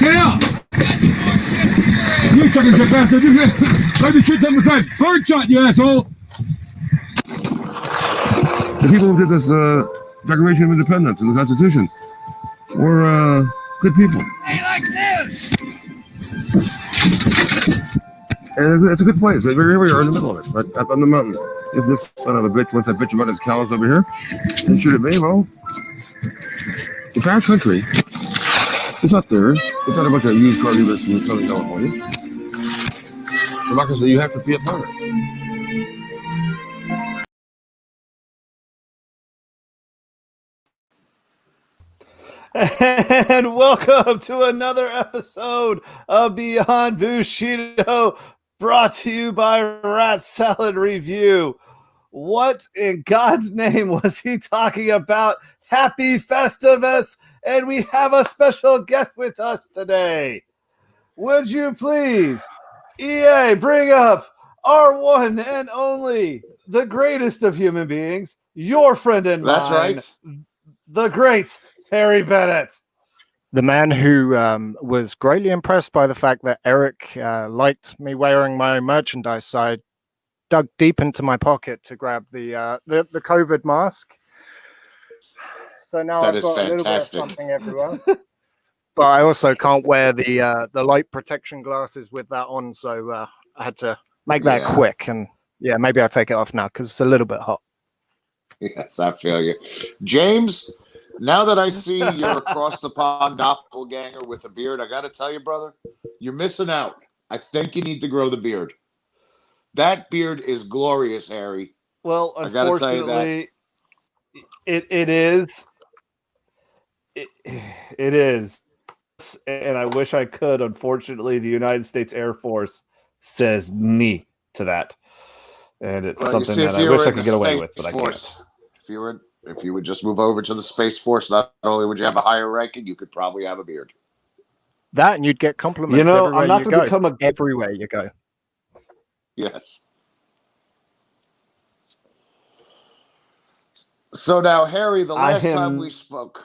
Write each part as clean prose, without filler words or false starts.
Get out! You chicken shit bastard! Let me shoot something aside. Bird shot, you asshole! The people who did this Declaration of Independence and the Constitution were good people. Hey, like this! And it's a good place. Here we are in the middle of it, right up on the mountain. If this son of a bitch wants to bitch about his cows over here and shoot at me, well, it's our country. It's not theirs. It's not a bunch of used car dealers from Southern California. Democracy, you have to be a part of it. And welcome to another episode of Beyond Bushido, brought to you by Rat Salad Review. What in God's name was he talking about? Happy Festivus, and we have a special guest with us today. Would you please, EA, bring up our one and only, the greatest of human beings, your friend and mine. That's right. The Great Harry Barnett. The man who was greatly impressed by the fact that Eric liked me wearing my merchandise, so I dug deep into my pocket to grab the COVID mask. So now I've got a little bit of something everywhere. But I also can't wear the light protection glasses with that on, so I had to make that quick. And yeah, maybe I'll take it off now because it's a little bit hot. Yes, I feel you. James, now that I see you're across the pond doppelganger with a beard, I got to tell you, brother, you're missing out. I think you need to grow the beard. That beard is glorious, Harry. Well, unfortunately, it is. It is. And I wish I could. Unfortunately, the United States Air Force says knee to that. And it's something that I wish I could get away with, but I can't. If you would just move over to the Space Force, not only would you have a higher ranking, you could probably have a beard. That, and you'd get compliments everywhere you go. Everywhere you go. Yes. So now, Harry, the last time we spoke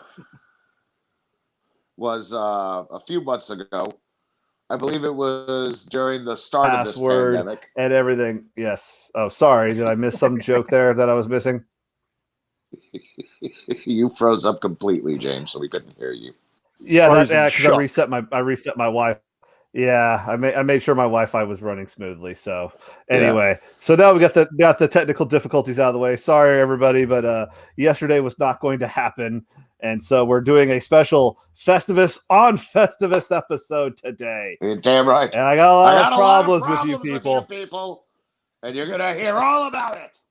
was a few months ago. I believe it was during the start of this pandemic. And everything. Yes. Oh, sorry. Did I miss some joke there that I was missing? You froze up completely, James, so we couldn't hear you. Yeah, because I reset my Wi-Fi. Yeah, I made sure my Wi-Fi was running smoothly. So anyway, so now we got the technical difficulties out of the way. Sorry, everybody, but yesterday was not going to happen, and so we're doing a special Festivus on Festivus episode today. You're damn right. And I got a lot of problems with you people, and you're gonna hear all about it.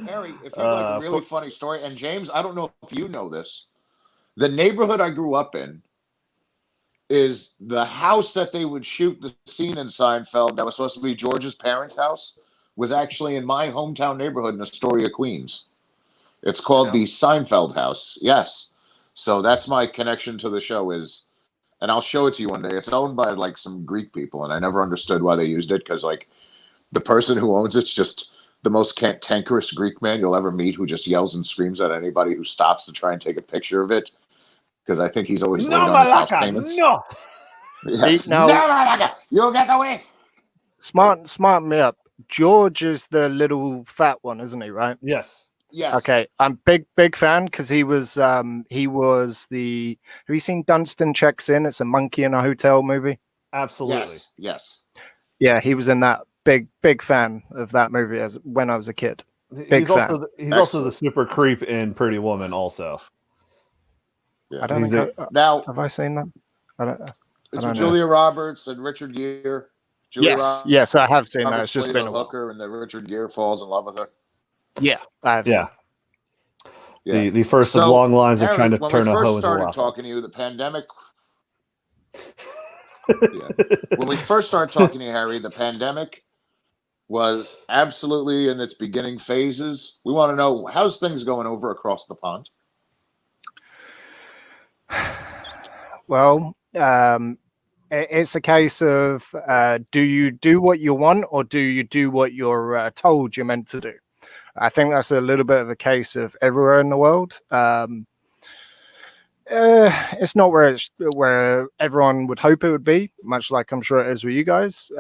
Harry, if you like a really funny story, and James, I don't know if you know this, the neighborhood I grew up in is the house that they would shoot the scene in Seinfeld that was supposed to be George's parents' house was actually in my hometown neighborhood in Astoria, Queens. It's called the Seinfeld house. Yes. So that's my connection to the show is, and I'll show it to you one day. It's owned by like some Greek people, and I never understood why they used it because like the person who owns it's just the most cantankerous Greek man you'll ever meet who just yells and screams at anybody who stops to try and take a picture of it. Because I think he's always late on his house payments. No, yes. No, Malaka, you'll get away. Smart me up. George is the little fat one, isn't he? Right? Yes. Okay, I'm big fan because he was the. Have you seen Dunstan Checks In? It's a monkey in a hotel movie. Absolutely. Yes. Yeah, he was in that. Big fan of that movie when I was a kid. He's also the super creep in Pretty Woman. Also. Yeah. I don't think now have I seen that? I don't Julia Roberts and Richard Gere. Yes, I have seen that. It's just been a hooker, and then Richard Gere falls in love with her. Yeah, I have. Yeah. The first of long lines of trying to turn a hoe into a When we first started talking to you, the pandemic. When we first started talking to you, Harry, the pandemic was absolutely in its beginning phases. We want to know how's things going over across the pond. Well, it's a case of do you do what you want or do you do what you're told you're meant to do? I think that's a little bit of a case of everywhere in the world. It's not where everyone would hope it would be, much like I'm sure it is with you guys.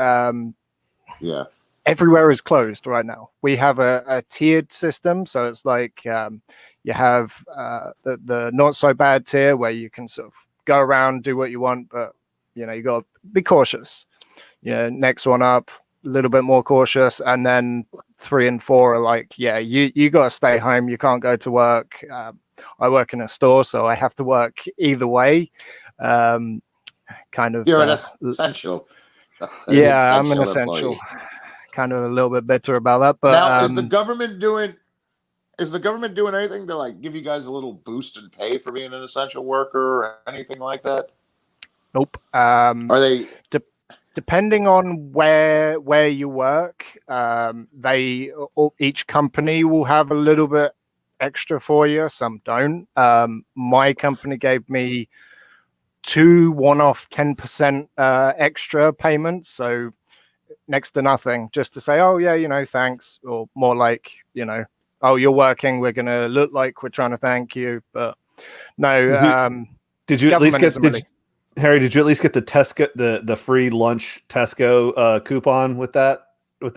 Yeah. Everywhere is closed right now. We have a tiered system, so it's like you have the not so bad tier where you can sort of go around, do what you want, but you got to be cautious. Next one up, a little bit more cautious, and then 3 and 4 are like, you got to stay home. You can't go to work. I work in a store, so I have to work either way. Kind of. You're an essential. Yeah, I'm an essential. Employee. Kind of a little bit bitter about that, but now is the government doing anything to like give you guys a little boost in pay for being an essential worker or anything like that? Nope. Are they depending on where you work? Each company will have a little bit extra for you. Some don't. My company gave me 2 one-off 10% extra payments, so next to nothing, just to say, oh yeah, thanks, or more like, oh, you're working, we're gonna look like we're trying to thank you, but no. Did you at least get Harry? Did you at least get the Tesco, the free lunch Tesco coupon with that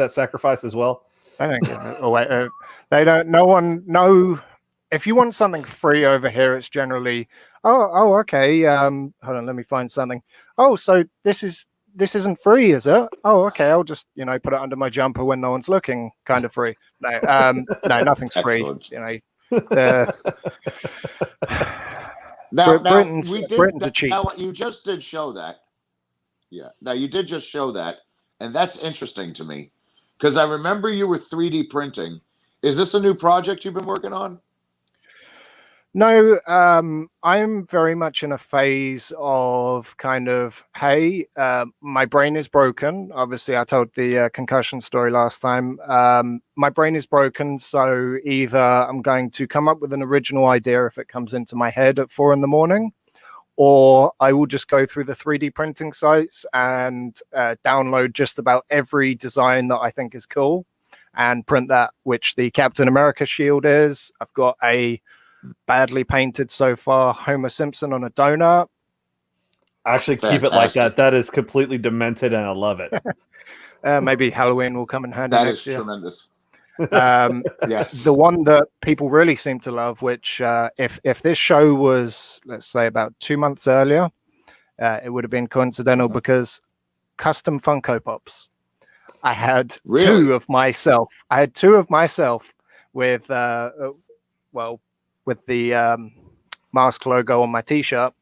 sacrifice as well? I don't give it away. They don't. No one. No. If you want something free over here, it's generally, oh, okay. Hold on, let me find something. Oh, so this isn't free, is it? Oh, okay. I'll just put it under my jumper when no one's looking. Kind of free. No, no, nothing's free. Britain's are cheap. Now, you just did show that. Yeah. Now you did just show that, and that's interesting to me because I remember you were 3D printing. Is this a new project you've been working on? No, I'm very much in a phase of kind of, hey, my brain is broken. Obviously, I told the concussion story last time. My brain is broken, so either I'm going to come up with an original idea if it comes into my head at 4 a.m, or I will just go through the 3D printing sites and download just about every design that I think is cool and print that, which the Captain America shield is. I've got a badly painted so far Homer Simpson on a donut. Actually, keep it like that. That is completely demented, and I love it. Maybe Halloween will come in handy. That next is year. Tremendous. Yes, the one that people really seem to love, which if this show was, let's say, about 2 months earlier, it would have been coincidental because custom Funko Pops. I had 2 of myself. I had 2 of myself with with the mask logo on my t-shirt.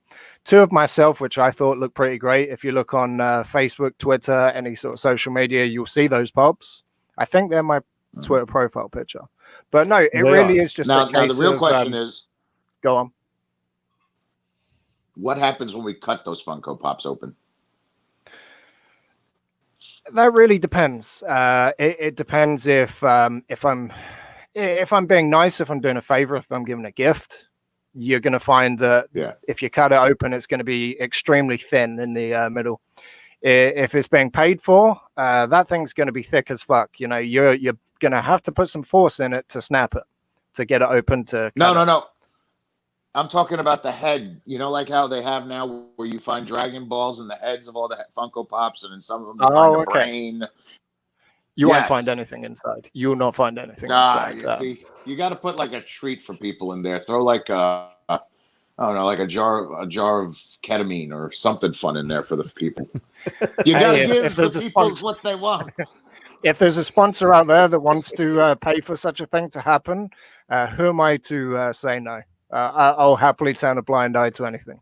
2 of myself, which I thought looked pretty great. If you look on Facebook, Twitter, any sort of social media, you'll see those pops. I think they're my Twitter profile picture. But no, it really is just now a case the real of, question is, go on. What happens when we cut those Funko Pops open? That really depends. It depends if I'm being nice, if I'm doing a favor, if I'm giving a gift, you're going to find that if you cut it open, it's going to be extremely thin in the middle. If it's being paid for, that thing's going to be thick as fuck. You're going to have to put some force in it to snap it, to get it open. No. I'm talking about the head. Like how they have now where you find Dragon Balls and the heads of all the Funko Pops, and in some of them you find a brain. You won't find anything inside. You will not find anything inside. You see, you got to put like a treat for people in there. Throw like I don't know, like a jar of ketamine or something fun in there for the people. You got to give the people what they want. If there's a sponsor out there that wants to pay for such a thing to happen, who am I to say no? I'll happily turn a blind eye to anything.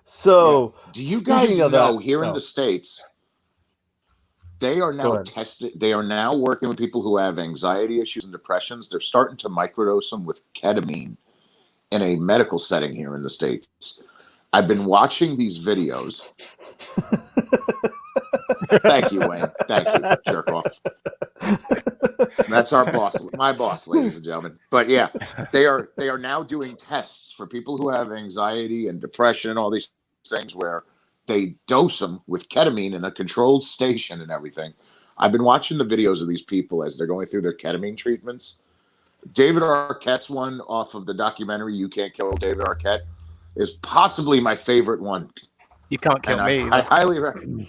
So, do you guys know here in the States, they are now they are now working with people who have anxiety issues and depressions. They're starting to microdose them with ketamine in a medical setting here in the States. I've been watching these videos. Thank you, Wayne. Thank you, jerk off. That's our boss, my boss, ladies and gentlemen. But yeah, they are now doing tests for people who have anxiety and depression and all these things where they dose them with ketamine in a controlled station and everything. I've been watching the videos of these people as they're going through their ketamine treatments. David Arquette's one off of the documentary You Can't Kill David Arquette is possibly my favorite one. You can't kill And me. I highly recommend.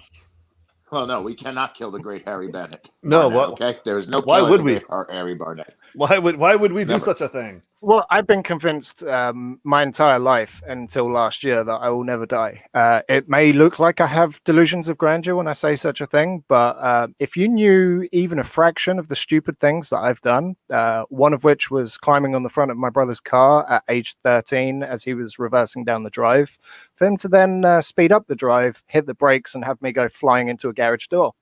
Well, no, we cannot kill the Great Harry Barnett. No, Barnett, what? Okay, there is no. Why would we? Harry Barnett. Why would we do Never. such a thing? Well, I've been convinced my entire life until last year that I will never die. It may look like I have delusions of grandeur when I say such a thing, but if you knew even a fraction of the stupid things that I've done, one of which was climbing on the front of my brother's car at age 13 as he was reversing down the drive, for him to then speed up the drive, hit the brakes, and have me go flying into a garage door.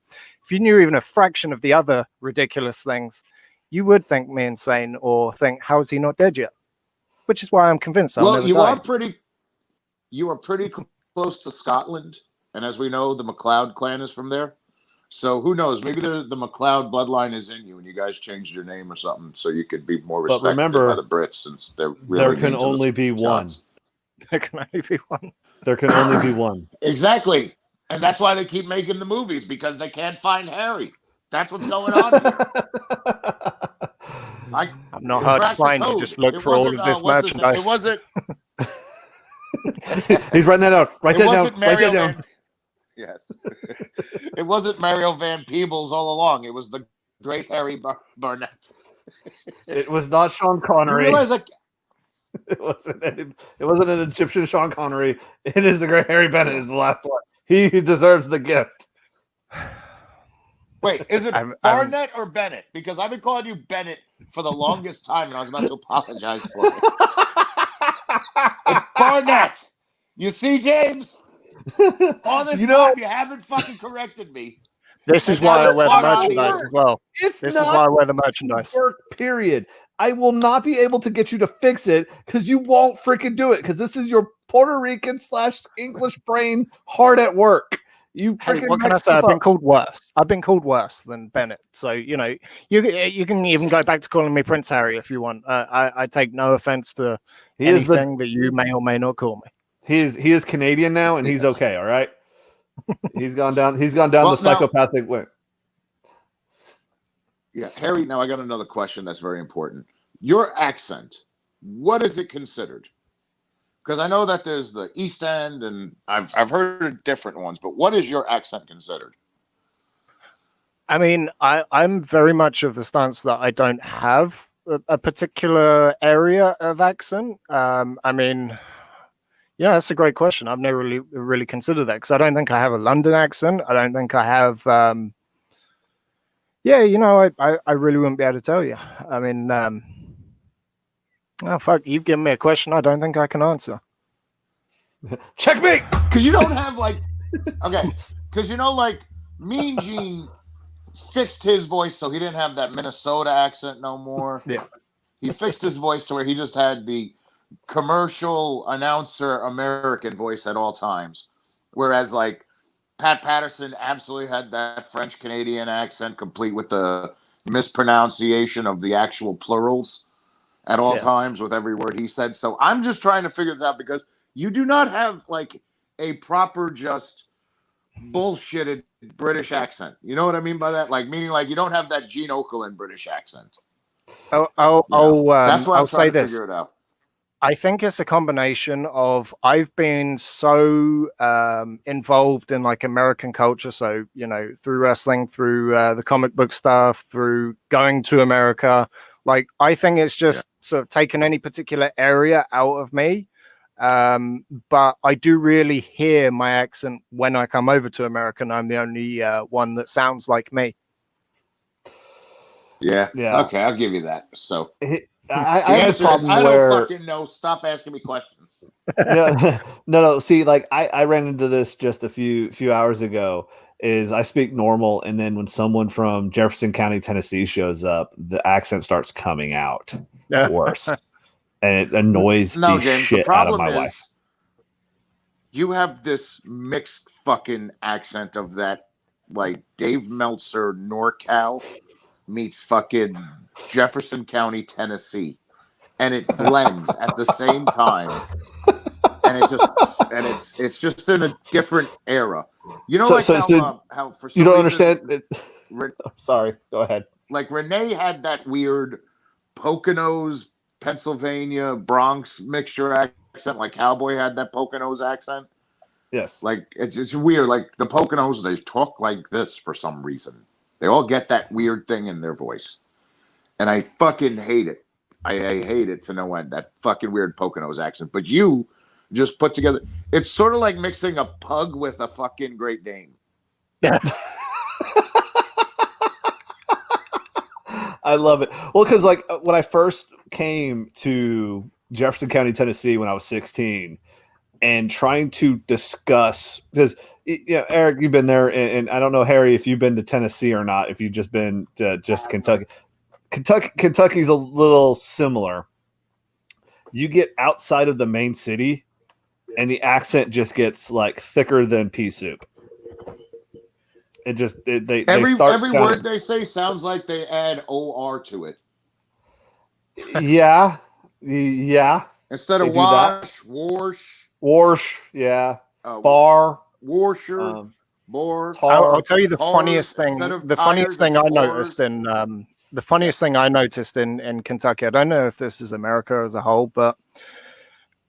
If you knew even a fraction of the other ridiculous things, you would think me insane or think, how is he not dead yet? Which is why I'm convinced I'll never die. You are pretty close to Scotland, and as we know, the MacLeod clan is from there. So who knows? Maybe the MacLeod bloodline is in you, and you guys changed your name or something so you could be more respected by the Brits, since they're really there can only be one. There can only be one. There can only be one. Exactly, and that's why they keep making the movies, because they can't find Harry. That's what's going on here. I'm not hard to find. You just look for all of this merchandise. It wasn't. He's writing that out. Write that down. Write that down. Yes. It wasn't Mario Van Peebles all along. It was the Great Harry Barnett. It was not Sean Connery. You realize it wasn't an Egyptian Sean Connery. It is the Great Harry Bennett is the last one. He deserves the gift. Wait, is it Barnett or Bennett? Because I've been calling you Bennett for the longest time, and I was about to apologize for it. It's Barnett. You see, James? All this time, you haven't fucking corrected me. This is why I wear the merchandise as well. This is why I wear the merchandise. Period. I will not be able to get you to fix it because you won't freaking do it, because this is your Puerto Rican / English brain hard at work. Hey, what can I say? I've been called worse. I've been called worse than Bennett. So, you know, you can even go back to calling me Prince Harry if you want. I take no offense to anything that you may or may not call me. He is Canadian now, and he's okay. All right. He's gone down the psychopathic way. Yeah, Harry. Now I got another question that's very important. Your accent, what is it considered? Because I know that there's the East End, and I've heard of different ones, but what is your accent considered? I mean, I'm very much of the stance that I don't have a particular area of accent. I mean, yeah, that's a great question. I've never really considered that, because I don't think I have a London accent. I don't think I have. Yeah, you know, I really wouldn't be able to tell you. I mean, oh fuck, you've given me a question I don't think I can answer. Checkmate. Because you don't have because Mean Gene fixed his voice so he didn't have that Minnesota accent no more. Yeah, he fixed his voice to where he just had the commercial announcer American voice at all times, whereas like Pat Patterson absolutely had that French Canadian accent, complete with the mispronunciation of the actual plurals at all times with every word he said. So I'm just trying to figure this out, because you do not have like a proper just bullshitted British accent. You know what I mean by that? Like, meaning like you don't have that Gene Okerlund British accent. That's why I'm trying to figure it out. I think it's a combination of I've been so involved in like American culture. So, you know, through wrestling, through the comic book stuff, through going to America. Like, I think it's just sort of taken any particular area out of me. But I do really hear my accent when I come over to America, and I'm the only one that sounds like me. Yeah. Okay, I'll give you that. So I have a problem I don't fucking know. Stop asking me questions. No. See, like I ran into this just a few hours ago. Is I speak normal, and then when someone from Jefferson County, Tennessee shows up, the accent starts coming out worse, and it annoys James, shit the problem out of my is, wife. You have this mixed fucking accent of that, like Dave Meltzer NorCal meets fucking Jefferson County, Tennessee, and it blends at the same time, and it's just in a different era. You know, how for some you don't reason, understand. Sorry, go ahead. Like Renee had that weird Poconos Pennsylvania Bronx mixture accent, like Cowboy had that Poconos accent. Yes. Like it's weird. Like the Poconos, they talk like this for some reason. They all get that weird thing in their voice, and I fucking hate it. I hate it to no end. That fucking weird Poconos accent. But you just put together. It's sort of like mixing a pug with a fucking Great Dane. Yeah. I love it. Well, because like when I first came to Jefferson County, Tennessee, when I was 16, and trying to discuss, because Eric, you've been there, and I don't know, Harry, if you've been to Tennessee or not. If you've just been to just Kentucky. Kentucky's a little similar. You get outside of the main city, and the accent just gets like thicker than pea soup. It just Every word they say sounds like they add OR to it. Yeah. Instead of wash, yeah. Bar, washer, bore. I'll tell you the cars, funniest thing. The funniest thing I noticed in Kentucky. I don't know if this is America as a whole, but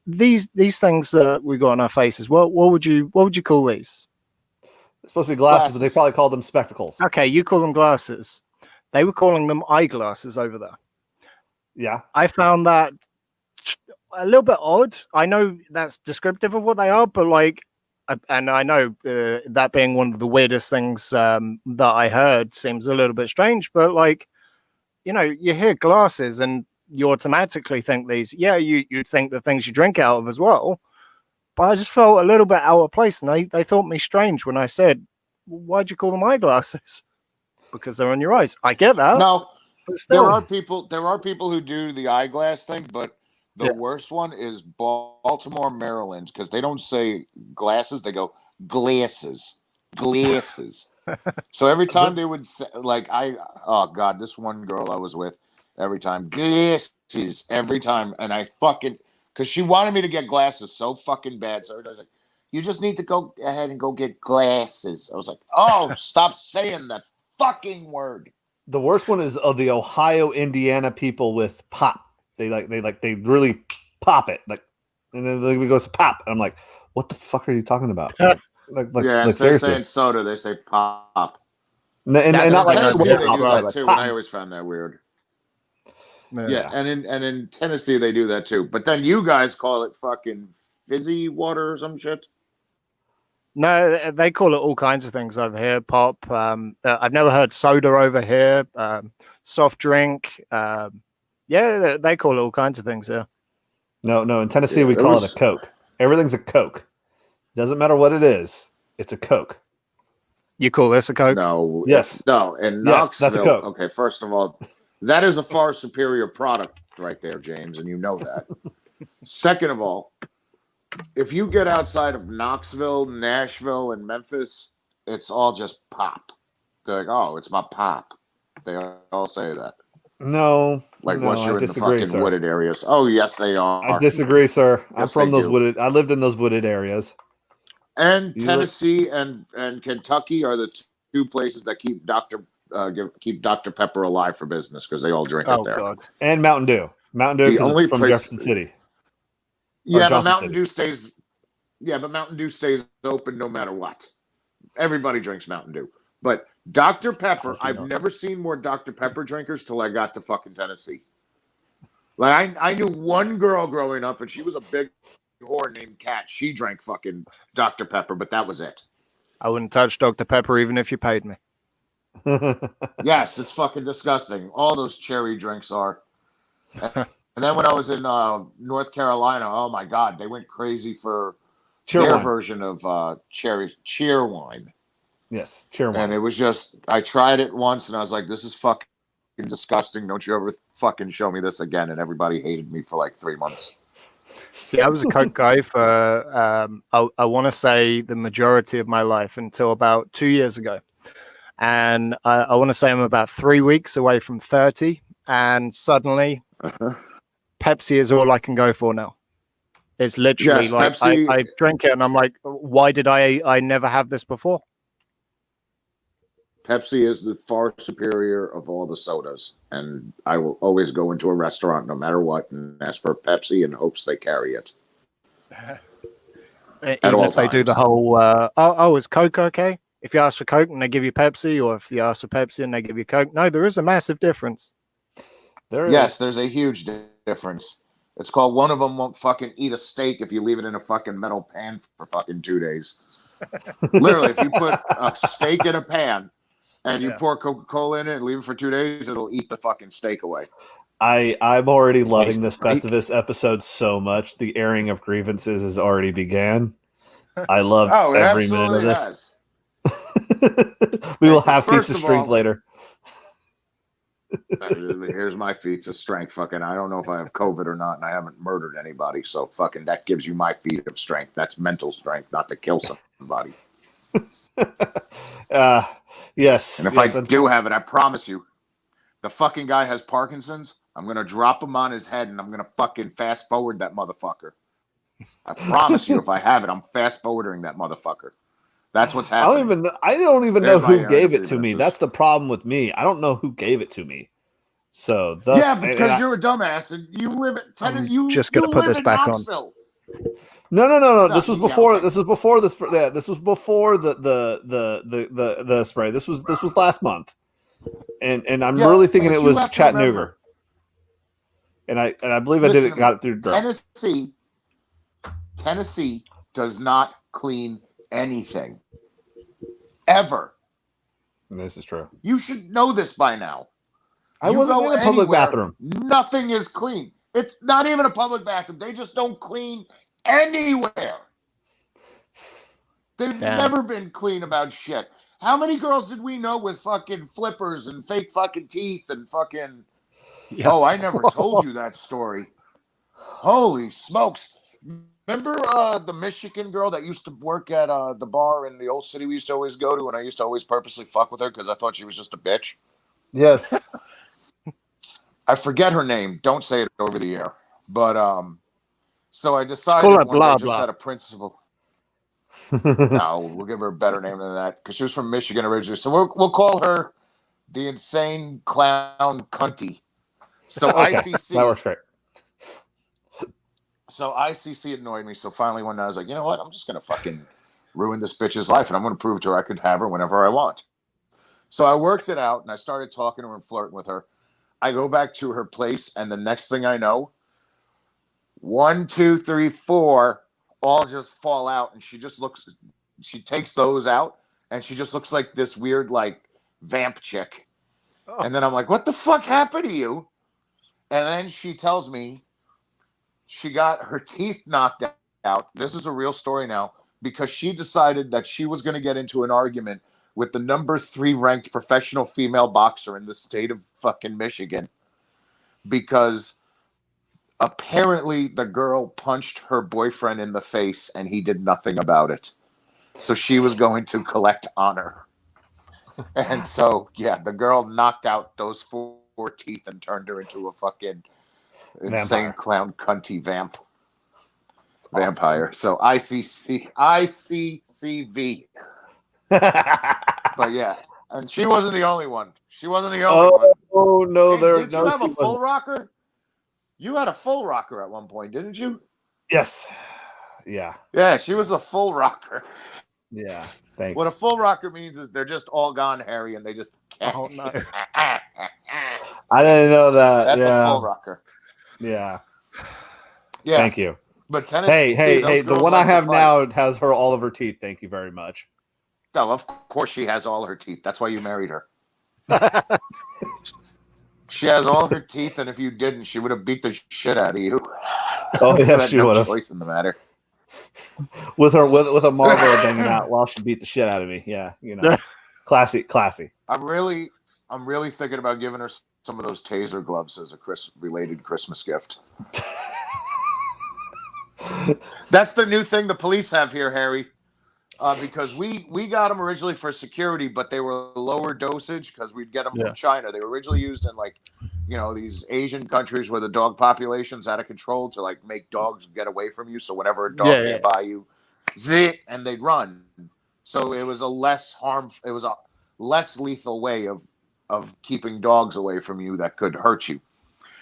these things that we got on our faces. What would you call these? It's supposed to be glasses, but they probably call them spectacles. Okay, you call them glasses. They were calling them eyeglasses over there. Yeah. I found that a little bit odd. I know that's descriptive of what they are, but like, and I know that being one of the weirdest things that I heard seems a little bit strange, but like, you hear glasses and you automatically think these, you think the things you drink out of as well. But I just felt a little bit out of place, and they thought me strange when I said, "Why'd you call them eyeglasses?" Because they're on your eyes. I get that. No, there are people who do the eyeglass thing, but the worst one is Baltimore, Maryland, because they don't say glasses; they go glasses. So every time they would say, oh god, this one girl I was with, every time glasses, every time, and I fucking. Because she wanted me to get glasses so fucking bad. So I was like, you just need to go ahead and go get glasses. I was like, oh, stop saying that fucking word. The worst one is of the Ohio, Indiana people with pop. They really pop it. Like, and then it goes pop. And I'm like, what the fuck are you talking about? Instead of saying soda, they say pop. And not like Tennessee, they do that like too, pop. and I always found that weird. Yeah, and in Tennessee they do that too. But then you guys call it fucking fizzy water or some shit. No, they call it all kinds of things over here. Pop. I've never heard soda over here. Soft drink. They call it all kinds of things here. No. In Tennessee we call it a Coke. Everything's a Coke. Doesn't matter what it is. It's a Coke. You call this a Coke? No. Yes. No. In Knoxville, that's a Coke. Okay, first of all, that is a far superior product right there, James, and you know that. Second of all, if you get outside of Knoxville, Nashville, and Memphis, it's all just pop. They're like, oh, it's my pop. They all say that. No. Once you're in the fucking wooded areas. Oh, yes, they are. I disagree, sir. Yes, I'm from those wooded. I lived in those wooded areas. And Tennessee and Kentucky are the two places that keep Dr. Pepper alive for business because they all drink it there. God. And Mountain Dew. Mountain Dew because it's from Jefferson City. Yeah, but Mountain Dew stays. Yeah, but Mountain Dew stays open no matter what. Everybody drinks Mountain Dew, but Dr. Pepper. I've never seen more Dr. Pepper drinkers till I got to fucking Tennessee. Like I knew one girl growing up, and she was a big whore named Kat. She drank fucking Dr. Pepper, but that was it. I wouldn't touch Dr. Pepper even if you paid me. Yes, it's fucking disgusting. All those cherry drinks are. And then when I was in North Carolina, oh my god, they went crazy for their version of cheer wine. Yes, cheer wine. And it was just, I tried it once and I was like, this is fucking disgusting. Don't you ever fucking show me this again. And everybody hated me for like 3 months. See, I was a Coke guy for, I want to say the majority of my life until about 2 years ago. And I want to say I'm about 3 weeks away from 30. And suddenly, Pepsi is all I can go for now. It's literally like I drink it and I'm like, why did I never have this before? Pepsi is the far superior of all the sodas, and I will always go into a restaurant, no matter what, and ask for Pepsi in hopes they carry it. At Even all if they do the times. whole, is Coke okay? If you ask for Coke and they give you Pepsi, or if you ask for Pepsi and they give you Coke, no, there is a massive difference. Yes, there's a huge difference. It's called one of them won't fucking eat a steak if you leave it in a fucking metal pan for fucking 2 days. Literally, if you put a steak in a pan and you pour Coca-Cola in it and leave it for 2 days, it'll eat the fucking steak away. I'm already loving this Festivus episode so much. The airing of grievances has already began. I love every minute of this. Has. We will have Feats of Strength later. Here's my feats of strength. Fucking, I don't know if I have COVID or not, and I haven't murdered anybody. So fucking, that gives you my feat of strength. That's mental strength, not to kill somebody. Yes. And if I do have it, I promise you, the fucking guy has Parkinson's. I'm gonna drop him on his head, and I'm gonna fucking fast forward that motherfucker. I promise you, if I have it, I'm fast forwarding that motherfucker. That's what's happening. I don't even know who gave it to me. That's the problem with me. I don't know who gave it to me. So because you're a dumbass and you live at you just gonna put this back Knoxville. No. This was before. Okay. This was before this. Yeah, this was before the spray. This was last month, and I'm really thinking it was Chattanooga. And I believe I got it through Tennessee does not clean anything ever. This is true. You should know this by now. I wasn't in a public bathroom. Nothing is clean. It's not even a public bathroom. They just don't clean anywhere. They've never been clean about shit. How many girls did we know with fucking flippers and fake fucking teeth and fucking... Yeah. Oh, I never told you that story. Holy smokes. Remember the Michigan girl that used to work at the bar in the old city we used to always go to, and I used to always purposely fuck with her because I thought she was just a bitch? Yes. I forget her name. Don't say it over the air. But so I decided one day just out of principle. No, we'll give her a better name than that because she was from Michigan originally. So we'll call her the Insane Clown Cunty. So okay. ICC. That works great. So ICC annoyed me. So finally one night I was like, you know what? I'm just going to fucking ruin this bitch's life. And I'm going to prove to her I could have her whenever I want. So I worked it out and I started talking to her and flirting with her. I go back to her place, and the next thing I know, 1, 2, 3, 4 all just fall out, and she takes those out, and she just looks like this weird, like, vamp chick. Oh. And then I'm like, what the fuck happened to you? And then she tells me she got her teeth knocked out. This is a real story now, because she decided that she was going to get into an argument with the number 3 ranked professional female boxer in the state of fucking Michigan, because apparently the girl punched her boyfriend in the face and he did nothing about it. So she was going to collect honor. And so, yeah, the girl knocked out those 4 teeth and turned her into a fucking insane clown cunty vampire. So ICCV. But yeah, and she wasn't the only one. Oh no, Did you have a full rocker? You had a full rocker at one point, didn't you? Yes. Yeah. Yeah, she was a full rocker. Yeah. Thanks. What a full rocker means is they're just all gone, Harry, and they just can't. Oh no. I didn't know that. That's a full rocker. Yeah. Yeah. Thank you. But Tennessee, hey, the one I have now has all of her teeth. Thank you very much. No, of course she has all her teeth. That's why you married her. She has all her teeth, and if you didn't, she would have beat the shit out of you. Oh yeah, she would have. Choice in the matter. With a marble hanging out while she beat the shit out of me. Yeah, you know, classy. I'm really thinking about giving her some of those taser gloves as a related Christmas gift. That's the new thing the police have here, Harry. Because we got them originally for security, but they were lower dosage because we'd get them from China. They were originally used in these Asian countries where the dog population's out of control to like make dogs get away from you. So whenever a dog came by you, zit, and they'd run. So it was a less lethal way of keeping dogs away from you that could hurt you.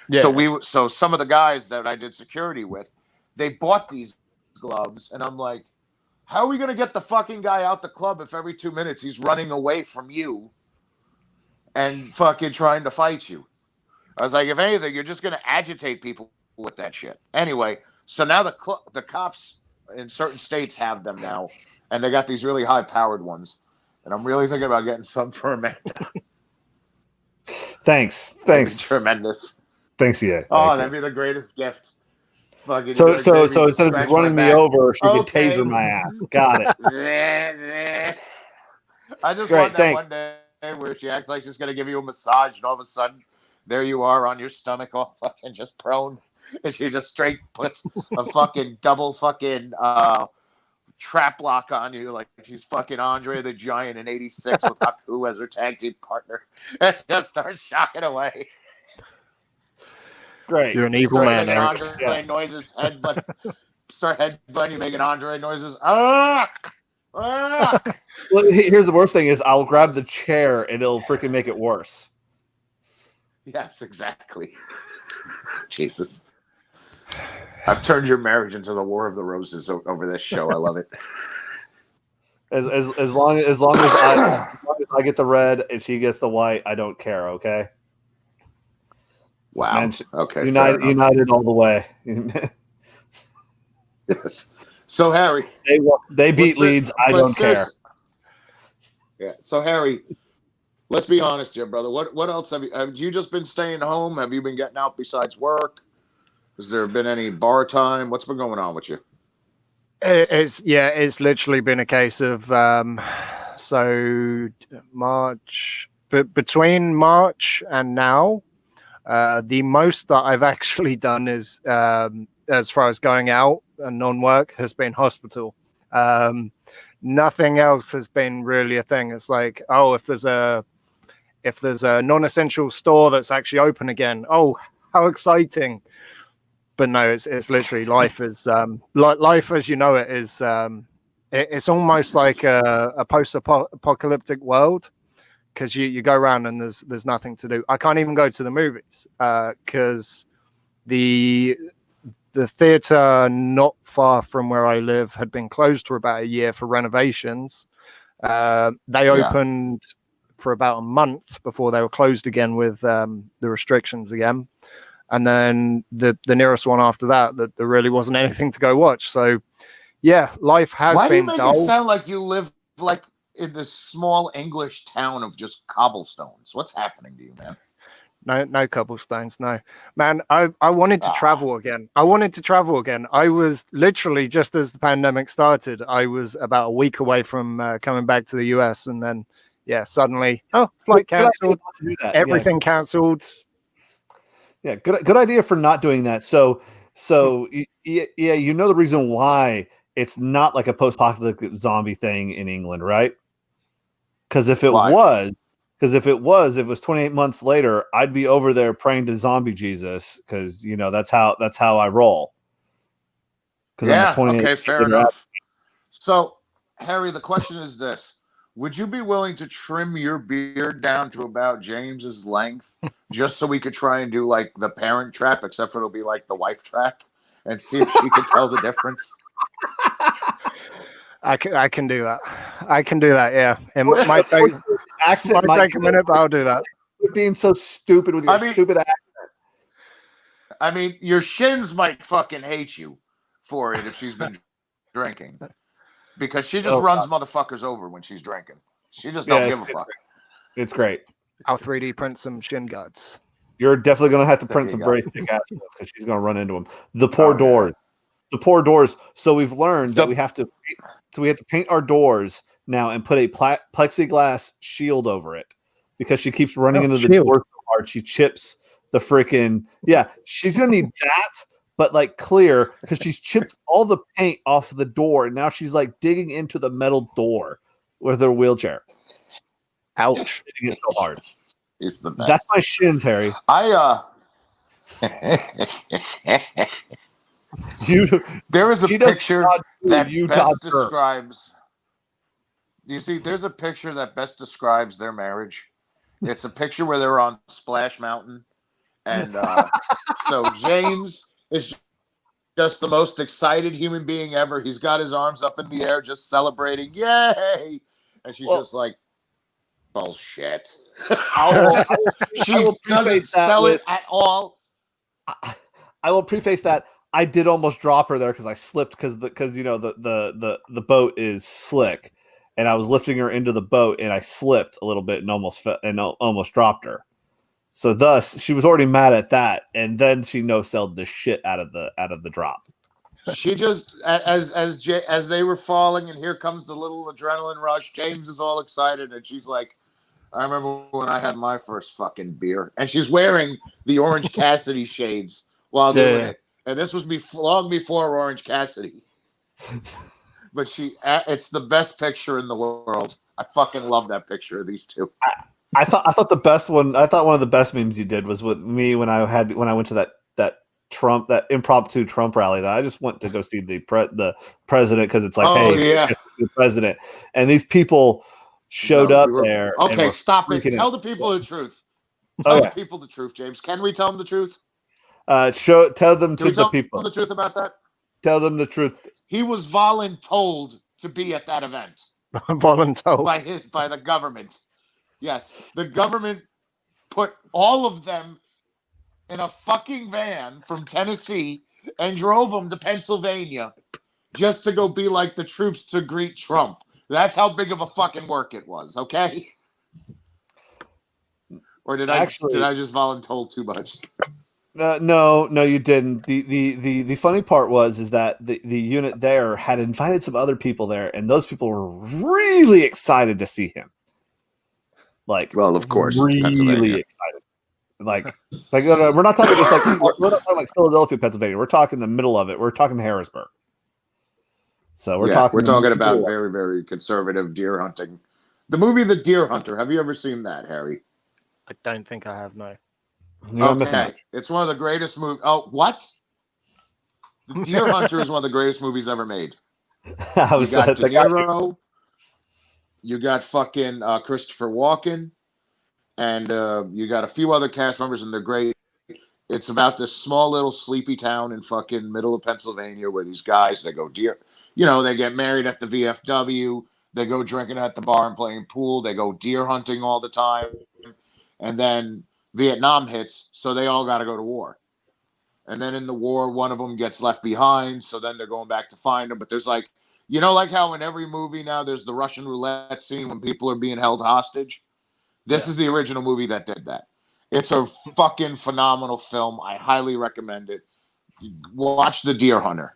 Yeah. So some of the guys that I did security with, they bought these gloves, and I'm like, how are we going to get the fucking guy out the club if every 2 minutes he's running away from you and fucking trying to fight you? I was like, if anything, you're just going to agitate people with that shit. Anyway, so now the cops in certain states have them now, and they got these really high-powered ones. And I'm really thinking about getting some for Amanda. Thanks. Tremendous. Thanks, yeah. Oh, that'd be the greatest gift. Fucking So instead of running me over, she could taser my ass. Got it. I just Great, want that thanks. one day where she acts like she's gonna give you a massage, and all of a sudden, there you are on your stomach, all fucking just prone, and she just straight puts a fucking double fucking trap lock on you, like she's fucking Andre the Giant in '86 with Haku as her tag team partner, and just starts shocking away. Great. You're an evil man, making Eric. Andre noises, start headbutting, making Andre noises. Ah! Ah! Well, here's the worst thing is I'll grab the chair and it'll freaking make it worse. Yes, exactly. Jesus. I've turned your marriage into the War of the Roses over this show. I love it. As long as I get the red and she gets the white, I don't care. Okay. Wow. Man, okay. United all the way. Yes. So Harry, they beat Leeds. I don't care. Yeah. So Harry, let's be honest here, brother. What else have you just been staying home? Have you been getting out besides work? Has there been any bar time? What's been going on with you? It's literally been a case of so March, but between March and now, the most that I've actually done is as far as going out and non-work has been hospital. Nothing else has been really a thing. It's like, oh, if there's a non-essential store that's actually open again, oh, how exciting. But no, it's literally life is life as you know it is. It's almost like a post-apocalyptic world, because you go around and there's nothing to do. I can't even go to the movies because the theater not far from where I live had been closed for about a year for renovations. They opened for about a month before they were closed again with the restrictions again. And then the nearest one after that there really wasn't anything to go watch. So yeah, life has Why been do you make dull. it sound like you live like in this small English town of just cobblestones? What's happening to you, man? No cobblestones, no. Man, I wanted to travel again. I was literally, just as the pandemic started, I was about a week away from coming back to the US, and then suddenly, flight cancelled, everything cancelled. Yeah, good idea for not doing that. So you know the reason why it's not like a post-apocalyptic zombie thing in England, right? Because if it was 28 months later, I'd be over there praying to zombie Jesus, because that's how I roll. Yeah, okay, fair enough. So, Harry, the question is this. Would you be willing to trim your beard down to about James's length just so we could try and do like the Parent Trap, except for it'll be like the Wife Trap, and see if she could tell the difference? I can do that. Yeah. It might take a minute, but I'll do that. You're being so stupid with your stupid accent. I mean, your shins might fucking hate you for it if she's been drinking. Because she just runs motherfuckers over when she's drinking. She just don't give a fuck. It's great. I'll 3D print some shin guards. You're definitely going to have to print some very thick ass ones, because she's going to run into them. The poor doors. So we've learned that we have to paint our doors now and put a plexiglass shield over it, because she keeps running into the door so hard. She chips the freaking she's going to need that. But like clear, because she's chipped all the paint off the door, and now she's like digging into the metal door with her wheelchair. Ouch! Hitting it so hard. It's the best. That's my shins, Harry. There is a picture that best describes You see, there's a picture that best describes their marriage. It's a picture where they're on Splash Mountain, and so James is just the most excited human being ever. He's got his arms up in the air, just celebrating, yay! And she's just like, bullshit. She doesn't sell it at all. I will preface that I did almost drop her there because I slipped because you know the boat is slick, and I was lifting her into the boat and I slipped a little bit and almost dropped her. So thus she was already mad at that, and then she no-selled the shit out of the drop. She just as they were falling, and here comes the little adrenaline rush. James is all excited, and she's like, I remember when I had my first fucking beer, and she's wearing the Orange Cassidy shades while doing it. And this was long before Orange Cassidy. But it's the best picture in the world. I fucking love that picture of these two. I thought the best one. I thought one of the best memes you did was with me when I went to that impromptu Trump rally that I just went to go see the president because it's like, the president, and these people showed up there. Okay, stop it. Tell the people the truth. Tell the people the truth, James. Can we tell them the truth? Tell them the people the truth about that. Tell them the truth. He was voluntold to be at that event. Voluntold by the government. Yes, the government put all of them in a fucking van from Tennessee and drove them to Pennsylvania just to go be like the troops to greet Trump. That's how big of a fucking work it was, okay? Or did I just voluntold too much? No, you didn't. The funny part is that the unit there had invited some other people there, and those people were really excited to see him. Like, well, of course, really excited. Like we're not talking just like we're not talking like Philadelphia, Pennsylvania. We're talking the middle of it. We're talking Harrisburg. So we're talking about very, very conservative deer hunting. The movie The Deer Hunter. Have you ever seen that, Harry? I don't think I have, no. Okay. It's one of the greatest movies. Oh, what? The Deer Hunter is one of the greatest movies ever made. You got De Niro. You got fucking Christopher Walken. And you got a few other cast members, and they're great. It's about this small little sleepy town in fucking middle of Pennsylvania where these guys, they go deer. You know, they get married at the VFW. They go drinking at the bar and playing pool. They go deer hunting all the time. And then Vietnam hits, so they all got to go to war. And then in the war, one of them gets left behind, so then they're going back to find him. But there's like, you know, like how in every movie now there's the Russian roulette scene when people are being held hostage? This is the original movie that did that. It's a fucking phenomenal film. I highly recommend it. Watch The Deer Hunter.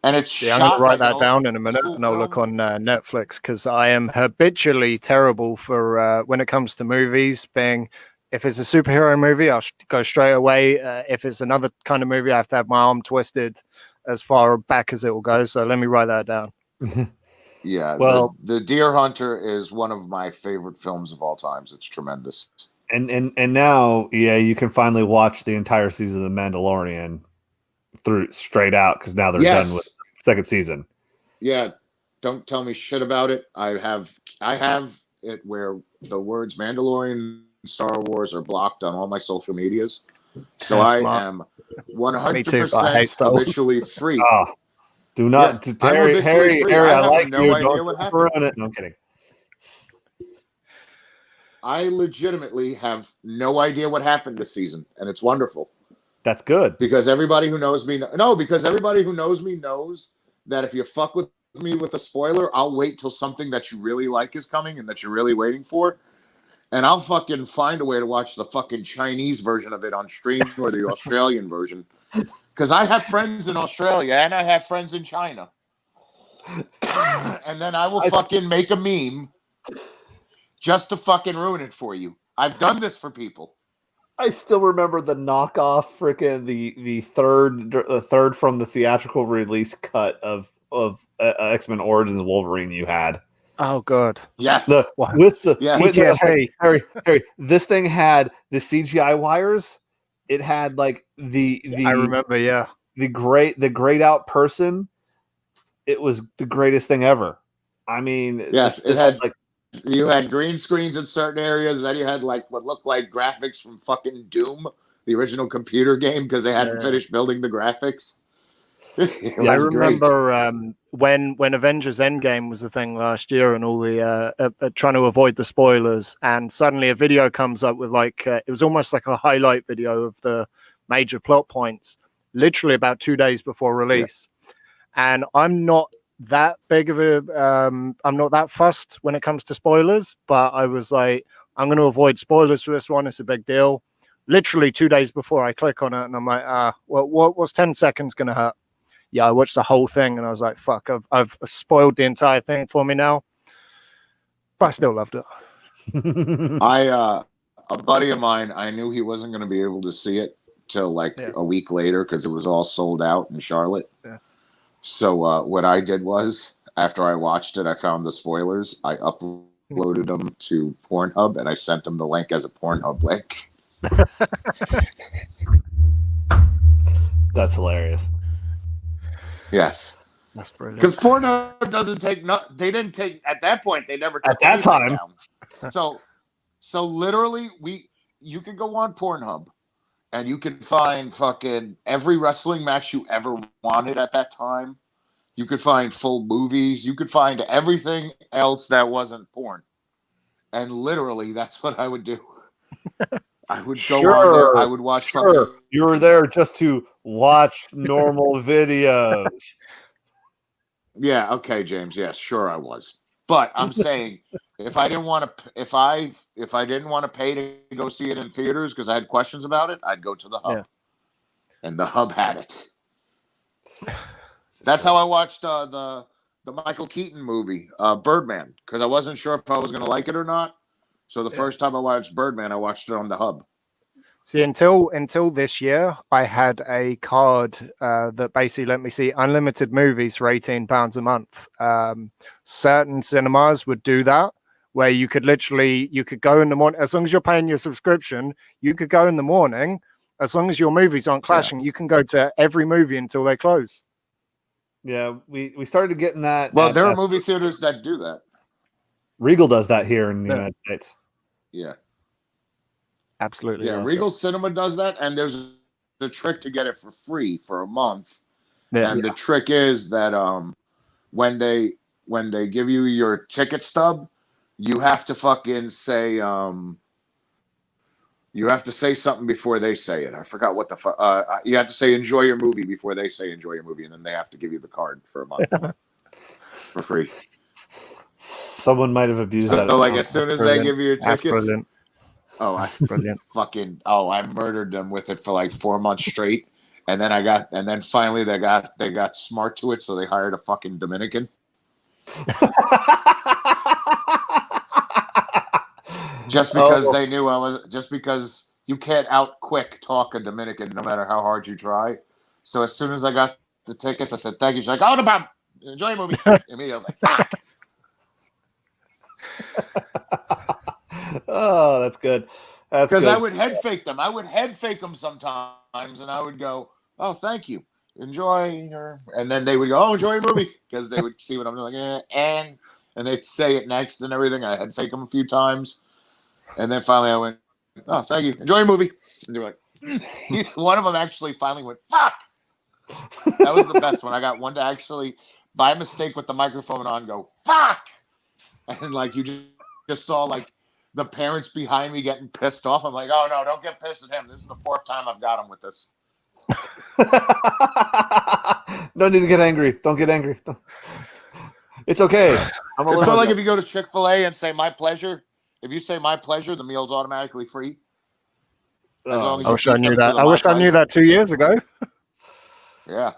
And it's I'm going to write that down in a minute, and I'll look on Netflix, because I am habitually terrible for when it comes to movies. If it's a superhero movie, I'll go straight away. If it's another kind of movie, I have to have my arm twisted as far back as it will go. So let me write that down. Yeah, well, the Deer Hunter is one of my favorite films of all times. It's tremendous. And now, you can finally watch the entire season of The Mandalorian through straight out because now they're done with the second season. Yeah, don't tell me shit about it. I have it where the words Mandalorian, Star Wars are blocked on all my social medias, so I am 100% habitually free. Oh. Do not, Harry. I like you. Don't run it. No, I'm kidding. I legitimately have no idea what happened this season, and it's wonderful. That's good because everybody who knows me knows that if you fuck with me with a spoiler, I'll wait till something that you really like is coming and that you're really waiting for, and I'll fucking find a way to watch the fucking Chinese version of it on stream or the Australian version. Because I have friends in Australia and I have friends in China. And then I will fucking make a meme just to fucking ruin it for you. I've done this for people. I still remember the knockoff freaking the third from the theatrical release cut of X-Men Origins Wolverine you had. Oh god. Yes. Harry, this thing had the CGI wires. It had like the I remember, the grayed out person. It was the greatest thing ever. I mean, Yes, this it had like you had green screens in certain areas. Then you had like what looked like graphics from fucking Doom, the original computer game, because they hadn't finished building the graphics. It Yeah, I was great. remember when Avengers Endgame was the thing last year, and all the trying to avoid the spoilers, and suddenly a video comes up with like it was almost like a highlight video of the major plot points, literally about 2 days before release. And I'm not that big of a I'm not that fussed when it comes to spoilers, but I was like, I'm going to avoid spoilers for this one. It's a big deal. Literally 2 days before I click on it, and I'm like, what's 10 seconds going to hurt? Yeah, I watched the whole thing, and I was like, fuck, I've spoiled the entire thing for me now. But I still loved it. A buddy of mine, I knew he wasn't going to be able to see it till like a week later because it was all sold out in Charlotte. Yeah. So what I did was, after I watched it, I found the spoilers. I uploaded them to Pornhub, and I sent them the link as a Pornhub link. That's hilarious. Yes. That's brilliant. Because Pornhub doesn't take they didn't take at that point. They never took At that time. Down. So literally, you could go on Pornhub, and you could find fucking every wrestling match you ever wanted at that time. You could find full movies. You could find everything else that wasn't porn. And literally, that's what I would do. I would go on there. I would watch. Sure, you were there just to watch normal videos. Yeah. Okay, James. Yes, sure, I was. But I'm saying, if I didn't want to, if I didn't want to pay to go see it in theaters because I had questions about it, I'd go to the Hub, and the Hub had it. That's how I watched the Michael Keaton movie, Birdman, because I wasn't sure if I was going to like it or not. So the first time I watched Birdman, I watched it on the Hub. See, until this year, I had a card that basically let me see unlimited movies for £18 a month. Certain cinemas would do that, where you could go in the morning, as long as you're paying your subscription, you could go in the morning, as long as your movies aren't clashing, you can go to every movie until they close. Yeah, we started getting that. Well, there are movie theaters that do that. Regal does that here in the United States. Yeah. Absolutely. Yeah, Regal Cinema does that, and there's a trick to get it for free for a month. Yeah. And the trick is that when they give you your ticket stub, you have to fucking say you have to say something before they say it. I forgot what the fuck. You have to say enjoy your movie before they say enjoy your movie, and then they have to give you the card for a month for free. Someone might have abused that. So like as soon as they give you your tickets, Brilliant. I murdered them with it for like 4 months straight, and then finally they got smart to it, so they hired a fucking Dominican. Just because they knew just because you can't out-quick talk a Dominican no matter how hard you try. So as soon as I got the tickets, I said, thank you. She's like, oh, no problem. Enjoy your movie. Immediately, I was like, fuck. Oh, that's good. Because I would head fake them. I would head fake them sometimes, and I would go, oh, thank you. Enjoy your... And then they would go, oh, enjoy your movie. Because they would see what I'm doing. And they'd say it next and everything. I had fake them a few times. And then finally I went, oh, thank you. Enjoy your movie. And they were like, one of them actually finally went, fuck. That was the best one. I got one to actually, by mistake with the microphone on, go, fuck. And like you just saw like the parents behind me getting pissed off. I'm like, oh, no, don't get pissed at him. This is the 4th time I've got him with this. No need to get angry. Don't get angry. It's okay. It's so like if you go to Chick-fil-A and say my pleasure, if you say my pleasure, the meal's automatically free. As long as I wish I knew that. I wish I knew that 2 years ago. Yeah.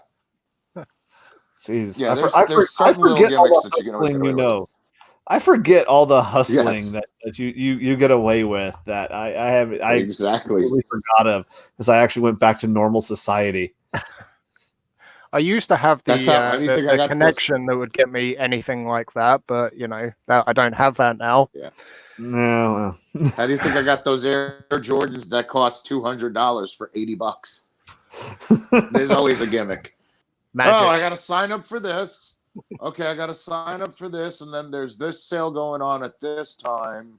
Jeez. Yeah, there's certain little gimmicks that you can always get away with. I forget all the hustling that you get away with that I exactly really forgot of because I actually went back to normal society. I used to have the connection that would get me anything like that, but I don't have that now. Yeah. No. How do you think I got those Air Jordans that cost $200 for $80? There's always a gimmick. Magic. Oh, I got to sign up for this. okay, I got to sign up for this, and then there's this sale going on at this time.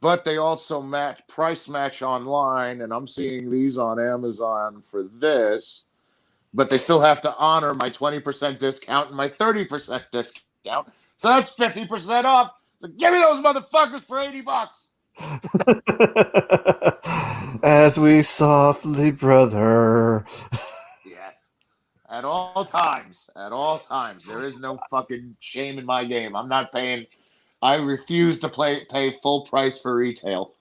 But they also price match online, and I'm seeing these on Amazon for this. But they still have to honor my 20% discount and my 30% discount. So that's 50% off. So give me those motherfuckers for $80. As we softly, brother. Yes. At all times. There is no fucking shame in my game. I'm not paying. I refuse to pay full price for retail.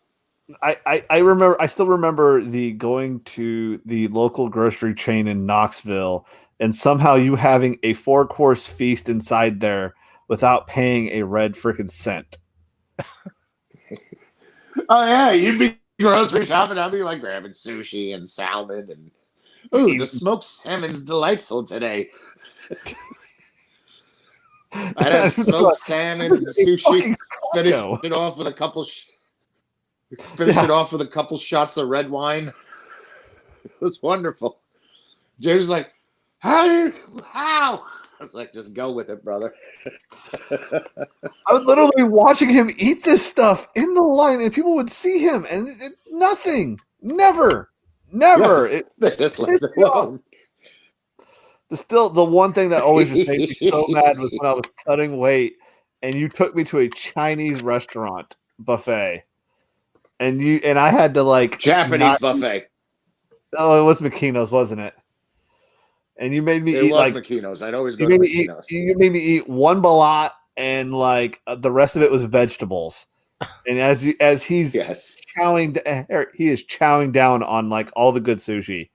I remember. I still remember the going to the local grocery chain in Knoxville, and somehow you having a 4-course feast inside there without paying a red freaking cent. Oh yeah, you'd be grocery shopping. I'd be like grabbing sushi and salmon and ooh, the smoked salmon's delightful today. I'd have smoked salmon and sushi. Finish it off with a couple. Finish it off with a couple shots of red wine. It was wonderful. James was like, how? I was like, just go with it, brother. I was literally watching him eat this stuff in the line, and people would see him, and nothing, never. Yes, they just left it alone. The one thing that always just made me so mad was when I was cutting weight, and you took me to a Chinese restaurant buffet, and I had to like Japanese buffet. Oh, it was Makino's, wasn't it? And you made me eat like Makino's. I'd always go to Makino's. You made me eat one balat, and like the rest of it was vegetables. And as he's chowing, he is chowing down on like all the good sushi,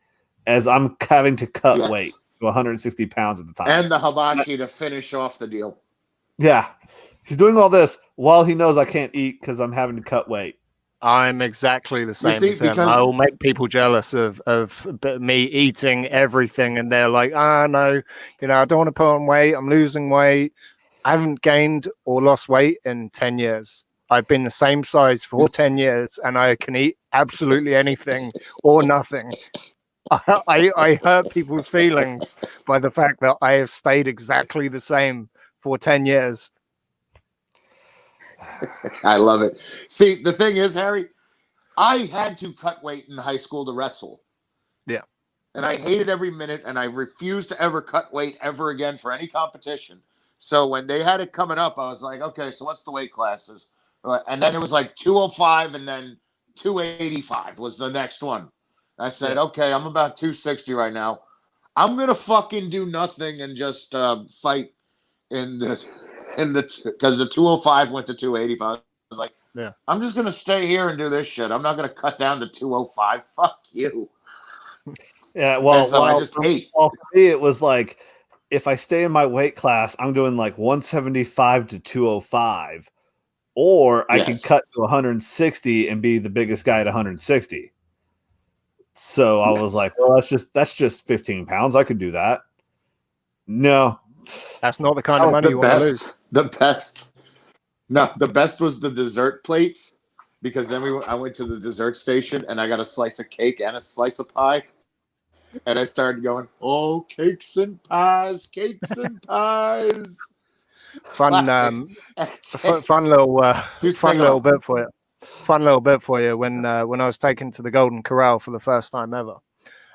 as I'm having to cut weight to 160 pounds at the time, and the hibachi to finish off the deal. Yeah, he's doing all this while he knows I can't eat because I'm having to cut weight. I'm exactly the same as him. I will make people jealous of me eating everything, and they're like, no, I don't want to put on weight. I'm losing weight. I haven't gained or lost weight in 10 years. I've been the same size for 10 years, and I can eat absolutely anything or nothing. I hurt people's feelings by the fact that I have stayed exactly the same for 10 years. I love it. See, the thing is, Harry, I had to cut weight in high school to wrestle. Yeah. And I hated every minute, and I refused to ever cut weight ever again for any competition. So when they had it coming up, I was like, okay, so what's the weight classes? And then it was like 205 and then 285 was the next one. I said, okay, I'm about 260 right now. I'm going to fucking do nothing and just fight because the 205 went to 285. I was like, I'm just going to stay here and do this shit. I'm not going to cut down to 205. Fuck you. Yeah, well, so I just hate. Well, for me, it was like, if I stay in my weight class, I'm doing like 175 to 205, or I can cut to 160 and be the biggest guy at 160. So I was like, well, that's just 15 pounds. I could do that. No, that's not the kind of money you want to lose. The best. No, the best was the dessert plates, because then I went to the dessert station and I got a slice of cake and a slice of pie. And I started going, oh, cakes and pies. Fun little bit for you. Fun little bit for you. When I was taken to the Golden Corral for the first time ever,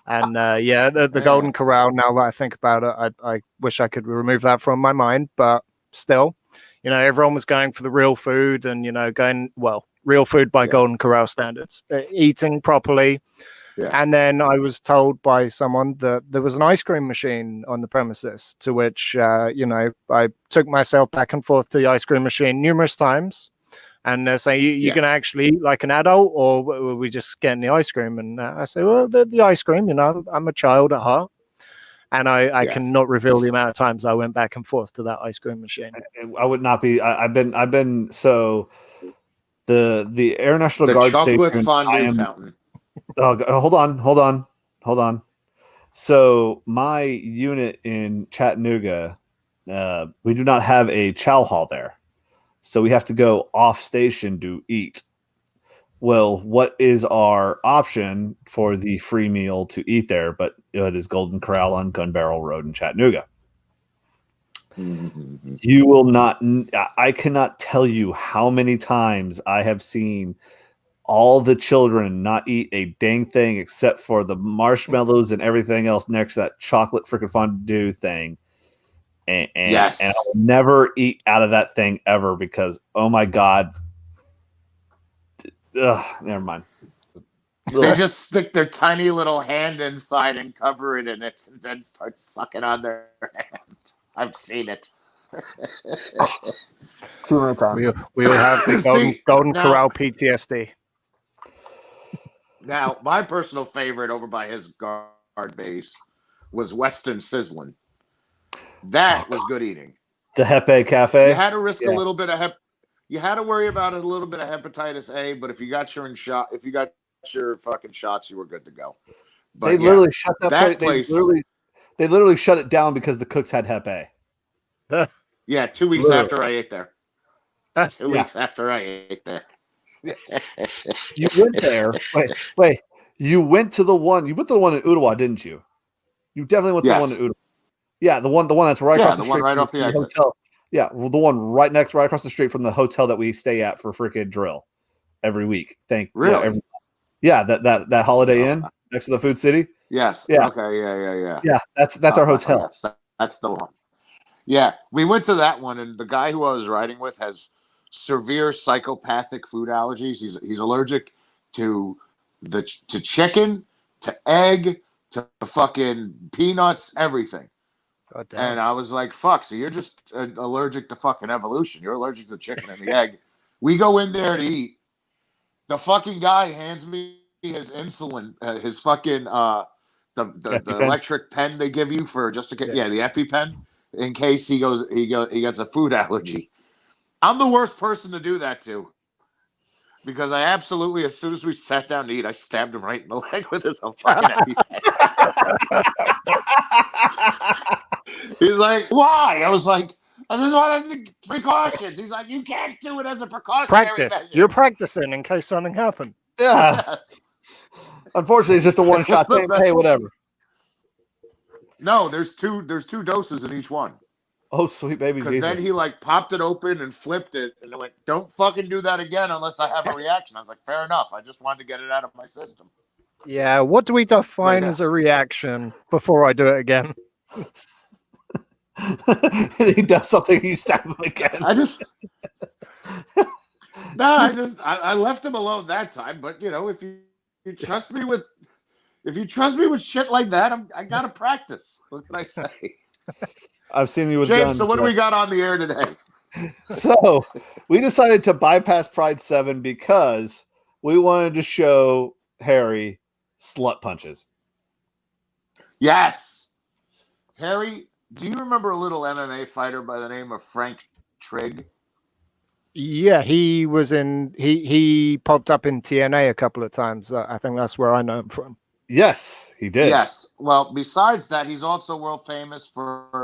and the Golden Corral. Now that I think about it, I wish I could remove that from my mind, but still, everyone was going for the real food, and real food by Golden Corral standards, eating properly. Yeah. And then I was told by someone that there was an ice cream machine on the premises, to which, I took myself back and forth to the ice cream machine numerous times. And they're saying, you're going to actually eat like an adult, or were we just getting the ice cream? And I say, well, the ice cream, I'm a child at heart. And I cannot reveal the amount of times I went back and forth to that ice cream machine. I would not be, I've been, so the Air National Guard station. The chocolate fondue fountain. Hold on. So my unit in Chattanooga, we do not have a chow hall there. So we have to go off station to eat. Well, what is our option for the free meal to eat there? But it is Golden Corral on Gun Barrel Road in Chattanooga. You will not. I cannot tell you how many times I have seen all the children not eat a dang thing except for the marshmallows and everything else next to that chocolate freaking fondue thing. And I will never eat out of that thing ever because, oh my God. Never mind. They just stick their tiny little hand inside and cover it in it and then start sucking on their hand. I've seen it. We all have the golden corral PTSD. Now, my personal favorite over by his guard base was Weston Sizzlin. That was good eating. The Hepe Cafe. You had to risk a little bit of you had to worry about a little bit of hepatitis A, but if you got your fucking shots, you were good to go. But they literally shut that place. They literally shut it down because the cooks had Hep A. Yeah, 2 weeks after I ate there. 2 weeks after I ate there. You went there. Wait. You went to the one in Ottawa, didn't you? You definitely went to the one in Ottawa. Yeah, the one that's right across the street. One right off the exit. Hotel. Yeah, well, the one right across the street from the hotel that we stay at for freaking drill every week. Really? That Holiday Inn next to the Food City. Yes. Yeah. Okay. Yeah. Yeah, that's our hotel. Yes, that's the one. Yeah, we went to that one, and the guy who I was riding with has severe psychopathic food allergies. He's allergic to chicken, to egg, to fucking peanuts, everything. God damn. And I was like, fuck, so you're just allergic to fucking evolution. You're allergic to chicken and the egg. We go in there to eat. The fucking guy hands me his insulin, his fucking the electric pen they give you for just to get the EpiPen in case he gets a food allergy. I'm the worst person to do that to. Because I absolutely, as soon as we sat down to eat, I stabbed him right in the leg with his own fucking EpiPen. He's like, why? I was like, I just wanted precautions. He's like, you can't do it as a precautionary measure. You're practicing in case something happened. Yeah. Yes. Unfortunately, it's just a one-shot thing. Hey, whatever. No, there's two doses in each one. Oh, sweet baby Jesus. Because then he popped it open and flipped it, and I went, don't fucking do that again unless I have a reaction. I was like, fair enough. I just wanted to get it out of my system. Yeah, what do we define as a reaction before I do it again? He does something, you stab him again. I left him alone that time, but if you trust me with shit like that, I gotta practice. What can I say? I've seen you with James, guns. so what do we got on the air today? So we decided to bypass Pride 7 because we wanted to show Harry slut punches. Yes. Harry, do you remember a little MMA fighter by the name of Frank Trigg? Yeah, he was in. He popped up in TNA a couple of times. I think that's where I know him from. Yes, he did. Yes. Well, besides that, he's also world famous for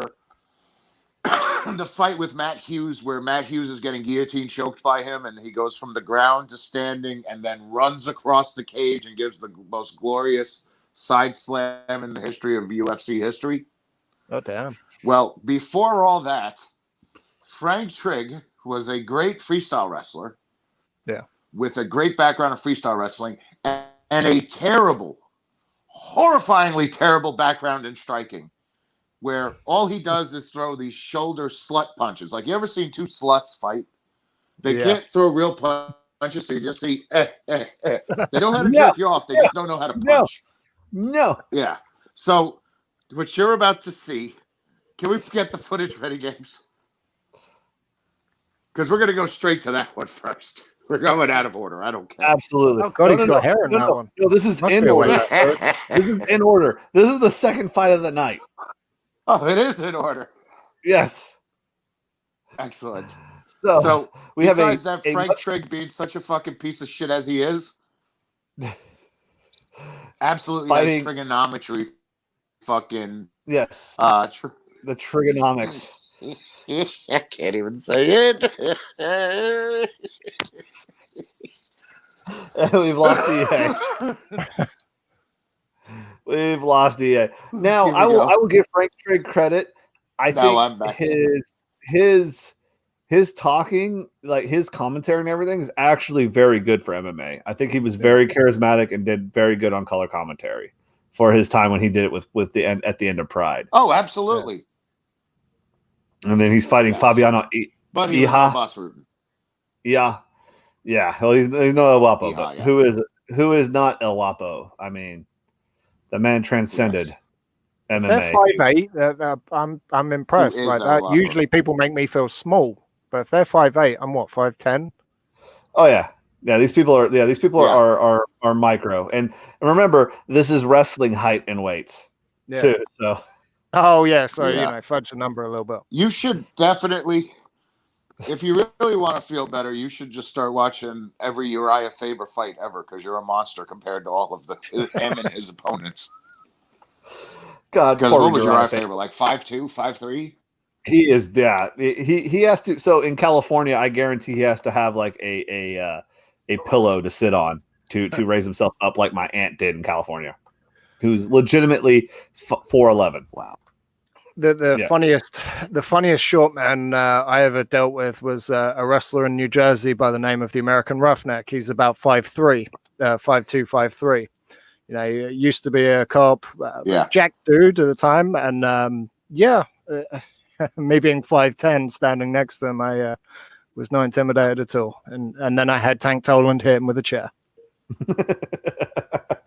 the fight with Matt Hughes, where Matt Hughes is getting guillotine choked by him, and he goes from the ground to standing, and then runs across the cage and gives the most glorious side slam in the history of UFC history. Oh, damn. Well, before all that, Frank Trigg was a great freestyle wrestler. Yeah. With a great background in freestyle wrestling and a terrible, horrifyingly terrible background in striking, where all he does is throw these shoulder slut punches. Like, you ever seen two sluts fight? They can't throw real punches, so you just see, They know how to jerk you off. They just don't know how to punch. No. Yeah. So, what you're about to see, can we get the footage ready, James? Because we're going to go straight to that one first. We're going out of order. I don't care. Absolutely. Oh, God, he's got hair in that one. No, this is in order. This is in order. This is the second fight of the night. Oh, it is in order. Yes. Excellent. So we besides that, Frank Trigg being such a fucking piece of shit as he is, absolutely has trigonometry fucking... Yes. The trigonomics. I can't even say it. We've lost EA. We've lost EA. Now I will give Frank Trigg credit. I No, think I'm back. his talking, like his commentary and everything, is actually very good for MMA. I think he was very charismatic and did very good on color commentary for his time when he did it with the end at the end of Pride. Oh, absolutely. And then he's fighting Fabiano but he was no boss rooting. Yeah. Well, he's no El Guapo, but yeah. who is not El Guapo? I mean, the man transcended MMA. They're 5'8". I'm impressed. Like that. Usually people make me feel small, but if they're 5'8", I'm what, 5'10". Oh yeah. These people are micro, and remember, this is wrestling height and weights too. So. Oh yeah, so fudge the number a little bit. You should definitely, if you really want to feel better, you should just start watching every Uriah Faber fight ever, because you're a monster compared to all of him and his opponents. God, because what was Uriah Faber, like 5'2", 5'3"? He is he has to. So in California, I guarantee he has to have like a pillow to sit on to raise himself up, like my aunt did in California, who's legitimately 4'11". Wow. The funniest short man I ever dealt with was a wrestler in New Jersey by the name of the American Roughneck. He's about 5'3", 5'2", 5'3". You know, he used to be a cop, jack dude at the time, and me being 5'10", standing next to him, I was not intimidated at all. And then I had Tank Toland hit him with a chair,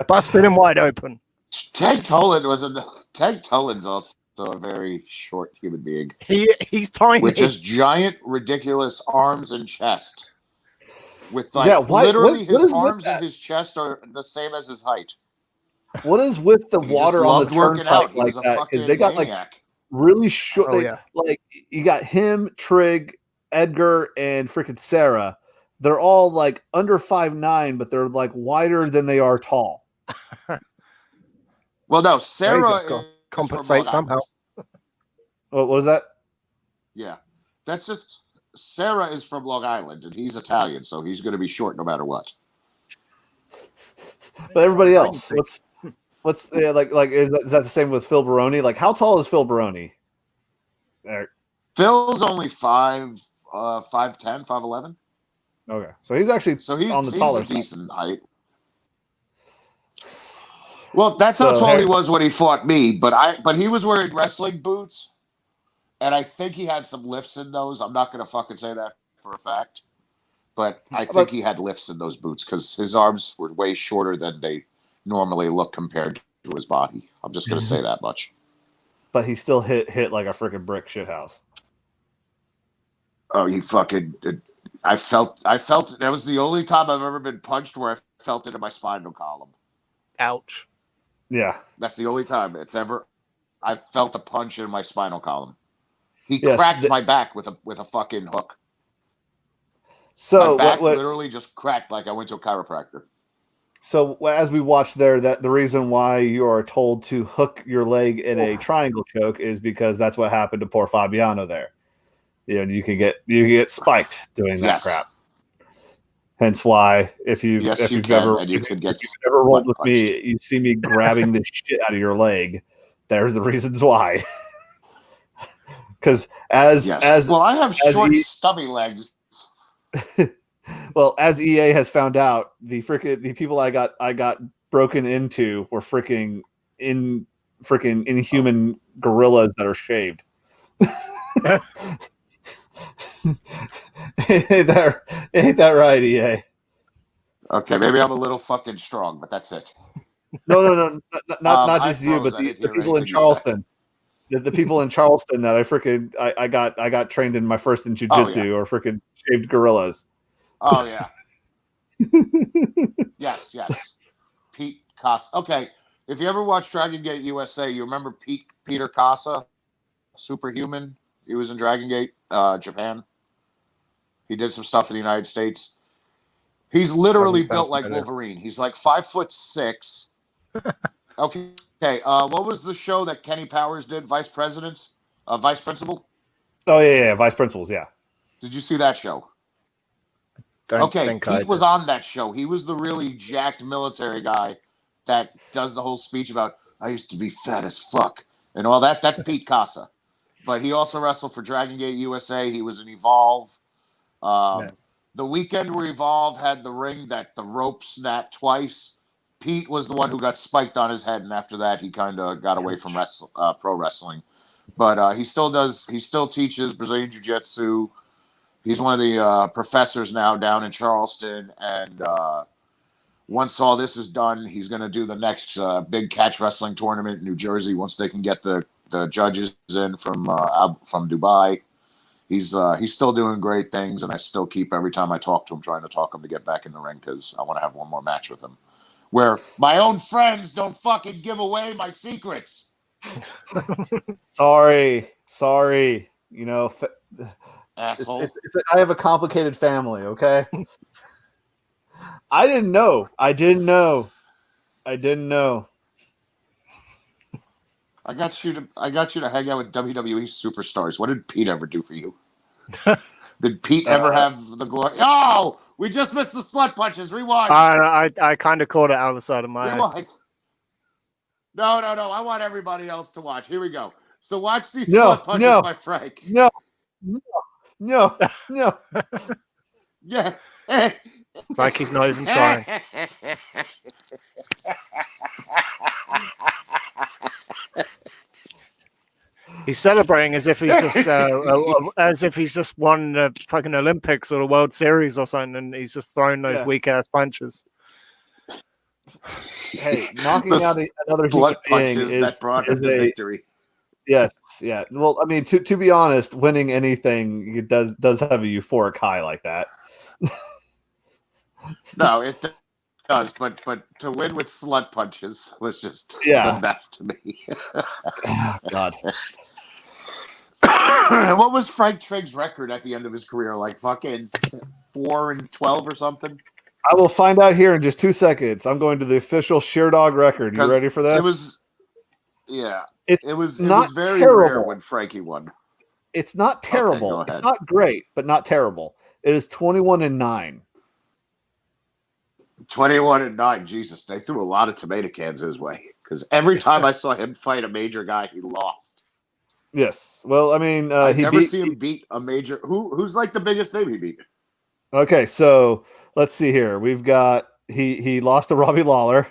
busted him wide open. Tank Toland's also a very short human being. He's tiny, with just giant, ridiculous arms and chest. With literally his arms and his chest are the same as his height. What is with the water on the turnpike like that? Because they got maniac. like really short. Like you got him, Trig, Edgar, and freaking Sarah. They're all like under 5'9", but they're like wider than they are tall. Well, no, Sarah compensate somehow. What was that? Yeah, that's just Sarah is from Long Island and he's Italian, so he's going to be short no matter what. But everybody else, what's like is that the same with Phil Baroni? Like, how tall is Phil Baroni? Phil's only 5'10", 5'11". Okay, so he's actually on the taller side. Decent height. Well, that's how tall he was when he fought me, but he was wearing wrestling boots, and I think he had some lifts in those. I'm not going to fucking say that for a fact, but I think he had lifts in those boots because his arms were way shorter than they normally look compared to his body. I'm just going to say that much. But he still hit like a freaking brick shithouse. Oh, he fucking... I felt that was the only time I've ever been punched where I felt it in my spinal column. Ouch. Yeah. That's the only time I felt a punch in my spinal column. He cracked my back with a fucking hook. So my back literally just cracked like I went to a chiropractor. So as we watch there, that the reason why you are told to hook your leg in a triangle choke is because that's what happened to poor Fabiano there. You know, you could get spiked doing that crap. Hence why if you've ever rolled with me, you see me grabbing the shit out of your leg. There's the reasons why. Because as I have short, stubby legs. Well, as EA has found out, the people I got broken into were freaking inhuman gorillas that are shaved. Ain't that right, EA? Okay, maybe I'm a little fucking strong, but that's it. No, not just you, but the people in Charleston. The people in Charleston that I got trained in my first in jiu-jitsu or freaking shaved gorillas. Oh yeah. Yes. Pete Casa. Okay, if you ever watched Dragon Gate USA, you remember Peter Casa, Superhuman. He was in Dragon Gate, Japan. He did some stuff in the United States. He's literally built like Wolverine. He's like 5'6". Okay. What was the show that Kenny Powers did? Vice Principal? Oh yeah, Vice Principals. Yeah. Did you see that show? Pete was on that show. He was the really jacked military guy that does the whole speech about I used to be fat as fuck and all that. That's Pete Casa. but he also wrestled for Dragon Gate USA. He was in Evolve. The weekend where Evolve had the ring that the rope snapped twice, Pete was the one who got spiked on his head, and after that, he kind of got away from pro wrestling. But he still does. He still teaches Brazilian Jiu-Jitsu. He's one of the professors now down in Charleston, and once all this is done, he's going to do the next big catch wrestling tournament in New Jersey. Once they can get the judges in from Dubai. He's still doing great things, and I still keep, every time I talk to him, trying to talk him to get back in the ring because I want to have one more match with him where my own friends don't fucking give away my secrets. Sorry. You know, asshole. I have a complicated family, okay? I didn't know. I got you to hang out with WWE superstars. What did Pete ever do for you? Did Pete ever have the glory? Oh, we just missed the slut punches. Rewind. I kind of caught it out of the side of my head. No. I want everybody else to watch. Here we go. So watch these slut punches by Frank. No. Yeah. It's like he's not even trying. He's celebrating as if he's just won the fucking Olympics or the World Series or something, and he's just throwing those weak ass punches. Hey, knocking out another blood human punches being that brought him the victory. Yes, yeah. Well, I mean, to be honest, winning anything it does have a euphoric high like that. No, it does, but to win with slut punches was just the best to me. God. What was Frank Trigg's record at the end of his career? Like fucking 4-12 or something? I will find out here in just 2 seconds. I'm going to the official Sheer Dog record. You ready for that? It was very terrible. rare when Frankie won. It's not terrible. Okay, it's not great, but not terrible. It is 21-9. 21-9. Jesus, they threw a lot of tomato cans his way because every time I saw him fight a major guy, he lost. Yes. Well, I mean, I've never seen him beat a major. Who's like the biggest name he beat? Okay, so let's see here. We've got he lost to Robbie Lawler.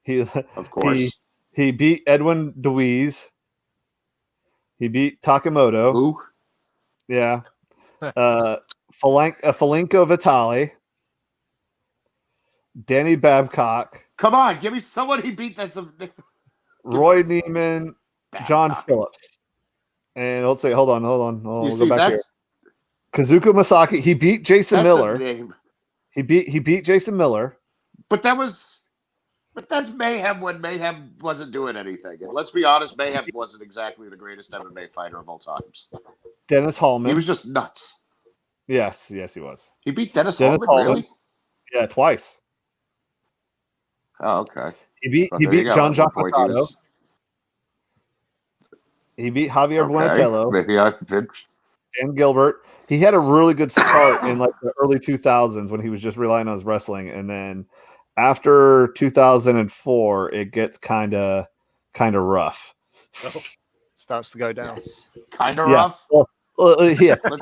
Of course. He beat Edwin DeWeese. He beat Takamoto. Who? Yeah. Falenko Vitali. Danny Babcock. Come on, give me someone he beat that's a Roy Neiman, Babcock. John Phillips. And let's say, hold on. We'll see, go back that's here. Kazuka Masaki. He beat Jason Miller. A name. He beat Jason Miller. But that's Mayhem when Mayhem wasn't doing anything. And let's be honest, Mayhem wasn't exactly the greatest MMA fighter of all times. Dennis Hallman. He was just nuts. Yes, he was. He beat Dennis Hallman, really? Yeah, twice. Oh, okay. He beat John Jacques Mercado. He beat Javier Buenatello. Maybe I did. Dan Gilbert. He had a really good start in like the early 2000s when he was just relying on his wrestling, and then after 2004, it gets kind of rough. Starts to go down. Kind of rough. Well, yeah. Who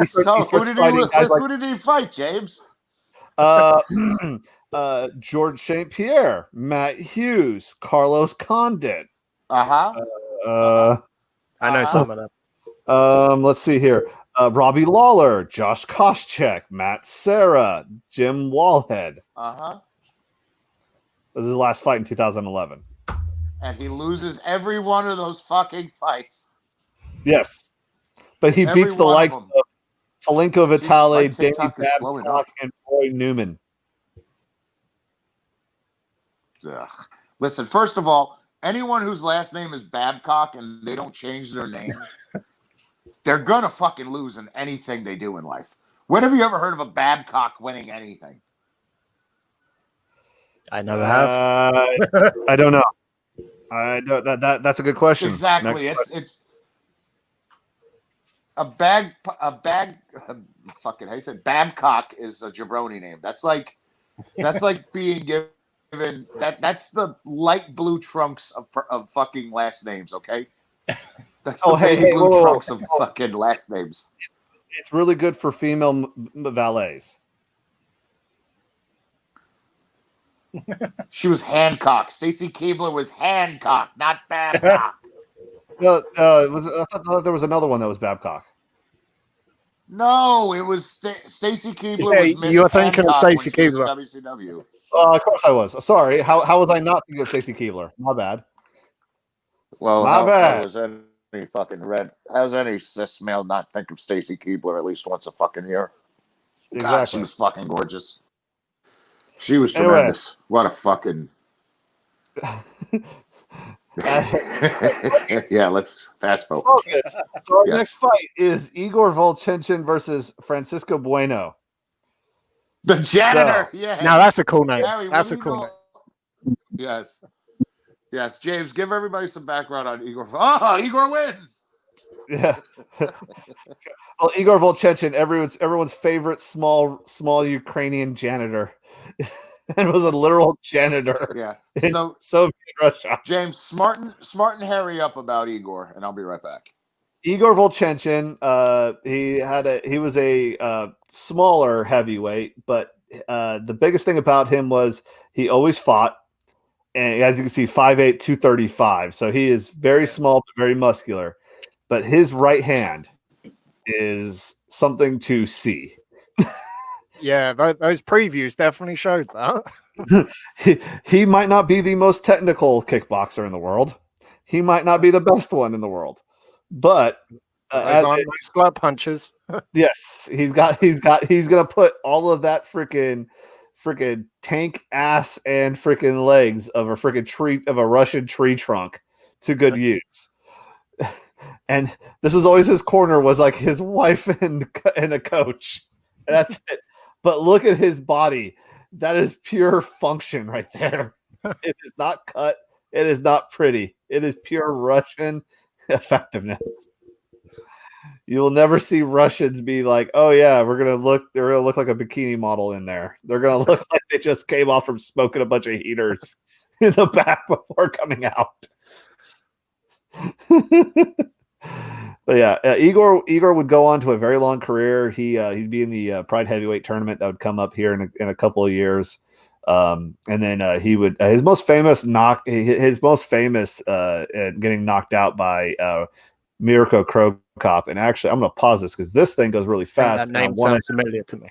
did he fight, James? George St. Pierre, Matt Hughes, Carlos Condit. I know some of them. Let's see here. Robbie Lawler, Josh Koscheck, Matt Serra, Jim Wallhead. This is his last fight in 2011. And he loses every one of those fucking fights. Yes. But he beats the likes of Falenko Vitali, Danny Babcock, and Roy Newman. Ugh. Listen, first of all, anyone whose last name is Babcock and they don't change their name, they're going to fucking lose in anything they do in life. When have you ever heard of a Babcock winning anything? I never have. I don't know. I don't. That's a good question. Exactly. It's a bag. Fucking how you said Babcock is a jabroni name. That's like being given that's the light blue trunks of fucking last names. Okay, That's the baby blue trunks of fucking last names. It's really good for female valets. She was Hancock. Stacy Keibler was Hancock, not Babcock. No, I thought there was another one that was Babcock. No, it was Stacy Keibler was Miss you're thinking of Hancock Stacy when she was Keibler. in WCW. Of course I was. Sorry. How was I not thinking of Stacy Keibler? My bad. Well, My bad. How was any fucking how's any cis male not think of Stacy Keibler at least once a fucking year? Exactly. God, she was fucking gorgeous. She was tremendous. What a fucking... Yeah, let's fast forward. Focus. So our next fight is Igor Volchenchin versus Francisco Bueno. The janitor. Yeah. Now that's a cool name. Harry, That's a cool name. Yes. Yes, James, give everybody some background on Igor. Oh, Igor wins. Yeah. Well, Igor Volchenchin, everyone's favorite small Ukrainian janitor, and was a literal janitor. Yeah. So Soviet Russia. James, smarten Harry up about Igor, and I'll be right back. Igor Volchenchin, he was a smaller heavyweight, but the biggest thing about him was he always fought. And as you can see, 5'8", 235. So he is very small, but very muscular. But his right hand is something to see. Yeah, those previews definitely showed that. he might not be the most technical kickboxer in the world. He might not be the best one in the world. But glove punches. Yes, he's gonna put all of that freaking tank ass and freaking legs of a Russian tree trunk to good use. And this is always his corner, was like his wife and a coach. And that's it. But look at his body. That is pure function right there. It is not cut. It is not pretty. It is pure Russian effectiveness. You will never see Russians be like, "Oh yeah, they're gonna look like a bikini model in there. They're gonna look like they just came off from smoking a bunch of heaters in the back before coming out." But yeah, Igor would go on to a very long career. He'd be in the Pride Heavyweight tournament that would come up here in a couple of years, and then he would his most famous getting knocked out by Mirko Cro Cop. And actually, I'm going to pause this because this thing goes really fast. That name sounds familiar to me.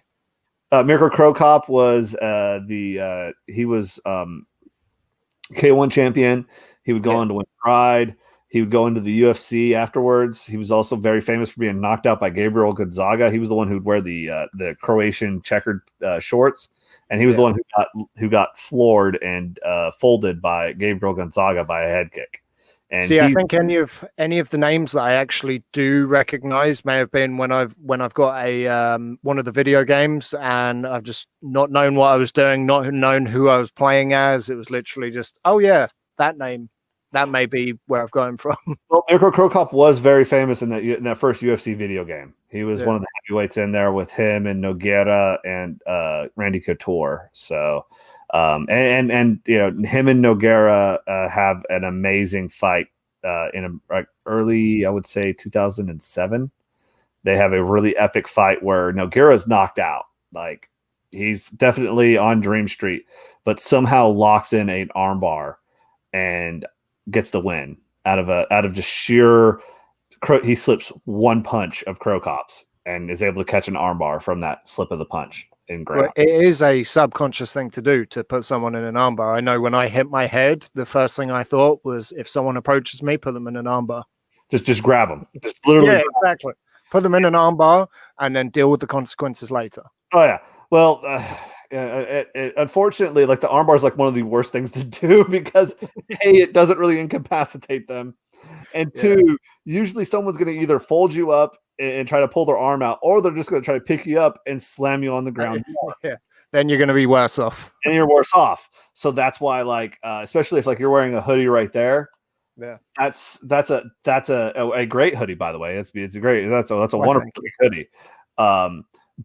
Mirko Cro Cop was he was K1 champion. He would go on to win Pride. He would go into the UFC afterwards. He was also very famous for being knocked out by Gabriel Gonzaga. He was the one who'd wear the Croatian checkered shorts, and he was the one who got floored and folded by Gabriel Gonzaga by a head kick. And see, I think any of the names that I actually do recognize may have been when I've got a one of the video games and I've just not known what I was doing, not known who I was playing as. It was literally just, oh yeah, that name. That may be where I've got him from. Well, Mirko Cro Cop was very famous in that first UFC video game. He was one of the heavyweights in there with him and Nogueira and Randy Couture. So, and him and Nogueira have an amazing fight in early, I would say 2007. They have a really epic fight where Nogueira is knocked out. Like, he's definitely on Dream Street, but somehow locks in an armbar and gets the win out of just sheer. He slips one punch of Cro Cop's and is able to catch an armbar from that slip of the punch in ground. Well, it is a subconscious thing to do, to put someone in an armbar. I know when I hit my head, the first thing I thought was, if someone approaches me, put them in an armbar. Just grab them. Just literally. Yeah, exactly. Put them in an armbar and then deal with the consequences later. Oh yeah. Well, unfortunately, like, the armbar is like one of the worst things to do because A, it doesn't really incapacitate them, and two, usually someone's going to either fold you up and try to pull their arm out, or they're just going to try to pick you up and slam you on the ground. Yeah. Then you're going to be worse off. And you're worse off. So that's why, like, especially if like you're wearing a hoodie right there. Yeah. That's a great hoodie, by the way. It's great. That's a wonderful hoodie.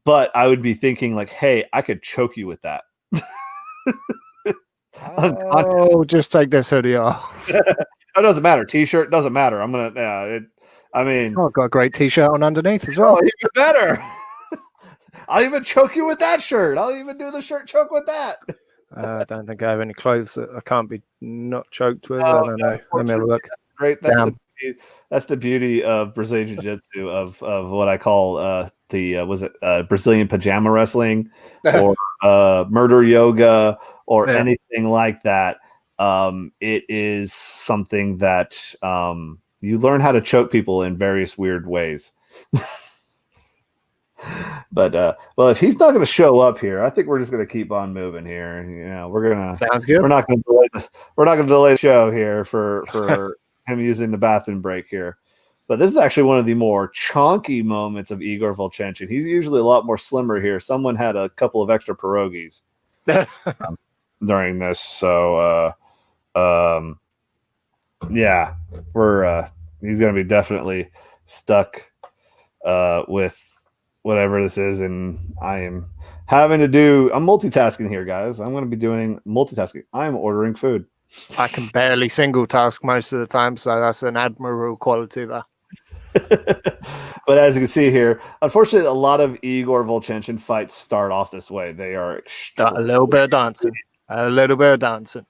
But I would be thinking like, hey, I could choke you with that. Oh, just take this hoodie off. It doesn't matter. T-shirt doesn't matter. I'm gonna. I mean, I've got a great T-shirt on underneath as well. even better. I'll even choke you with that shirt. I'll even do the shirt choke with that. I don't think I have any clothes that I can't be not choked with. Oh, I don't know. Let me have a look. Great. Damn. That's the beauty of Brazilian Jiu-Jitsu, of what I call Brazilian pajama wrestling or murder yoga or anything like that. It is something that you learn how to choke people in various weird ways. But well, if he's not going to show up here, I think we're just going to keep on moving here. You know, Sounds good. we're not going to delay the show here for him using the bathroom break here. But this is actually one of the more chonky moments of Igor Volchenchin. He's usually a lot more slimmer here. Someone had a couple of extra pierogies during this, so yeah, he's going to be definitely stuck with whatever this is, and I am having to do. I'm multitasking here, guys. I'm going to be doing multitasking. I'm ordering food. I can barely single task most of the time, so that's an admirable quality there. But as you can see here, unfortunately, a lot of Igor Volchenchin fights start off this way. They are a little bit of dancing. A little bit of dancing.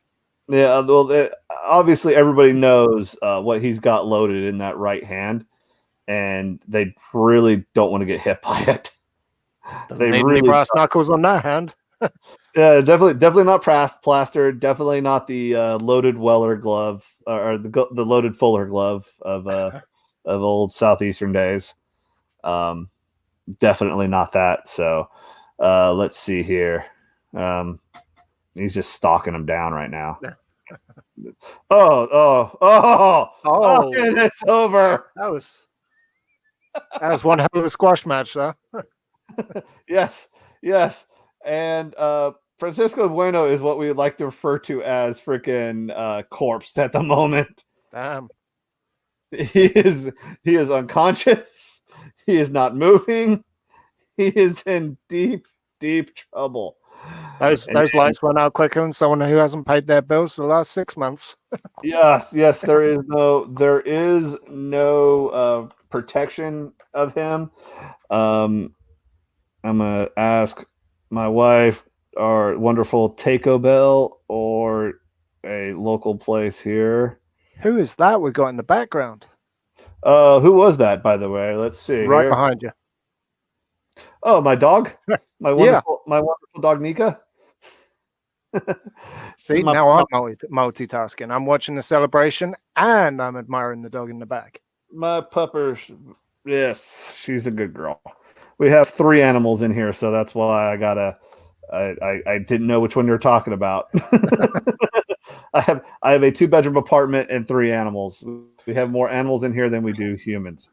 Yeah, well, obviously everybody knows what he's got loaded in that right hand, and they really don't want to get hit by it. Doesn't need any brass knuckles on that hand. Yeah, definitely not plastered. Definitely not the loaded Weller glove or the loaded Fuller glove of old Southeastern days. Definitely not that. So let's see here. He's just stalking him down right now. Oh, and it's over. That was one hell of a squash match, though. Yes. And Francisco Bueno is what we would like to refer to as freaking corpsed at the moment. Damn. He is unconscious. He is not moving. He is in deep trouble. Those lights went out quicker than someone who hasn't paid their bills for the last 6 months. Yes, there is no protection of him. I'm gonna ask my wife, our wonderful Taco Bell or a local place here. Who is that we got in the background? Who was that, by the way? Let's see. Right here. behind you. Oh, my dog. My wonderful dog Nika. See, now I'm multitasking. I'm watching the celebration and I'm admiring the dog in the back. My pupper, yes, she's a good girl. We have 3 animals in here, so that's why I didn't know which one you're talking about. I have a 2-bedroom apartment and 3 animals. We have more animals in here than we do humans.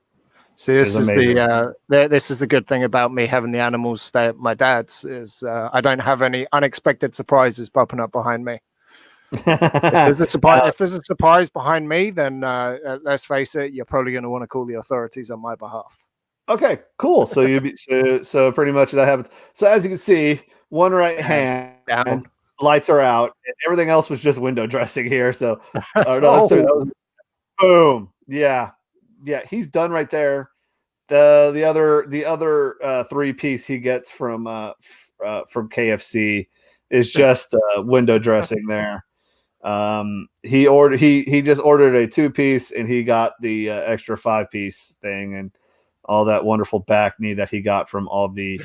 See, this is the good thing about me having the animals stay at my dad's is I don't have any unexpected surprises popping up behind me. If there's a surprise behind me, then let's face it, you're probably going to want to call the authorities on my behalf. Okay, cool. So so pretty much that happens. So as you can see, one right hand down. Lights are out, and everything else was just window dressing here. So, that was boom. Yeah, he's done right there. The other 3-piece he gets from KFC is just window dressing there. He just ordered a 2-piece, and he got the extra 5-piece thing, and all that wonderful back knee that he got from all the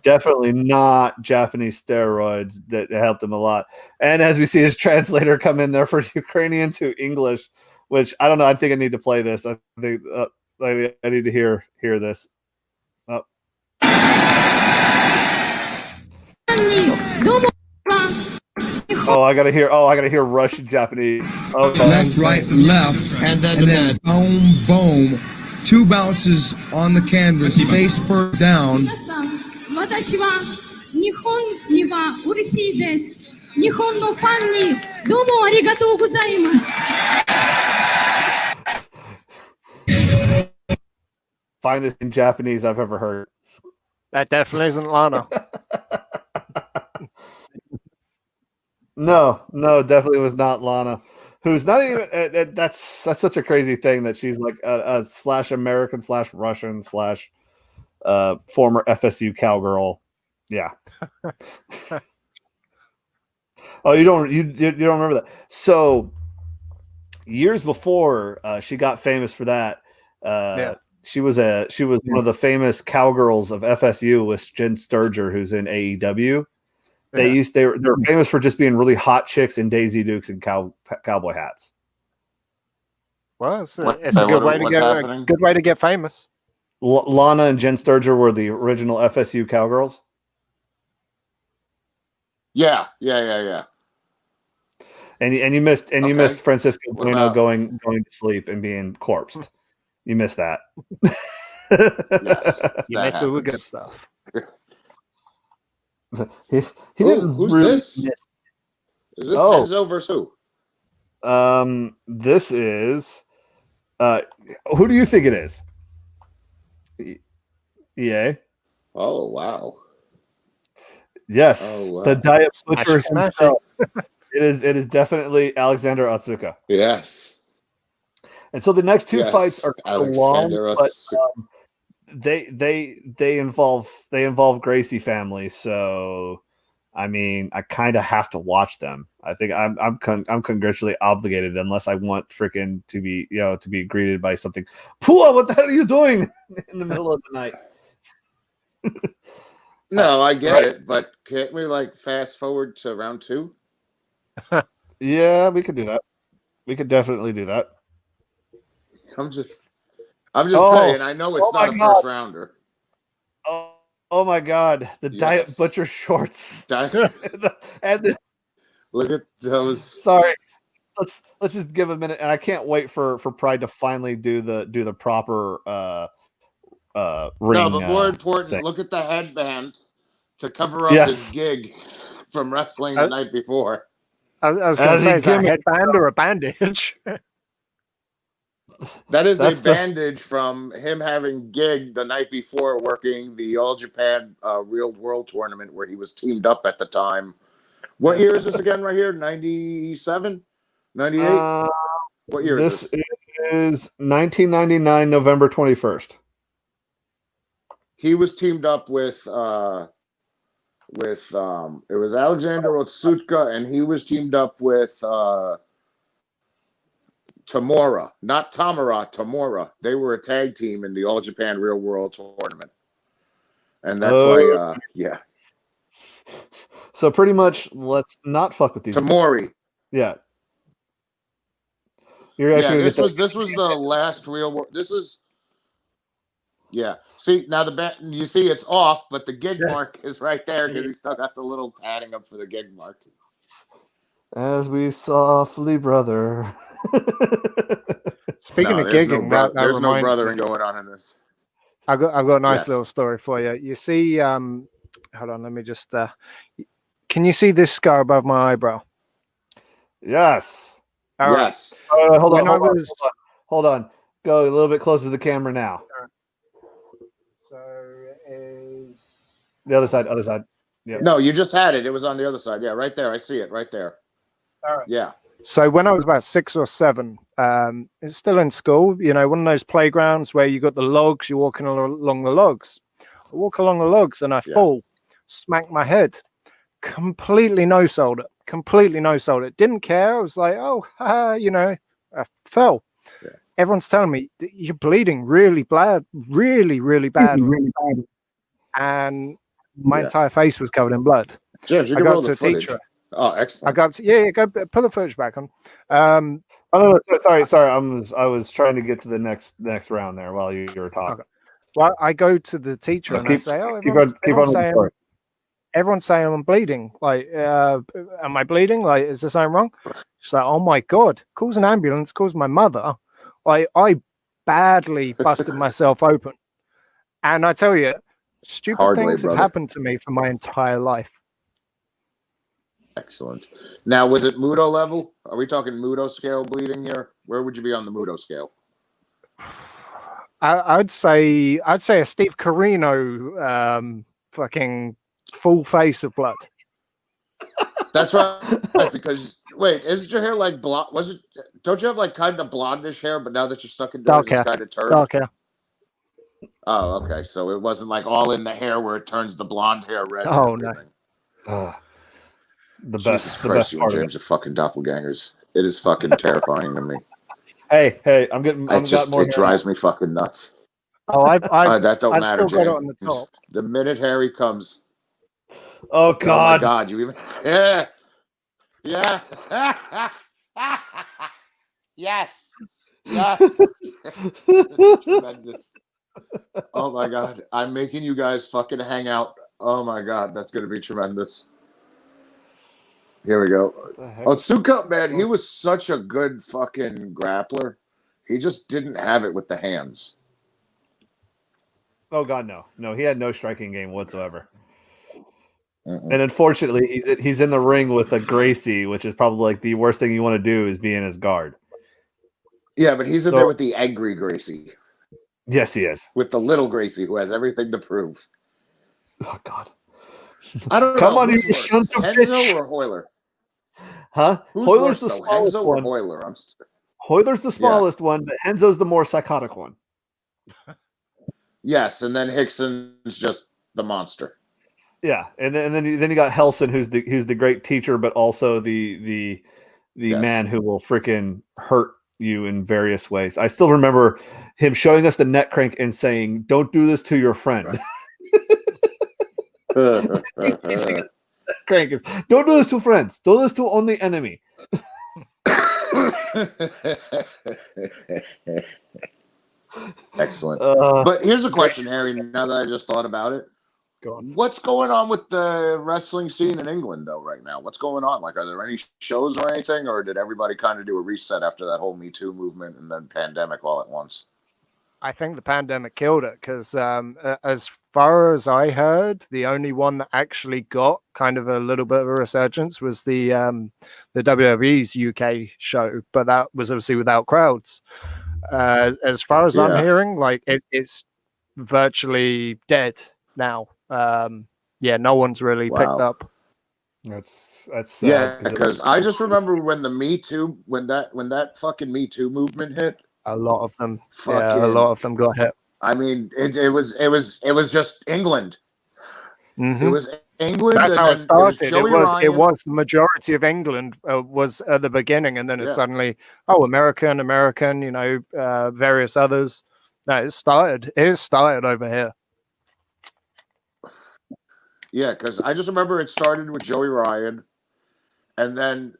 definitely not Japanese steroids that helped him a lot. And as we see his translator come in there for Ukrainian to English, which I don't know. I think I need to play this. I think I need to hear this. Oh. I gotta hear Russian Japanese. Okay. Left, right, left, and then boom. 2 bounces on the canvas, face first down. Finest in Japanese I've ever heard. That definitely isn't Lana. No, definitely was not Lana. who's not even that's such a crazy thing that she's like a slash American slash Russian slash former FSU cowgirl. Yeah. Oh, you don't remember that? So years before she got famous for that, she was one of the famous cowgirls of FSU with Jen Sturger, who's in AEW. They were famous for just being really hot chicks in Daisy Dukes and cowboy hats. Well, it's a good way to get famous. Lana and Jen Sturger were the original FSU cowgirls. Yeah. And you missed Francisco Bueno going to sleep and being corpsed. You missed that. Yes, you missed all the good stuff. he didn't. Who's really this? Is this Enzo versus who? This is. Who do you think it is? EA. Oh wow. Yes, oh, wow. The Diet Butcher himself. It is definitely Alexander Otsuka. Yes. And so the next two fights are long, but they involve Gracie family. So, I mean, I kind of have to watch them. I think I'm congressionally obligated unless I want freaking to be greeted by something. Pua, what the hell are you doing in the middle of the night? No, I get it, but can't we like fast forward to round 2? Yeah, we could do that. We could definitely do that. I'm just saying. I know it's not a first rounder. Oh my God! The Diet Butcher shorts. Look at those. Sorry, let's just give a minute, and I can't wait for Pride to finally do the proper ring. No, but more important, thing. look at the headband to cover up his gig from wrestling the night before. I was going to say, is that a headband or a bandage? That is a bandage from him having gig the night before working the All Japan Real World Tournament where he was teamed up at the time. What year is this again right here? 97? 98? What year is this? This is 1999, November 21st. He was teamed up with it was Alexander Otsuka, and he was teamed up with Tamura, not Tamura, Tamura. They were a tag team in the All Japan Real World Tournament. And that's why So pretty much let's not fuck with these. Tamori. Yeah. This was the last Real World. This is See, now you see it's off, but the gig mark is right there because he still got the little padding up for the gig mark. As we softly brother. Speaking of gigging, there's no brothering going on in this. I've got a nice little story for you. You see, hold on, let me just. Can you see this scar above my eyebrow? Yes. All yes. Right. Hold on. Go a little bit closer to the camera now. So is the other side. Yeah. No, you just had it. It was on the other side. Yeah, right there. I see it right there. All right. Yeah. So when I was about 6 or 7, it's still in school, one of those playgrounds where you got the logs, you're walking along the logs. I walk along the logs and I fall, smack my head, completely no-sold it. Didn't care. I was like, I fell. Yeah. Everyone's telling me you're bleeding really bad, really, really bad. And my entire face was covered in blood. James, you I can got roll to the a footage. teacher. Oh, excellent. I got to, go put the footage back on. Sorry. I was trying to get to the next round there while you were talking. Okay. Well, I go to the teacher and I say, everyone's saying I'm bleeding. Like, am I bleeding? Like, is there something wrong? She's like, oh my God, calls an ambulance, calls my mother. I badly busted myself open. And I tell you, stupid things have happened to me for my entire life. Excellent. Now, was it Muto level? Are we talking Muto scale bleeding here? Where would you be on the Muto scale? I'd say a Steve Corino fucking full face of blood. That's right, because Wait, isn't your hair like blonde? Was it? Don't you have like kind of blondish hair? But now that you're stuck indoors, Dark it's hair. kind of turned. Dark hair. Oh, okay. So it wasn't like all in the hair where it turns the blonde hair red. Oh, and no. everything. The Jesus best. Christ, The best you part and of James are fucking doppelgangers. It is fucking terrifying to me. it. Hey, I'm getting. It drives me fucking nuts. Oh, That don't I've matter, still got it on James. the top. The minute Harry comes, Oh oh my God. God, you even yeah. Yes. This is tremendous. Oh my God, I'm making you guys fucking hang out. Oh my God, that's gonna be tremendous. Here we go. Oh, Sukup, man, he was such a good fucking grappler. He just didn't have it with the hands. Oh God, no. He had no striking game whatsoever. Mm-mm. And unfortunately, he's in the ring with a Gracie, which is probably like the worst thing you want to do is be in his guard. Yeah, but he's in there with the angry Gracie. Yes, he is. With the little Gracie who has everything to prove. Oh God. I don't know. Come on, you Who's son worse, of a Henzo bitch. or Hoyler? Huh? Who's Hoyler's worse, the though, smallest Henzo one. or Hoyler? Hoyler's the smallest one, but Henzo's the more psychotic one. Yes, and then Hickson's just the monster. Yeah, and then you got Helson, who's the great teacher, but also the man who will freaking hurt you in various ways. I still remember him showing us the neck crank and saying, "Don't do this to your friend." Crank is, don't do this to friends. Do this to only enemy. Excellent. But here's a question, Harry. Now that I just thought about it, go on. What's going on with the wrestling scene in England, though, right now? What's going on? Like, are there any shows or anything, or did everybody kind of do a reset after that whole Me Too movement and then pandemic all at once? I think the pandemic killed it because, as far as I heard, the only one that actually got kind of a little bit of a resurgence was the WWE's UK show, but that was obviously without crowds. As far as I'm hearing, like it's virtually dead now. No one's really picked up. That's because I just remember when the Me Too, when that fucking Me Too movement hit. A lot of them, a lot of them got hit. I mean, it was just England. Mm-hmm. It was England. That's how it started. It was the majority of England was at the beginning, and then it's suddenly American, various others. No, it started over here. Yeah, because I just remember it started with Joey Ryan, and then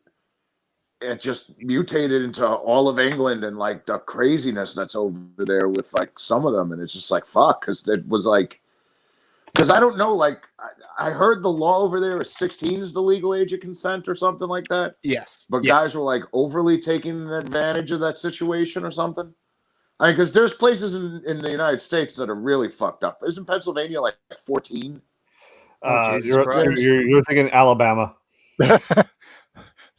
it just mutated into all of England and like the craziness that's over there with like some of them, and it's just like fuck, because it was like, because I don't know, like I heard the law over there is 16 is the legal age of consent or something like that. Yes, but guys were like overly taking advantage of that situation or something. I mean, because there's places in the United States that are really fucked up. Isn't Pennsylvania like 14? You're thinking Alabama.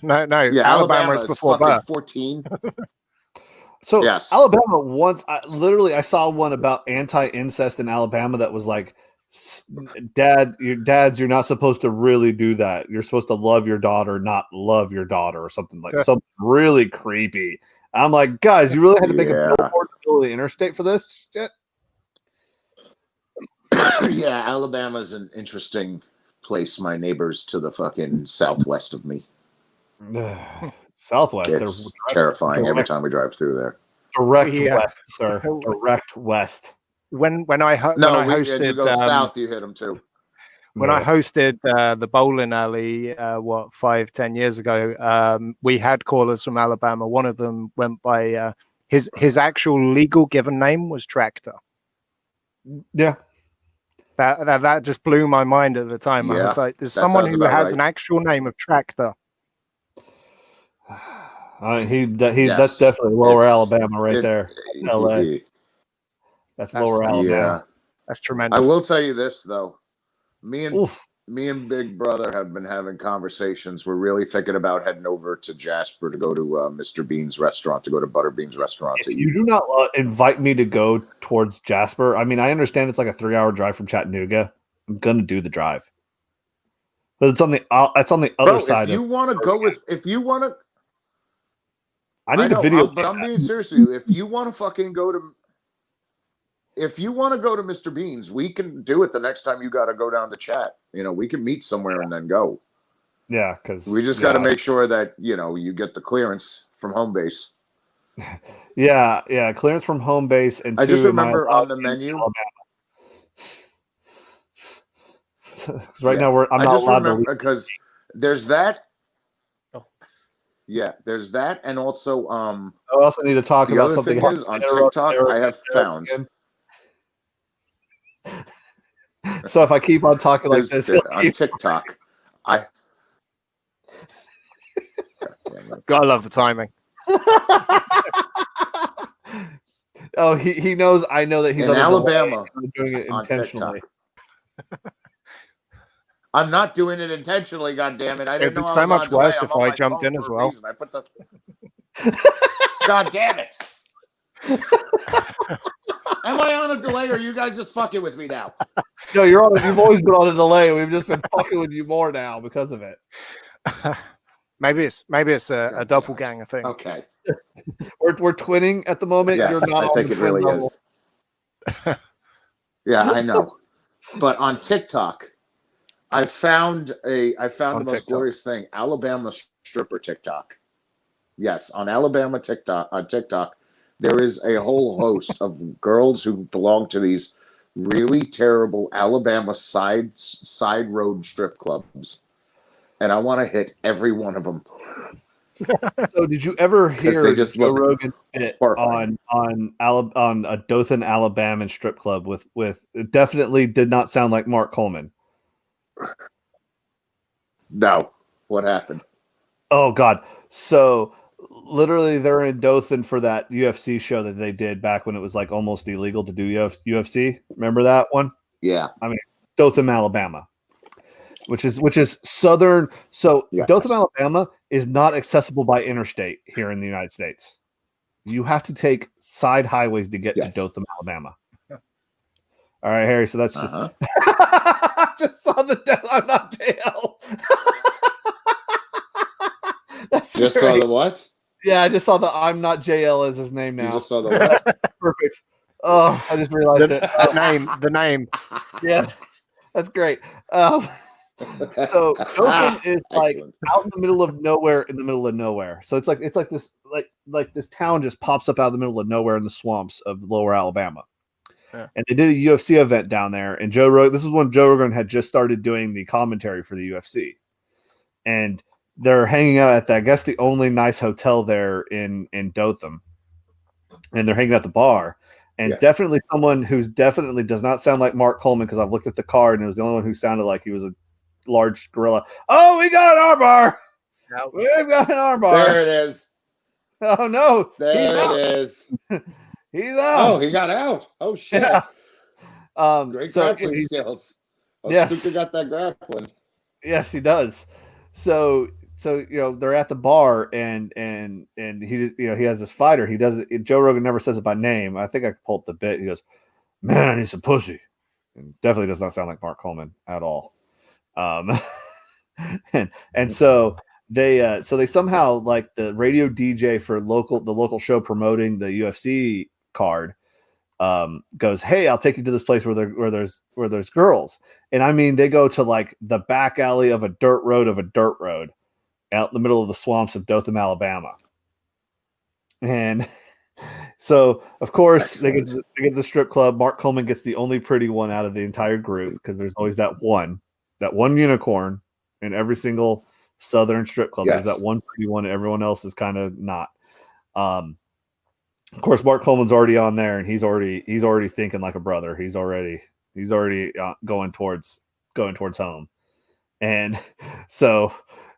No, yeah, Alabama is before birth. 14. So Alabama once, I saw one about anti-incest in Alabama that was like, you're not supposed to really do that. You're supposed to love your daughter, not love your daughter, or something like something really creepy. I'm like, guys, you really had to make a billboard in the middle of the interstate for this shit? Yeah, Alabama's an interesting place. My neighbors to the fucking southwest of me. Southwest. It's terrifying every time we drive through there. Direct west, sir. Direct west. When I hosted, you go south, you hit them too. When I hosted the bowling alley, 5-10 years ago, we had callers from Alabama. One of them went by his actual legal given name was Tractor. Yeah. That just blew my mind at the time. I was like, there's someone who has an actual name of Tractor. That's definitely lower Alabama right there. LA. That's lower Alabama. Yeah. That's tremendous. I will tell you this though. Me and Big Brother have been having conversations. We're really thinking about heading over to Jasper to go to Mr. Bean's restaurant, to go to Butterbean's restaurant. If you do not invite me to go towards Jasper, I mean, I understand it's like a 3-hour drive from Chattanooga. I'm going to do the drive. But it's on the other side. If you want to go with, if you want to, I need the video. but I'm being serious with you. If you want to fucking go to, if you want to go to Mr. Bean's, we can do it the next time you got to go down to chat. You know, we can meet somewhere and then go. Yeah, because we just got to make sure that, you know, you get the clearance from home base. Yeah, clearance from home base. And I just remember on the menu. Right now I'm not allowed to, because there's that. Yeah, there's that, and also I also need to talk the about other something thing is on TikTok. I have found. So if I keep on talking like this on TikTok, God, I love the timing. Oh, he knows. I know that he's in Alabama doing it intentionally. I'm not doing it intentionally. God damn it! I didn't know. It'd be so much worse if I jumped in as well. I put the. God damn it! Am I on a delay, or are you guys just fucking with me now? No, you're on. You've always been on a delay. We've just been fucking with you more now because of it. Maybe it's a doppelganger thing. Okay, we're twinning at the moment. Yes, you're not. I think it really level. is. Yeah, I know. But on TikTok, I found the most glorious thing: Alabama stripper TikTok. Yes, on Alabama TikTok, there is a whole host of girls who belong to these really terrible Alabama side road strip clubs, and I want to hit every one of them. So, did you ever hear they just Joe Rogan on a Dothan, Alabama strip club with it definitely did not sound like Mark Coleman. No, what happened? Oh God! So literally, they're in Dothan for that UFC show that they did back when it was like almost illegal to do UFC. Remember that one? Yeah. I mean, Dothan, Alabama, which is southern. So yes. Dothan, Alabama is not accessible by interstate here in the United States. You have to take side highways to get to Dothan, Alabama. All right, Harry. So that's just. I just saw I'm not JL. Just saw the what? Yeah, I just saw the I'm not JL as his name now. You just saw the what? Perfect. Oh, I just realized the name. Yeah, that's great. So Dothan is like out in the middle of nowhere, So it's like this like this town just pops up out of the middle of nowhere in the swamps of lower Alabama. Yeah. And they did a UFC event down there, and this is when Joe Rogan had just started doing the commentary for the UFC. And they're hanging out at I guess the only nice hotel there in Dothan. And they're hanging out at the bar. And definitely someone who's definitely does not sound like Mark Coleman, because I've looked at the card and it was the only one who sounded like he was a large gorilla. Oh, we got an armbar. Ouch. We've got an armbar. There it is. Oh no. There it is. He's out. Oh, he got out. Oh shit. Yeah. Great grappling skills. Oh, yes. Super got that grappling. Yes, he does. So they're at the bar and he he has this fighter. He does it. Joe Rogan never says it by name. I think I could pull up the bit. He goes, "Man, I need some pussy." And definitely does not sound like Mark Coleman at all. And so they somehow, like, the radio DJ for the local show promoting the UFC card goes, "Hey, I'll take you to this place where there's girls." And I mean, they go to like the back alley of a dirt road out in the middle of the swamps of Dothan, Alabama. And so, of course, they get to the strip club. Mark Coleman gets the only pretty one out of the entire group, because there's always that one unicorn in every single southern strip club. There's that one pretty one, and everyone else is kind of not. Of course, Mark Coleman's already on there, and he's already thinking like a brother. He's already going towards home. And so,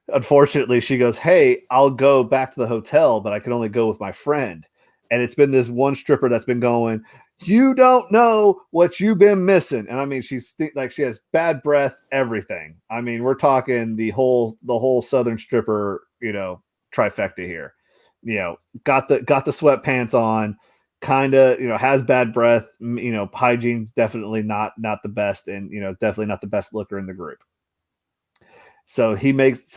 unfortunately, she goes, "Hey, I'll go back to the hotel, but I can only go with my friend." And it's been this one stripper that's been going, "You don't know what you've been missing." And I mean, she has bad breath, everything. I mean, we're talking the whole southern stripper, trifecta here. Got the sweatpants on, kind of, has bad breath. Hygiene's definitely not the best, and definitely not the best looker in the group. So he makes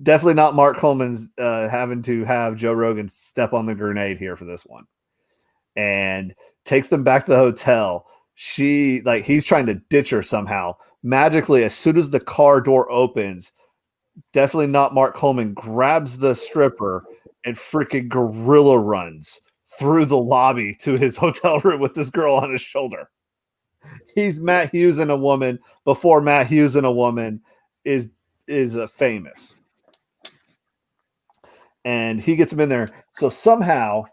definitely not Mark Coleman's having to have Joe Rogan step on the grenade here for this one, and takes them back to the hotel. He's trying to ditch her somehow. Magically, as soon as the car door opens, definitely not Mark Coleman grabs the stripper and freaking gorilla runs through the lobby to his hotel room with this girl on his shoulder. He's Matt Hughes and a woman before Matt Hughes and a woman is famous. And he gets him in there. So somehow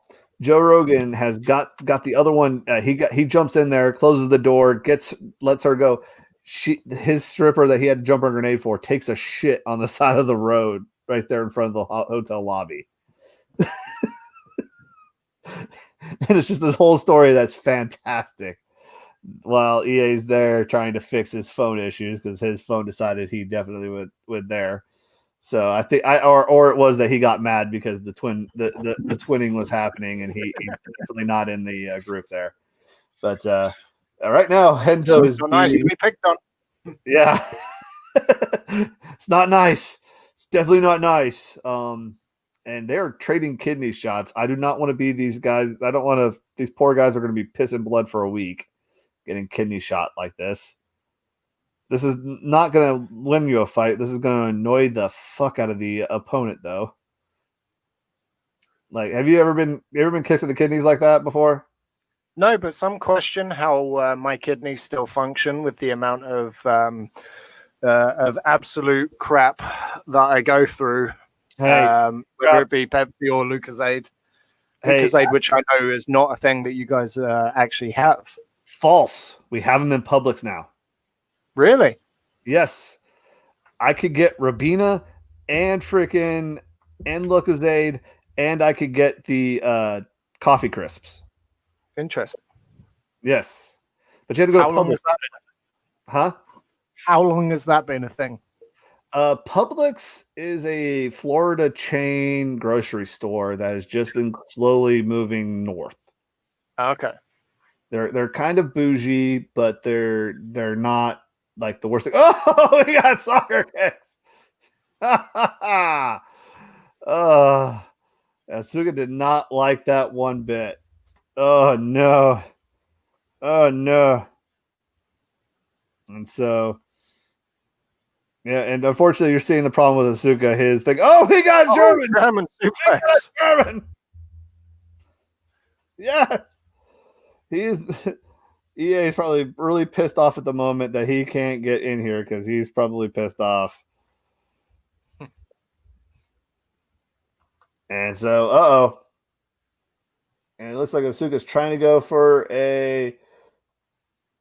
Joe Rogan has got the other one. He jumps in there, closes the door, lets her go. His stripper that he had to jump a grenade for takes a shit on the side of the road right there in front of the hotel lobby. And it's just this whole story that's fantastic. While EA's there trying to fix his phone issues because his phone decided he definitely would there. So I think or it was that he got mad because the twinning was happening and he's definitely not in the group there. But right now Henzo is nice to be picked on. Yeah. It's not nice. It's definitely not nice. And they're trading kidney shots. I do not want to be these guys. I don't want to. These poor guys are going to be pissing blood for a week, getting kidney shot like this. This is not going to win you a fight. This is going to annoy the fuck out of the opponent, though. Like, have you ever been kicked in the kidneys like that before? No, but some question how my kidneys still function with the amount of absolute crap that I go through. Whether it be Pepsi or Lucozade. Lucozade, which I know is not a thing that you guys actually have. False. We have them in Publix now. Really? Yes. I could get Rabina and Lucozade, and I could get the coffee crisps. Interesting. Yes. But you had to go How to long Publix. has that been? Huh? How long has that been a thing? Publix is a Florida chain grocery store that has just been slowly moving north. Okay. They're kind of bougie, but they're not like the worst thing. Oh, we got soccer kicks. Asuka did not like that one bit. Oh no. Oh no. And so yeah, and unfortunately, you're seeing the problem with Asuka. His thing. Oh, he got German. German suplex. German. Yes, he is. EA is probably really pissed off at the moment that he can't get in here because he's probably pissed off. And so, and it looks like Asuka's trying to go for a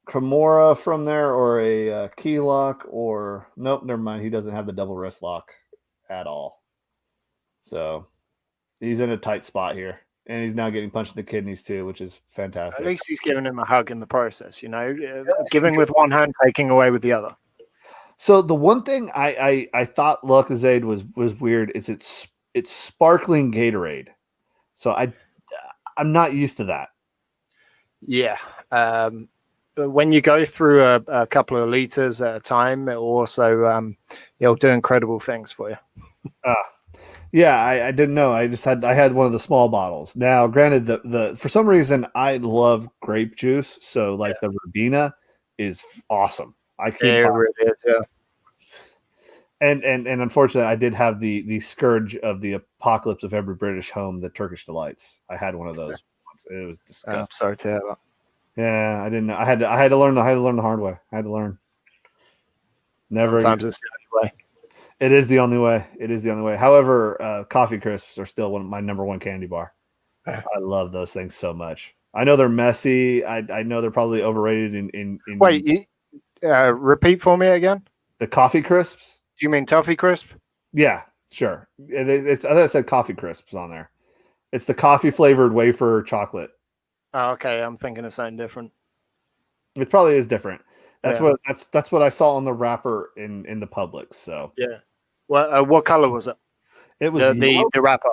Kimura from there or a key lock or nope, never mind. He doesn't have the double wrist lock at all. So he's in a tight spot here. And he's now getting punched in the kidneys too, which is fantastic. At least he's giving him a hug in the process, giving with one hand, taking away with the other. So the one thing I thought Lucozade was weird is it's sparkling Gatorade. So I'm not used to that. Yeah. When you go through a couple of liters at a time, it will also it'll do incredible things for you. Yeah, I didn't know. I had one of the small bottles. Now, granted, the for some reason I love grape juice, so like the Rabina is awesome. I keep it really is, yeah. And unfortunately, I did have the scourge of the apocalypse of every British home, the Turkish delights. I had one of those. It was disgusting. I'm sorry to hear that. Yeah, I didn't know. I had to learn the hard way. I had to learn. Sometimes it's the only way. It is the only way. It is the only way. However, coffee crisps are still my number one candy bar. I love those things so much. I know they're messy. I know they're probably overrated. In Wait, repeat for me again. The coffee crisps. Do you mean toffee crisp? Yeah, sure. I thought it said coffee crisps on there. It's the coffee flavored wafer chocolate. Oh, okay. I'm thinking of something different. It probably is different. That's what I saw on the wrapper in the Publix. So yeah. Well, what color was it? It was the wrapper.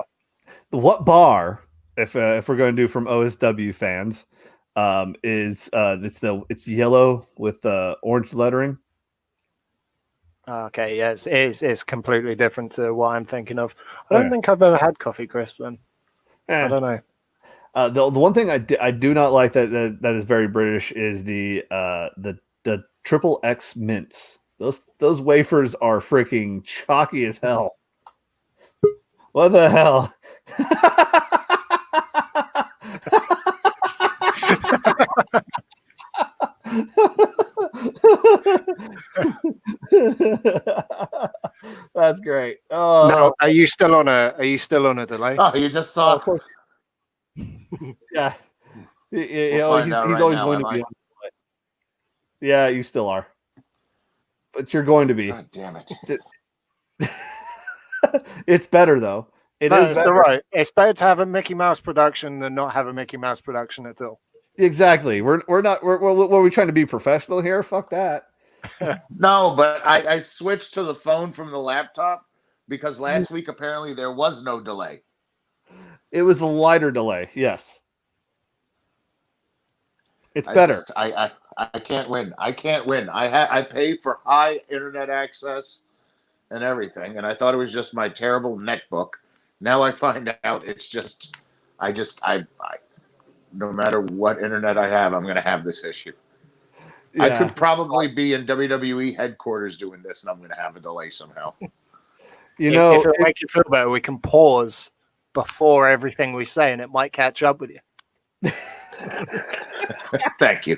What bar? If we're going to do from OSW fans, is it's yellow with orange lettering. Okay, yeah, it's completely different to what I'm thinking of. I don't think I've ever had coffee crisp then. I don't know. The one thing I do not like that is very British is the triple X mints. Those wafers are freaking chalky as hell. What the hell? That's great. Oh, Now, are you still on a delay? Oh, you just saw. of course. Yeah. We'll find he's out right always now, going am to be I? on. Yeah, you still are. But you're going to be. God damn it. It's better though. It's better. Right. It's better to have a Mickey Mouse production than not have a Mickey Mouse production at all. Exactly. We're we trying to be professional here? Fuck that. No, but I switched to the phone from the laptop because last week apparently there was no delay. It was a lighter delay. Yes. It's better. I can't win. I can't win. I pay for high internet access and everything, and I thought it was just my terrible netbook. Now I find out it's just I no matter what internet I have, I'm going to have this issue. Yeah. I could probably be in WWE headquarters doing this, and I'm going to have a delay somehow. You know, if it makes you feel better, we can pause before everything we say, and it might catch up with you. Thank you.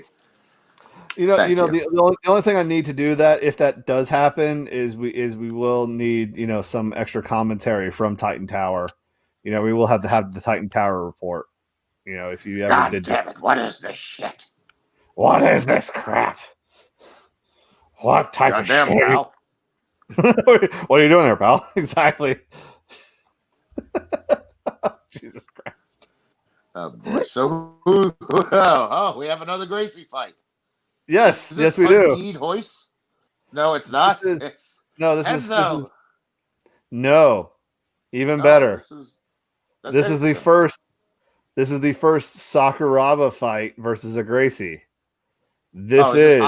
The only thing I need to do that if that does happen is we will need some extra commentary from Titan Tower. We will have to have the Titan Tower report. If you ever God did. Damn it! What is this shit? What is this crap? What type of shit? Pal. What are you doing there, pal? Exactly. Jesus Christ. Oh boy. So we have another Gracie fight. Yes, yes, we do. Indeed, Hoist? No, it's not. It's Enzo. No, even better. This is the first Sakuraba fight versus a Gracie. This is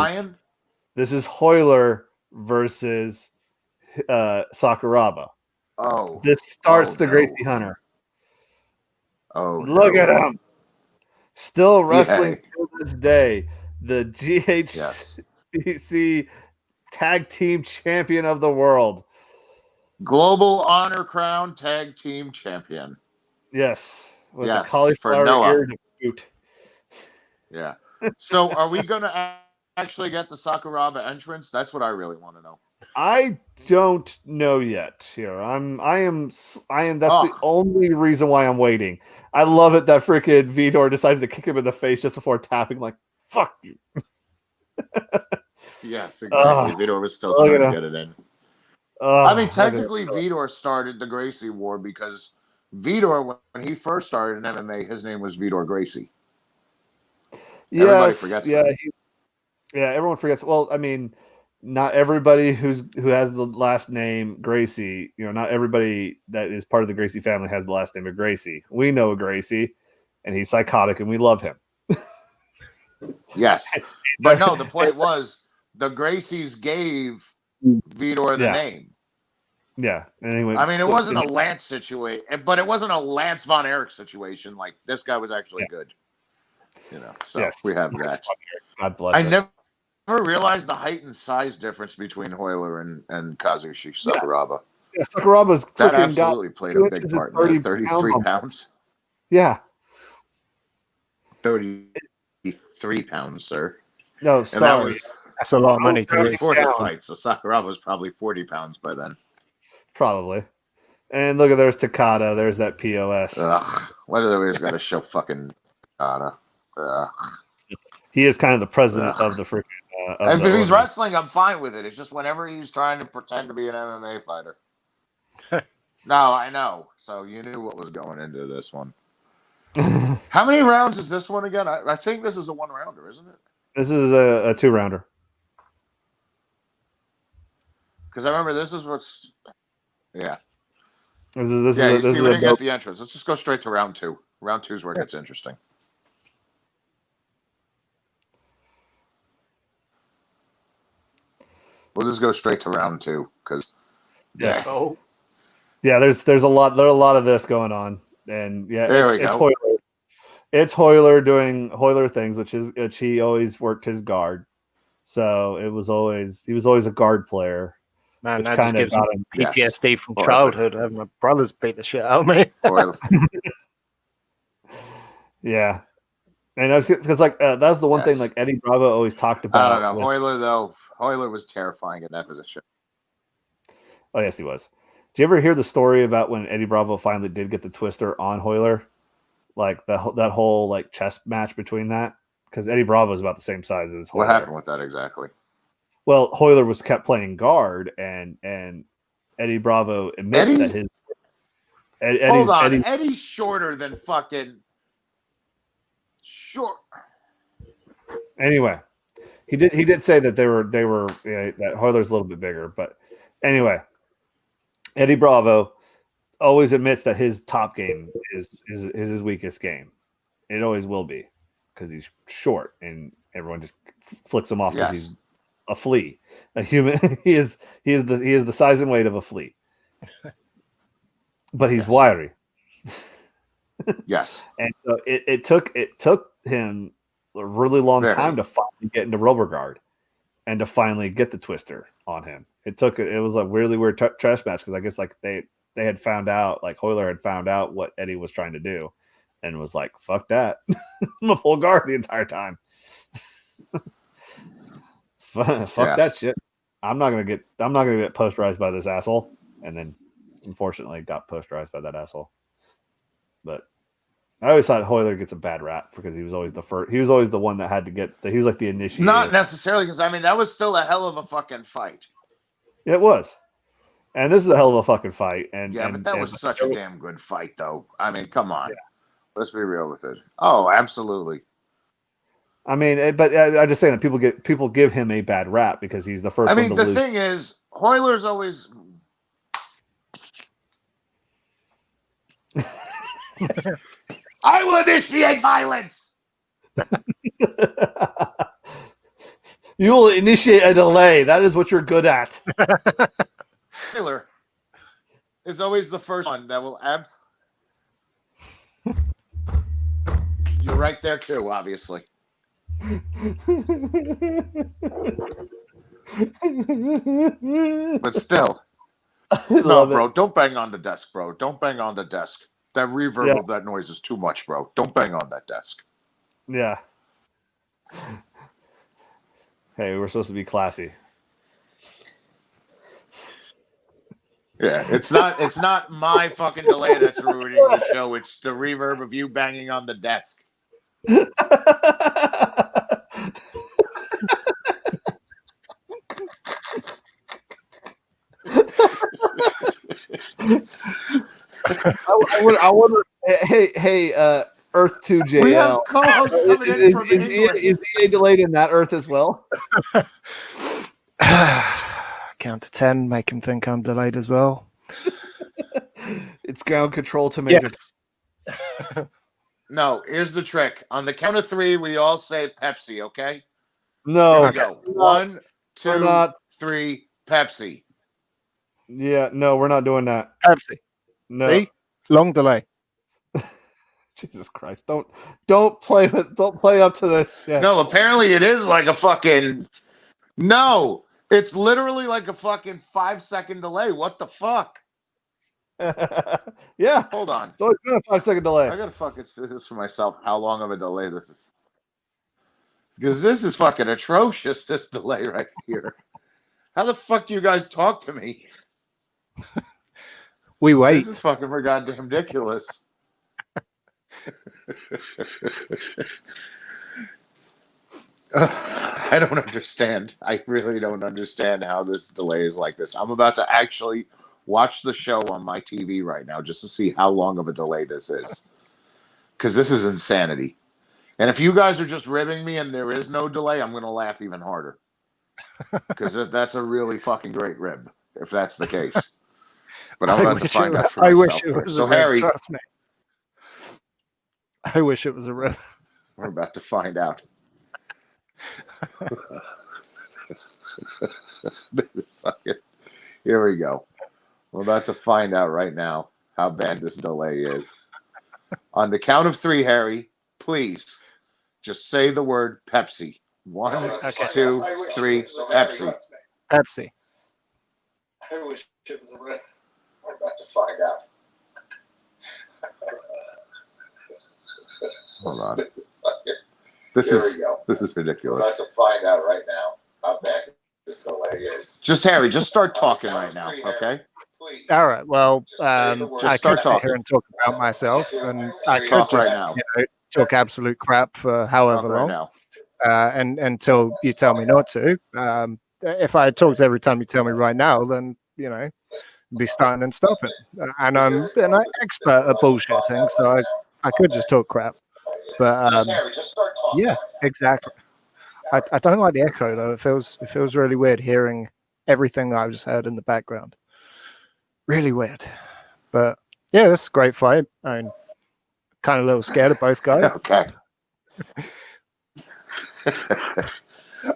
Hoyler versus Sakuraba. Oh, this starts the Gracie Hunter. Oh, look at him, still wrestling to this day. The GHBC Tag Team Champion of the World. Global Honor Crown Tag Team Champion. Yes. With the cauliflower ear to boot. Yeah. So are we going to actually get the Sakuraba entrance? That's what I really want to know. I don't know yet. Here, I am. That's the only reason why I'm waiting. I love it that freaking Vitor decides to kick him in the face just before tapping. Like, fuck you. Yes, exactly. Vitor was still trying to get it in. I mean, technically, Vitor started the Gracie War because Vitor, when he first started in MMA, his name was Vitor Gracie. Everybody forgets that. Everyone forgets. Well, I mean, not everybody who has the last name Gracie, not everybody that is part of the Gracie family has the last name of Gracie. We know Gracie, and he's psychotic, and we love him. Yes. But no, the point was the Gracies gave Vitor the name. Yeah. Anyway, I mean, it wasn't a Lance situation, but it wasn't a Lance Von Erich situation. Like, this guy was actually good. So we have that. God bless I never realized the height and size difference between Hoyler and Kazushi Sakuraba. Yeah, Sakuraba's that absolutely played a big part. 33 pounds. Yeah. 33 pounds, sir. No, sorry. That's a lot of money to lose. For the fight. So Sakuraba was probably 40 pounds by then. Probably. And look at there's Takada. There's that POS. Ugh. Whether we just got to show fucking Takada. He is kind of the president of the freaking. If he's wrestling, I'm fine with it. It's just whenever he's trying to pretend to be an MMA fighter. No, I know. So you knew what was going into this one. How many rounds is this one again? I think this is a 1-rounder, isn't it? This is a 2-rounder. Because I remember this is what's. Yeah. This we didn't get the entrance. Let's just go straight to round 2. Round 2 is where it gets interesting. We'll just go straight to round 2 because Yes. Oh, Yeah, there's a lot of this going on, and yeah, There we it's go. Hoyler. It's Hoyler doing Hoyler things, which he always worked his guard. So he was always a guard player, man, which that just kind of gives me got him. Yes. PTSD from Hoyler. childhood. Having my brothers beat the shit out of me. Hoyler. Yeah, and because that's the one thing Yes. like Eddie Bravo always talked about. I don't know. Hoyler, though. Hoyler was terrifying in that position. Oh, yes, he was. Did you ever hear the story about when Eddie Bravo finally did get the twister on Hoyler? Like that whole like chess match between that? Because Eddie Bravo is about the same size as Hoyler. What happened with that exactly? Well, Hoyler kept playing guard, and Eddie Bravo admits that his Hold on. Eddie's shorter than fucking short. Anyway, he did say that they were that Hoyler's a little bit bigger, but anyway, Eddie Bravo always admits that his top game is his weakest game. It always will be because he's short and everyone just flicks him off because he's a flea, a human. he is the size and weight of a flea, but he's wiry. Yes, and so it took him a really long time to finally get into rubber guard and to finally get the twister on him. It was a really weird trash match because I guess like they had found out, like Hoyler had found out what Eddie was trying to do and was like, fuck that. I'm a full guard the entire time. Fuck that shit. I'm not gonna get posterized by this asshole. And then unfortunately got posterized by that asshole. But I always thought Hoyler gets a bad rap because he was always the first. He was always the one that had to get. He was like the initiator. not necessarily because I mean that was still a hell of a fucking fight. It was, and this is a hell of a fucking fight. And but that was such a damn good fight, though. I mean, come on, let's be real with it. Oh, absolutely. I mean, but I'm just saying that people give him a bad rap because he's the first. I mean, one to the lose. thing is, Hoyler's always. I will initiate violence. You will initiate a delay. That is what you're good at. Hoyler is always the first one that will You're right there too, obviously. But still. No, bro, don't bang on the desk, bro. Don't bang on the desk. That reverb of that noise is too much, bro. Don't bang on that desk. Yeah. Hey, we're supposed to be classy. Yeah, it's not my fucking delay that's ruining the show. It's the reverb of you banging on the desk. I wonder. Hey, Earth 2 JL. We have co-hosts coming in from England. Is EA delayed in that Earth as well? Count to 10, make him think I'm delayed as well. It's ground control to Matrix. Yes. No, here's the trick. On the count of 3, we all say Pepsi, okay? No. Here we go. 1, 2, 3, Pepsi. Yeah, no, we're not doing that. Pepsi. No. See? Long delay. Jesus Christ. Don't play up to this shit. No, apparently it is like a fucking... No, it's literally like a fucking 5-second delay. What the fuck? Yeah. Hold on. It's always been a 5-second delay. I gotta fucking see this for myself, how long of a delay this is. Because this is fucking atrocious, this delay right here. How the fuck do you guys talk to me? We wait. This is fucking goddamn ridiculous. I don't understand. I really don't understand how this delay is like this. I'm about to actually watch the show on my TV right now just to see how long of a delay this is. Because this is insanity. And if you guys are just ribbing me and there is no delay, I'm going to laugh even harder. Because that's a really fucking great rib, if that's the case. But I'm about to find out for myself. I wish it was so a rib, Harry, trust me. I wish it was a rib. we're about to find out. Here we go. We're about to find out right now how bad this delay is. On the count of 3, Harry, please just say the word Pepsi. 1, Okay. 2, 3, Pepsi. Pepsi. I wish it was a red. We're about to find out. Hold on. This is ridiculous. We're about to find out right now how bad this delay is. Just Harry, just start talking right now, okay? All right. Well, I start could sit talking. here and talk about myself, and I could Talk just right now. talk absolute crap for however Talk right long, now. and until you tell me not to. If I talked every time you tell me right now, then be starting and stopping. And I'm an expert at bullshitting, so I could just talk crap. But yeah, exactly. I don't like the echo though. It feels really weird hearing everything that I just heard in the background. Really weird. But yeah, this is a great fight. I'm kind of a little scared of both guys. Okay.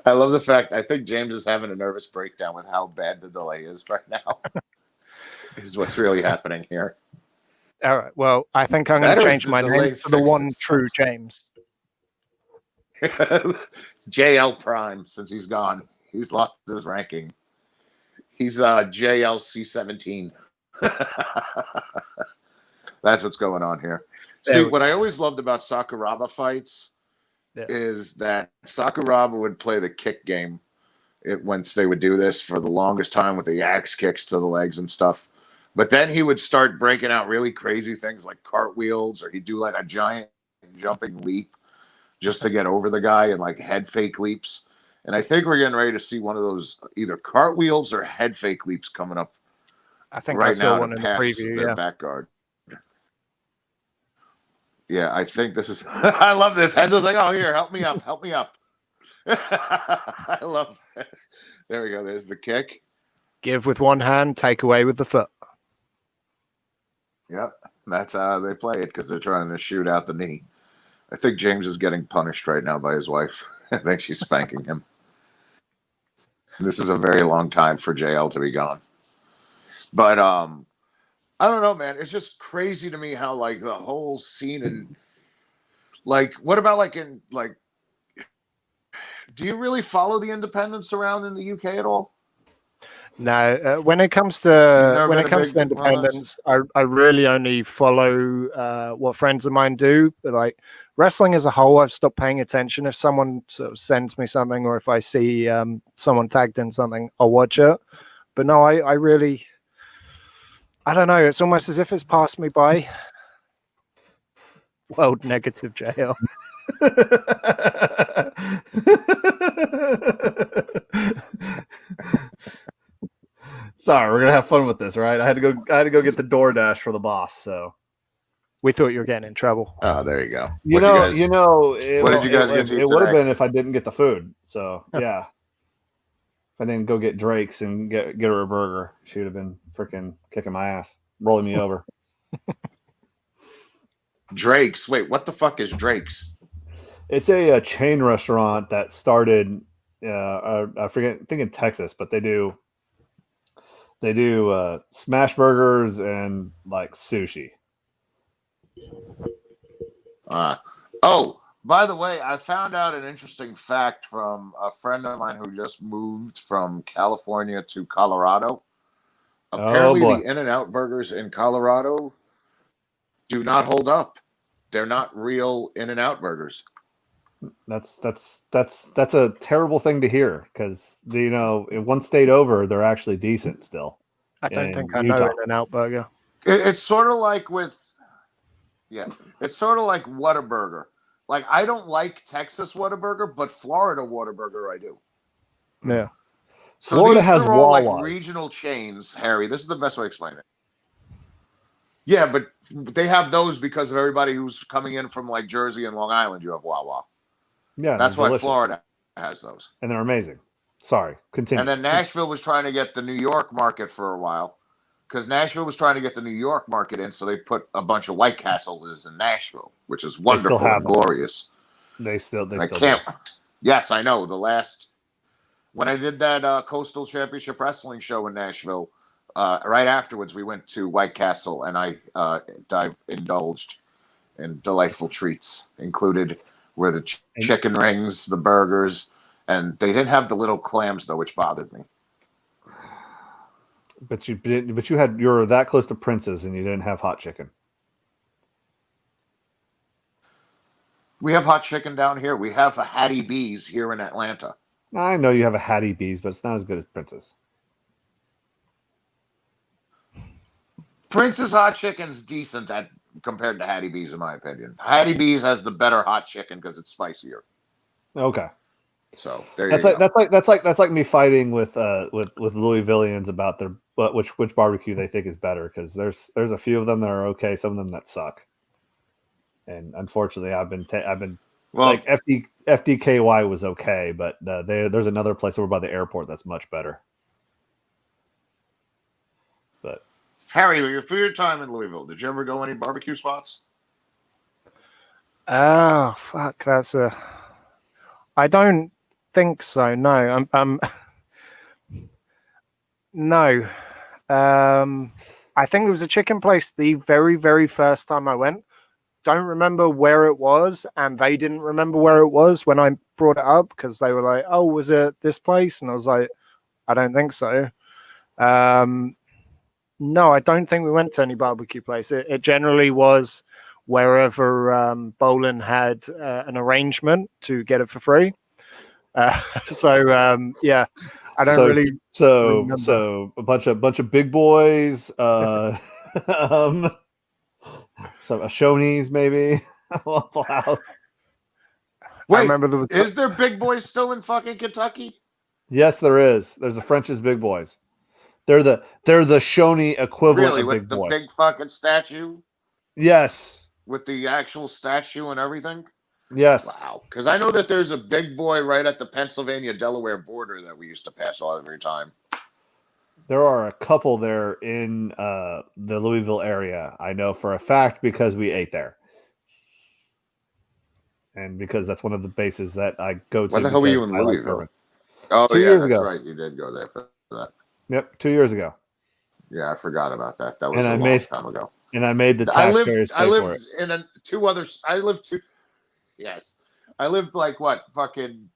I love the fact I think James is having a nervous breakdown with how bad the delay is right now. Is what's really happening here. All right. Well, I think I'm going to change my name to the one true James. JL Prime, since he's gone. He's lost his ranking. He's JLC17. That's what's going on here. See, what I always loved about Sakuraba fights is that Sakuraba would play the kick game once they would do this for the longest time with the axe kicks to the legs and stuff. But then he would start breaking out really crazy things like cartwheels, or he'd do like a giant jumping leap just to get over the guy, and like head fake leaps. And I think we're getting ready to see one of those either cartwheels or head fake leaps coming up. I think right I saw now one to in the pass preview. their Yeah. back guard. Yeah, I think this is. I love this. Enzo's like, "Oh, here, help me up, help me up." I love. There we go. There's the kick. Give with one hand, take away with the foot. Yep, that's how they play it because they're trying to shoot out the knee. I think James is getting punished right now by his wife. I think she's spanking him. This is a very long time for JL to be gone. But I don't know, man. It's just crazy to me how like the whole scene and like what about like in like do you really follow the independents around in the UK at all? No, when it comes to independence, I really only follow what friends of mine do. But like wrestling as a whole, I've stopped paying attention. If someone sort of sends me something, or if I see someone tagged in something, I'll watch it. But no, I really, I don't know. It's almost as if it's passed me by. World negative JL. Sorry, we're gonna have fun with this, right? I had to go get the DoorDash for the boss, so we thought you were getting in trouble. Oh, there you go. What did you guys get to eat it would have today? been if I didn't get the food. So yeah. If I didn't go get Drake's and get her a burger, she would have been freaking kicking my ass, rolling me over. Drake's. Wait, what the fuck is Drake's? It's a chain restaurant that started. I forget. I think in Texas, but they do smash burgers and like sushi. Oh, by the way, I found out an interesting fact from a friend of mine who just moved from California to Colorado. Apparently, the In-N-Out burgers in Colorado do not hold up. They're not real In-N-Out burgers. That's a terrible thing to hear because in one state over they're actually decent still. I don't think I know In-N-Out burger. It's sort of like it's sort of like Whataburger. Like I don't like Texas Whataburger, but Florida Whataburger I do. Yeah. So Florida these has are all Wawa's. like regional chains, Harry. This is the best way to explain it. Yeah, but they have those because of everybody who's coming in from like Jersey and Long Island. You have Wawa. Yeah, that's why delicious. Florida has those, and they're amazing. Sorry, continue. And then Nashville was trying to get the New York market for a while because Nashville was trying to get the New York market in, so they put a bunch of White Castles in Nashville, which is wonderful and glorious. They still can't. Yes, I know. The last when I did that Coastal Championship Wrestling show in Nashville, right afterwards we went to White Castle, and I indulged in delightful treats, included were the chicken rings, the burgers, and they didn't have the little clams though, which bothered me. But you were that close to Prince's and you didn't have hot chicken. We have hot chicken down here. We have a Hattie B's here in Atlanta. I know you have a Hattie B's, but it's not as good as Prince's. Prince's hot chicken's decent compared to Hattie B's, in my opinion. Hattie B's has the better hot chicken because it's spicier. Okay. So there that's you like go. that's like me fighting with Louisvillians about which barbecue they think is better, because there's a few of them that are okay, some of them that suck. And unfortunately, I've been like FDKY was okay, but there's another place over by the airport that's much better. But Harry, for your time in Louisville, did you ever go any barbecue spots? Oh, fuck, I don't think so. No, no. I think there was a chicken place the very, very first time I went. Don't remember where it was, and they didn't remember where it was when I brought it up, because they were like, "Oh, was it this place?" And I was like, "I don't think so." No, I don't think we went to any barbecue place. It generally was wherever Bolin had an arrangement to get it for free. So yeah, I don't really. So a bunch of big boys. Some Shoney's maybe. Waffle House. Wait, I remember is there Big Boys still in fucking Kentucky? Yes, there is. There's a French's Big Boys. They're the Shoney equivalent Really, of with Big the Boy. big fucking statue? Yes. With the actual statue and everything? Yes. Wow. Because I know that there's a Big Boy right at the Pennsylvania-Delaware border that we used to pass all every time. There are a couple there in the Louisville area. I know for a fact because we ate there. And because that's one of the bases that I go to. Where the hell were you in Louisville? Oh, 2 years that's ago. right. You did go there for that. Yep, 2 years ago. Yeah, I forgot about that. That was a long time ago. And I made the taxpayers pay for it. I lived yes. I lived like what? Fucking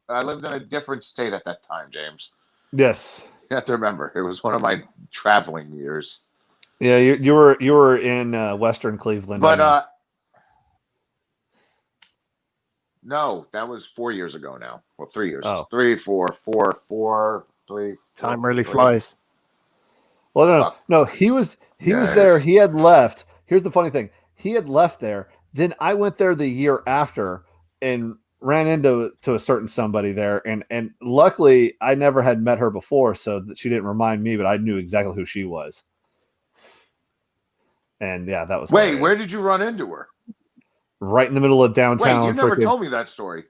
I lived in a different state at that time, James. Yes. You have to remember, it was one of my traveling years. Yeah, you were in Western Cleveland. But no, that was 4 years ago now. Well, 3 years. Oh. 3, 4, 3. Time really flies. Well, no. He was there. He had left. Here's the funny thing. He had left there. Then I went there the year after and ran into a certain somebody there. And luckily I never had met her before, so that she didn't remind me, but I knew exactly who she was. And yeah, that was hilarious. Where did you run into her? Right in the middle of downtown. Wait, you never told me that story.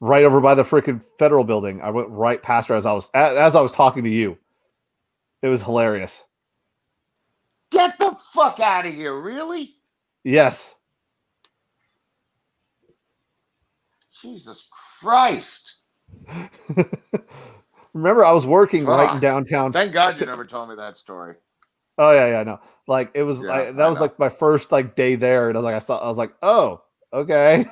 Right over by the freaking Federal building. I went right past her as I was talking to you. It was hilarious. Get the fuck out of here! Really? Yes. Jesus Christ! Remember, I was working right in downtown. Thank God you never told me that story. Oh yeah, no. Like it was that was like my first like day there, and I was like, oh, okay.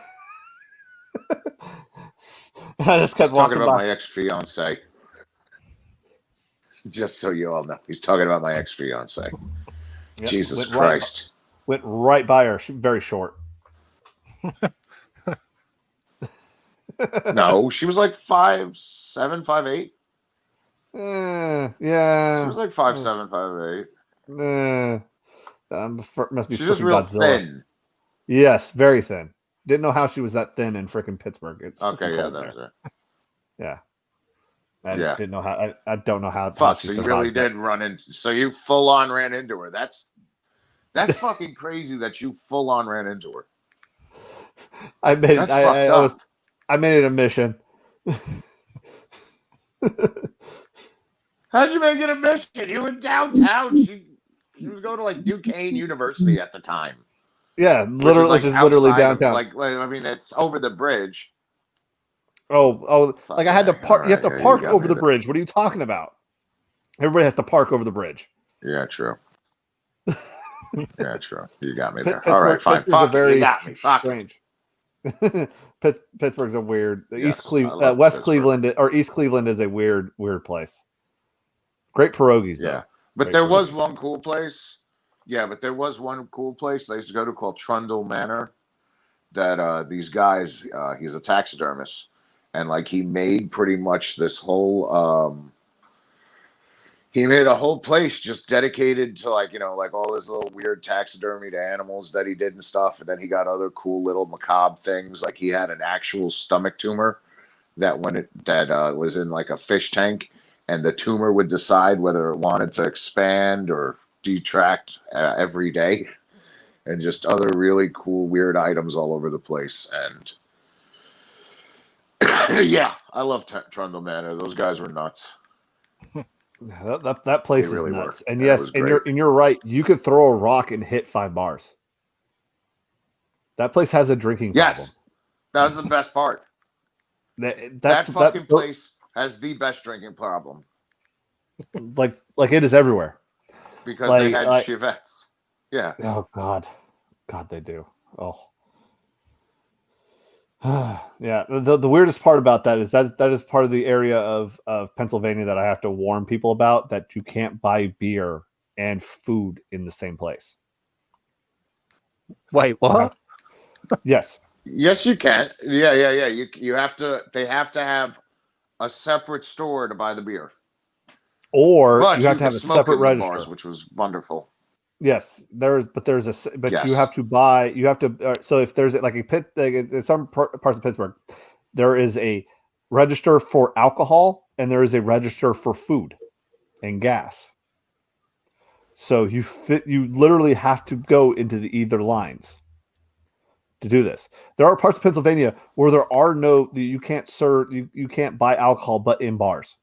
I just kept talking about by. my ex-fiance. Just so you all know, he's talking about my ex-fiance. Yep, Jesus Christ! Went right by her. She's very short. No, she was like 5'7", 5'8". Yeah. She was like 5'7", 5'8". Must be. She's just real Godzilla. thin. Yes, very thin. Didn't know how she was that thin in freaking Pittsburgh. It's okay. Yeah, that's it. Yeah. I didn't know how. I don't know how. Fuck. So you really did run into. So you full on ran into her. That's fucking crazy that you full on ran into her. I made That's it. I made it a mission. How'd you make it a mission? You were downtown. She was going to like Duquesne University at the time. Yeah, literally, which is literally downtown. I mean, it's over the bridge. Like I had to park. You have to Right, yeah, park got over me the there. bridge. What are you talking about? Everybody has to park over the bridge. Yeah, true. Yeah, true. You got me there. Pittsburgh, All right, fine. Pittsburgh's Fuck a it. You very got me. Fuck it. strange. Pittsburgh's a weird. Yes, I love West Pittsburgh. Cleveland or East Cleveland is a weird place. Great pierogies, Yeah, though. but Great there was pierogies. one cool place. Yeah, but there was one cool place they used to go to called Trundle Manor. That these guys, he's a taxidermist, and like he made pretty much this whole. He made a whole place just dedicated to like like all his little weird taxidermy to animals that he did and stuff, and then he got other cool little macabre things. Like he had an actual stomach tumor that was in like a fish tank, and the tumor would decide whether it wanted to expand or detract every day, and just other really cool weird items all over the place. And yeah, I love Trundle Manor. Those guys were nuts. That place They really is nuts. were. And And it yes, was and great. you're right. You could throw a rock and hit 5 bars. That place has a drinking problem. Yes, that was the best part. That fucking place has the best drinking problem like it is everywhere. because they had chivettes. Yeah. Oh God, they do. Oh. Yeah, the weirdest part about that is that is part of the area of Pennsylvania that I have to warn people about, that you can't buy beer and food in the same place. Wait, what? Yes. Yes, you can. Yeah. You have to. They have to have a separate store to buy the beer, Or but you have to have a separate in the register. bars, which was wonderful. Yes, but Yes. you have to buy. You have to. So if there's like in some parts of Pittsburgh, there is a register for alcohol and there is a register for food and gas. So you literally have to go into either lines to do this. There are parts of Pennsylvania where there are you can't serve, you can't buy alcohol but in bars.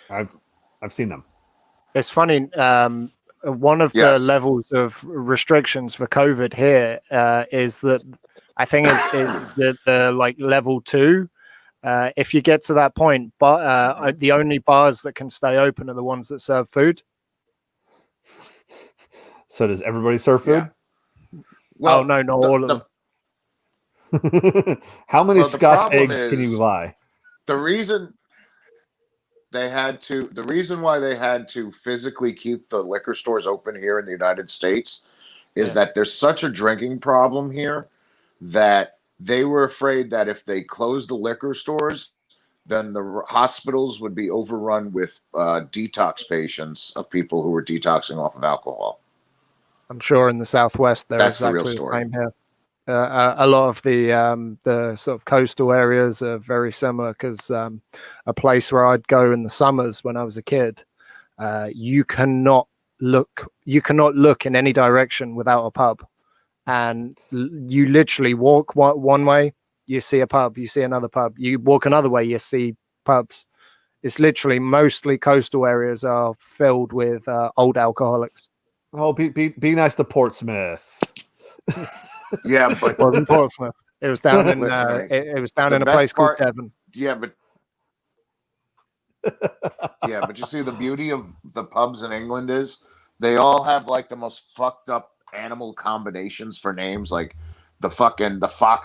I've seen them. It's funny. One of the levels of restrictions for COVID here is that I think is the like level 2. If you get to that point, but the only bars that can stay open are the ones that serve food. So does everybody serve food? Yeah. Well, not all of them. How many Scotch eggs can you buy? The reason why they had to physically keep the liquor stores open here in the United States is that there's such a drinking problem here that they were afraid that if they closed the liquor stores, then the hospitals would be overrun with detox patients of people who were detoxing off of alcohol. I'm sure in the Southwest they're That's exactly the the same here. A lot of the sort of coastal areas are very similar because a place where I'd go in the summers when I was a kid, you cannot look in any direction without a pub, and you literally walk one way, you see a pub, you see another pub, you walk another way, you see pubs. It's literally mostly coastal areas are filled with old alcoholics. Oh, be nice to Portsmouth. Yeah, but it wasn't Portsmouth. It was down in it was down in a place called Devon. Yeah, but you see the beauty of the pubs in England is they all have like the most fucked up animal combinations for names, like the fox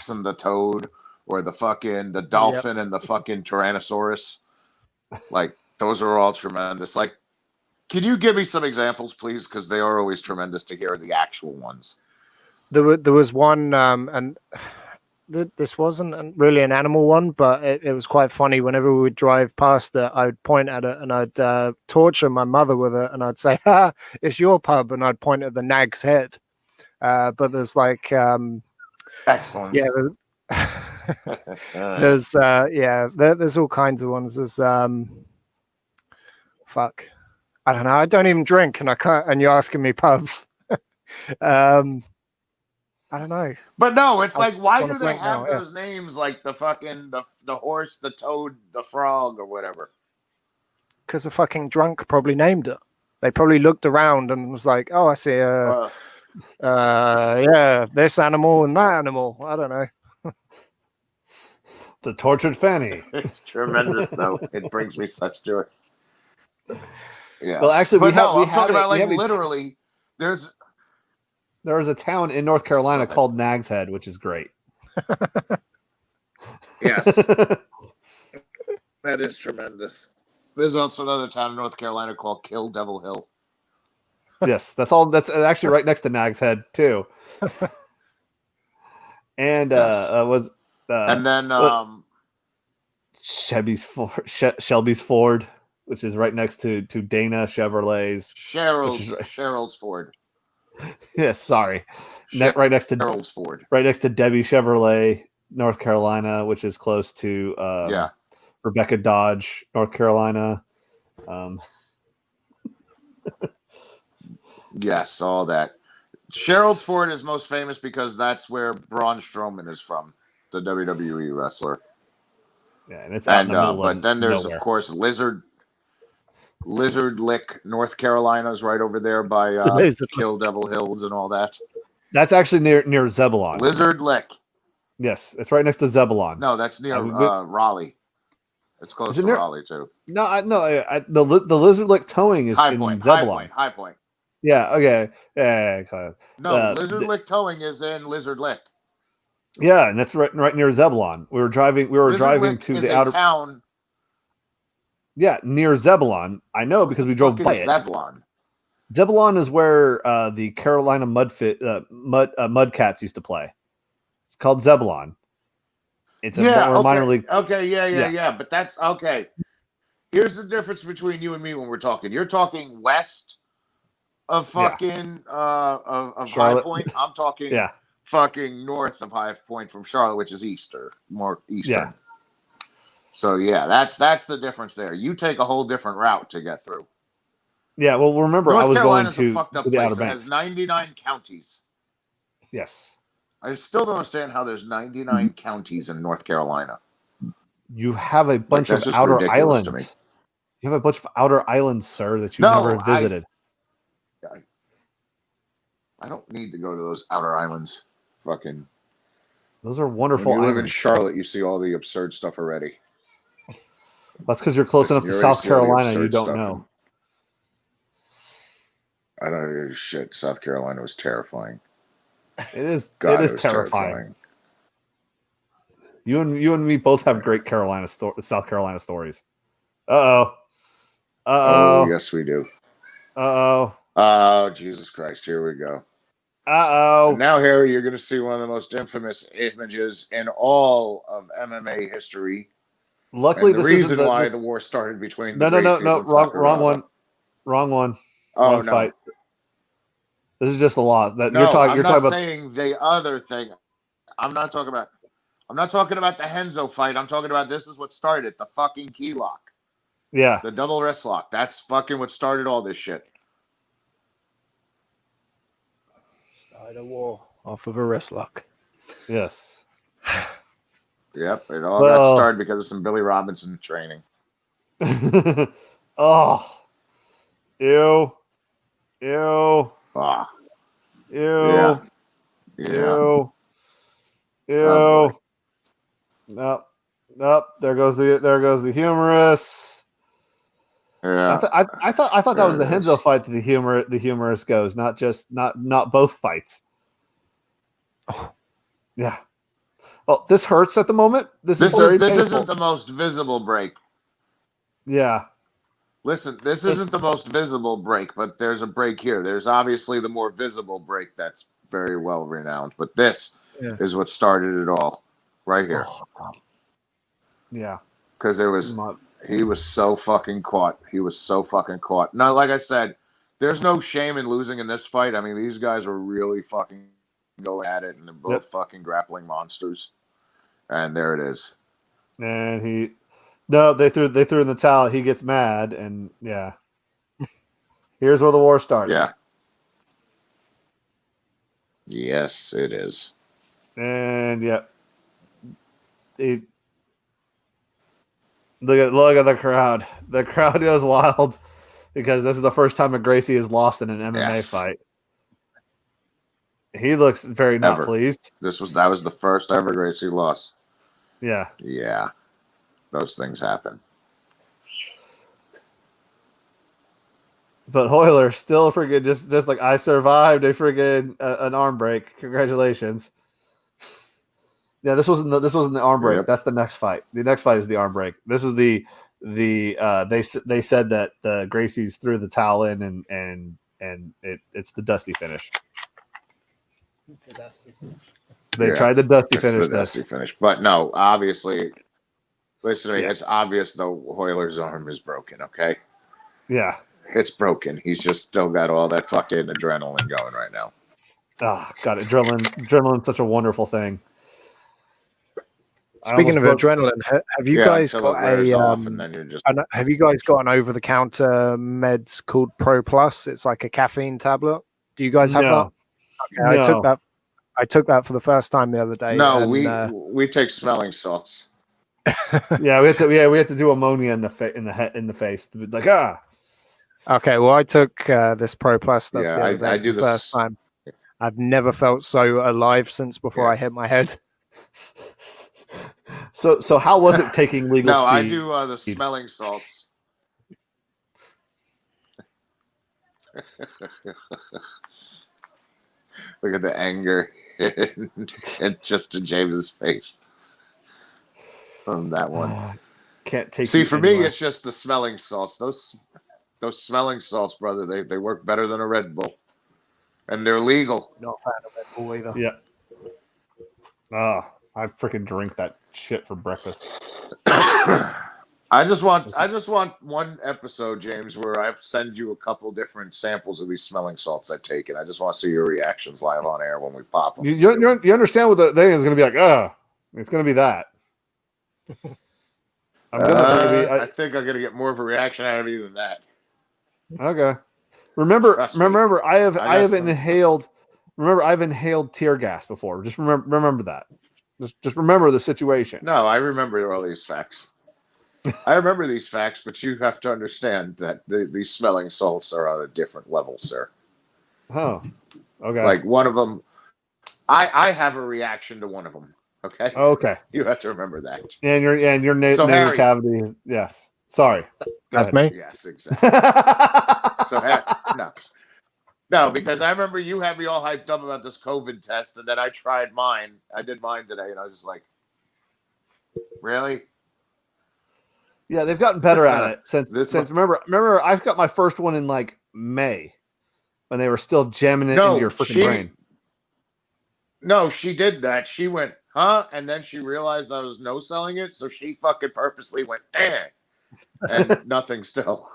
and the toad, or the dolphin and the fucking Tyrannosaurus. Like those are all tremendous. Like, can you give me some examples, please? Because they are always tremendous to hear the actual ones. There was one, and this wasn't really an animal one, but it was quite funny. Whenever we would drive past it, I'd point at it and I'd torture my mother with it, and I'd say, "Ha, it's your pub," and I'd point at the nag's head. But there's like, excellent. Yeah, there's all kinds of ones. There's fuck, I don't know. I don't even drink, and I can't. And you're asking me pubs. I don't know. But no, it's like, why do they have those names like the fucking the horse, the toad, the frog, or whatever? Because a fucking drunk probably named it. They probably looked around and was like, "Oh, I see this animal and that animal." I don't know. The tortured Fanny. It's tremendous, though. It brings me such joy. Yeah. Well, actually, I'm talking about like literally. There's a town in North Carolina called Nag's Head, which is great. Yes. That is tremendous. There's also another town in North Carolina called Kill Devil Hill. Yes, that's actually right next to Nag's Head too. And Yes. And then Shelby's Ford, which is right next to Dana Chevrolet's Cheryl's Ford. Yes, sorry. Right next to Cheryl's Ford. Right next to Debbie Chevrolet, North Carolina, which is close to Rebecca Dodge, North Carolina. Yes, all that. Cheryl's Ford is most famous because that's where Braun Strowman is from, the WWE wrestler. Yeah, and it's out in the middle but then there's nowhere. Of course Lizard Lick, North Carolina is right over there by Kill Devil Hills and all that. That's actually near Zebulon. Lizard Lick. Yes, it's right next to Zebulon. No, that's near Raleigh. It's close to Raleigh too. The Lizard Lick Towing is in Zebulon. High Point. Yeah. Okay. Yeah. No, Lizard Lick Towing is in Lizard Lick. Yeah, and that's right near Zebulon. We were driving Lick to is the a outer town. Yeah, near Zebulon. I know because we drove by it. Zebulon. Zebulon is where the Carolina Mudcats used to play. It's called Zebulon. It's a minor league. Okay, yeah. But that's okay. Here's the difference between you and me when we're talking. You're talking west of fucking of High Point. I'm talking fucking north of High Point from Charlotte, which is more eastern. Yeah. So that's the difference there. You take a whole different route to get through. Yeah, well, remember North I was Carolina's going a fucked up to the place. Outer It Banks. has 99 counties. Yes. I still don't understand how there's 99 counties in North Carolina. You have a bunch of outer islands. You have a bunch of outer islands, sir, that you've never visited. I don't need to go to those outer islands. Fucking. Those are wonderful when you islands. live in Charlotte, you see all the absurd stuff already. That's because you're close enough to South Carolina. You don't know. I don't know shit. South Carolina was terrifying. It is. God, it is terrifying. You and me both have great South Carolina stories. Oh, yes, we do. Oh, Jesus Christ! Here we go. And now, Harry, you're going to see one of the most infamous images in all of MMA history. Luckily, the reason why the war started between no, wrong one. Oh, no. Fight. This is just the law. I'm not saying the other thing. I'm not talking about the Henzo fight. I'm talking about this is what started the fucking key lock. Yeah. The double wrist lock. That's fucking what started all this shit. Started a war off of a wrist lock. Yes. Yep. It all got started because of some Billy Robinson training. Oh. Ew. Ah. Ew. Yeah. Ew. Nope. There goes the humorous. Yeah. I thought that was the Henzo fight that the humorous goes, not both fights. Oh. Yeah. Well, this hurts at the moment. This isn't the most visible break. Yeah. Listen, this isn't the most visible break, but there's a break here. There's obviously the more visible break that's very well renowned, but this is what started it all, right here. Oh, yeah, because he was so fucking caught. He was so fucking caught. Now, like I said, there's no shame in losing in this fight. I mean, these guys were really fucking going at it, and they're both fucking grappling monsters. And there it is. And they threw in the towel. He gets mad, and here's where the war starts. Yeah. Yes, it is. And look at the crowd. The crowd goes wild because this is the first time a Gracie has lost in an MMA fight. He looks very not pleased. That was the first ever Gracie loss. Yeah. Yeah, those things happen. But Hoyler still friggin' just like I survived a friggin' an arm break. Congratulations. Yeah, this wasn't the arm break. Yep. That's the next fight. The next fight is the arm break. This is they said that the Gracies threw the towel in and it's the dusty finish. They tried the dusty finish. Dusty finish, but no, obviously. Listen to me. Yeah. It's obvious though. Hoyler's arm is broken. Okay. Yeah. It's broken. He's just still got all that fucking adrenaline going right now. Oh God, adrenaline's such a wonderful thing. Speaking of adrenaline, have you guys got have you guys got an over-the-counter meds called Pro Plus? It's like a caffeine tablet. Do you guys have that? Okay, no. I took that for the first time the other day. No, and, we take smelling salts. Yeah, we had to do ammonia in the face. Like Okay, well, I took this Pro Plus stuff the other day I do for the first time. I've never felt so alive since before I hit my head. So how was it taking legal speed? No, I do the smelling salts. Look at the anger in just James's face from that one. Can't take. See, for me, it's just the smelling salts. Those smelling salts, brother, they work better than a Red Bull, and they're legal. Not a fan of Red Bull either. Yeah. I freaking drink that shit for breakfast. I just want one episode, James, where I send you a couple different samples of these smelling salts I've taken. I just want to see your reactions live on air when we pop them. You understand what the thing is going to be like? It's going to be that. I think I'm going to get more of a reaction out of you than that. Okay. Remember, I've inhaled tear gas before. Just remember that. Just remember the situation. No, I remember all these facts. I remember these facts, but you have to understand that these smelling salts are on a different level, sir. Oh, okay. Like one of them, I have a reaction to one of them. Okay. Okay. You have to remember that. And your nasal cavity is yes. Sorry. That's me. Yes, exactly. So no, because I remember you had me all hyped up about this COVID test, and then I tried mine. I did mine today, and I was just like, really? Yeah, they've gotten better at it since remember I've got my first one in like May when they were still jamming it into your freaking brain. No, she did that. She went, huh? And then she realized I was no selling it, so she fucking purposely went, and nothing still.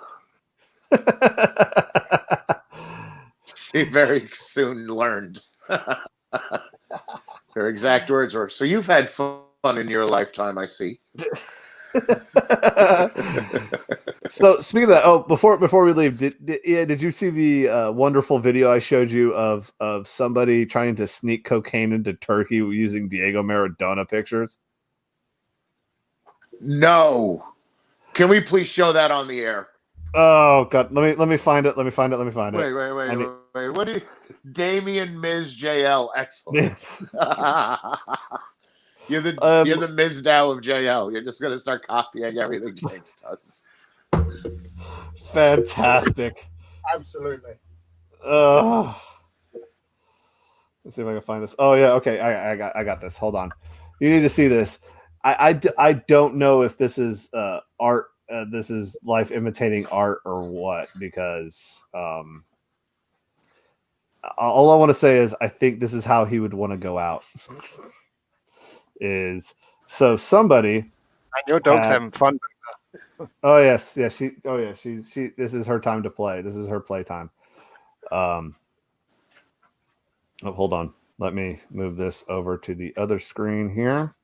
She very soon learned. Her exact words were, so you've had fun in your lifetime, I see. So speaking of that, before we leave, did you see the wonderful video I showed you of somebody trying to sneak cocaine into Turkey using Diego Maradona pictures? No. Can we please show that on the air? Oh God, let me find it. Wait. What do you, Damien Ms. JL? Excellent. You're the Ms. Dow of JL. You're just gonna start copying everything James does. Fantastic. Absolutely. Let's see if I can find this. Oh yeah, okay. I got this. Hold on. You need to see this. I don't know if this is art. This is life imitating art or what, because all I want to say is I think this is how he would want to go out. Is so somebody. And your dog's having fun. Oh yes, yeah. She. This is her time to play. This is her playtime. Hold on. Let me move this over to the other screen here.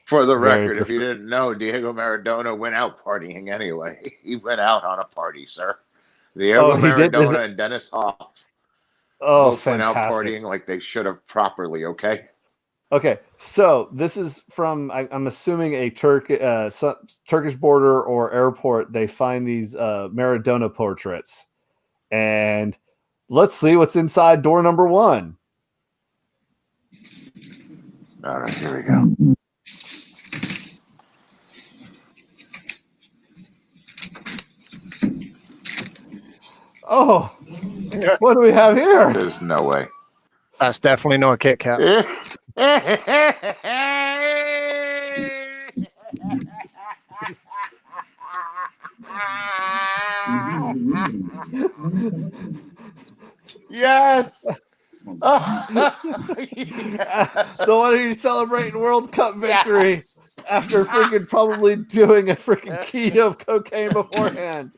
For the record, if you didn't know, Diego Maradona went out partying anyway. He went out on a party, sir. Diego Maradona and Dennis Hoff both went out partying like they should have properly, okay? Okay, so this is from, I'm assuming, a Turkish border or airport. They find these Maradona portraits. And let's see what's inside door number 1. All right, here we go. Oh, what do we have here? There's no way. That's definitely not a Kit Kat. Yes. The one who's celebrating World Cup victory Yes. after freaking probably doing a freaking key of cocaine beforehand.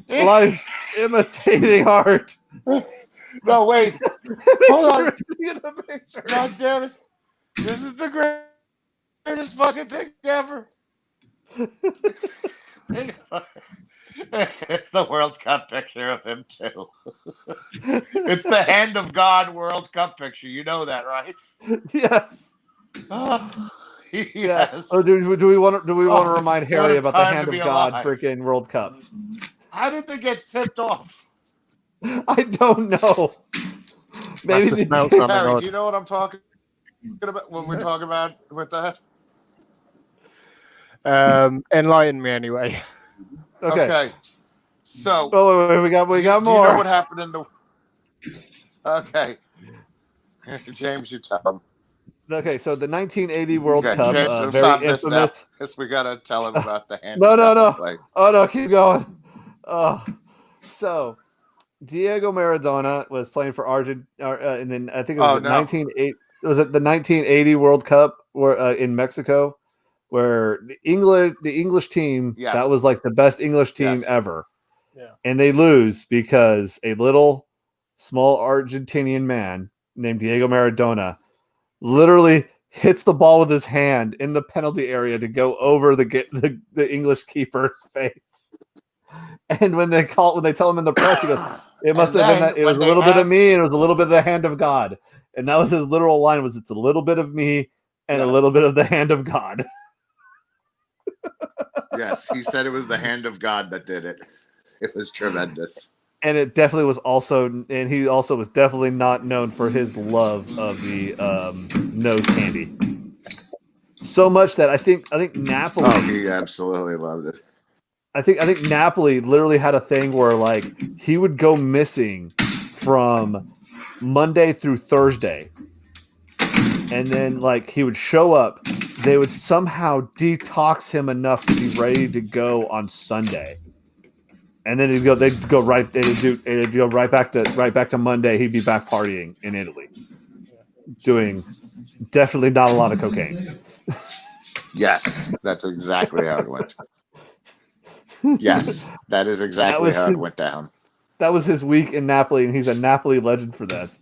Life imitating art. No, wait. Hold on. Get a picture. God damn it. This is the greatest fucking thing ever. It's the World Cup picture of him, too. It's the Hand of God World Cup picture. You know that, right? Yes. Yes. Yeah. Oh, do we want to remind what Harry a about the time Hand to of be God alive. freaking World Cup? How did they get tipped off? I don't know. Maybe Must have smelled something Harry, odd. do you know what I'm talking about when we're talking about with that? Enlighten me anyway. Okay. So Oh, wait, we got do you more. know what happened in the Okay. James, you tell him. Okay, so the 1980 World Okay, Cup, James, very stop this now, infamous. because we gotta tell him about the hand. No. Play. Oh no, keep going. So Diego Maradona was playing for Argentina, and then I think it was 1980. Was it the 1980 World Cup where in Mexico, where the English team that was like the best English team ever, and they lose because a little small Argentinian man named Diego Maradona literally hits the ball with his hand in the penalty area to go over the English keeper's face. And when they tell him in the press, he goes, "It must have been that. It was a little bit of me, and it was a little bit of the hand of God." And that was his literal line: "Was it's a little bit of me and a little bit of the hand of God." Yes, he said it was the hand of God that did it. It was tremendous. And it definitely was also, and he also was definitely not known for his love of the nose candy. So much that I think Napoli. Oh, he absolutely loved it. I think Napoli literally had a thing where like he would go missing from Monday through Thursday, and then like he would show up. They would somehow detox him enough to be ready to go on Sunday. And then they'd go right back to Monday. He'd be back partying in Italy, doing definitely not a lot of cocaine. Yes, that's exactly how it went. Yes, that is exactly how it went down. That was his week in Napoli, and he's a Napoli legend for this.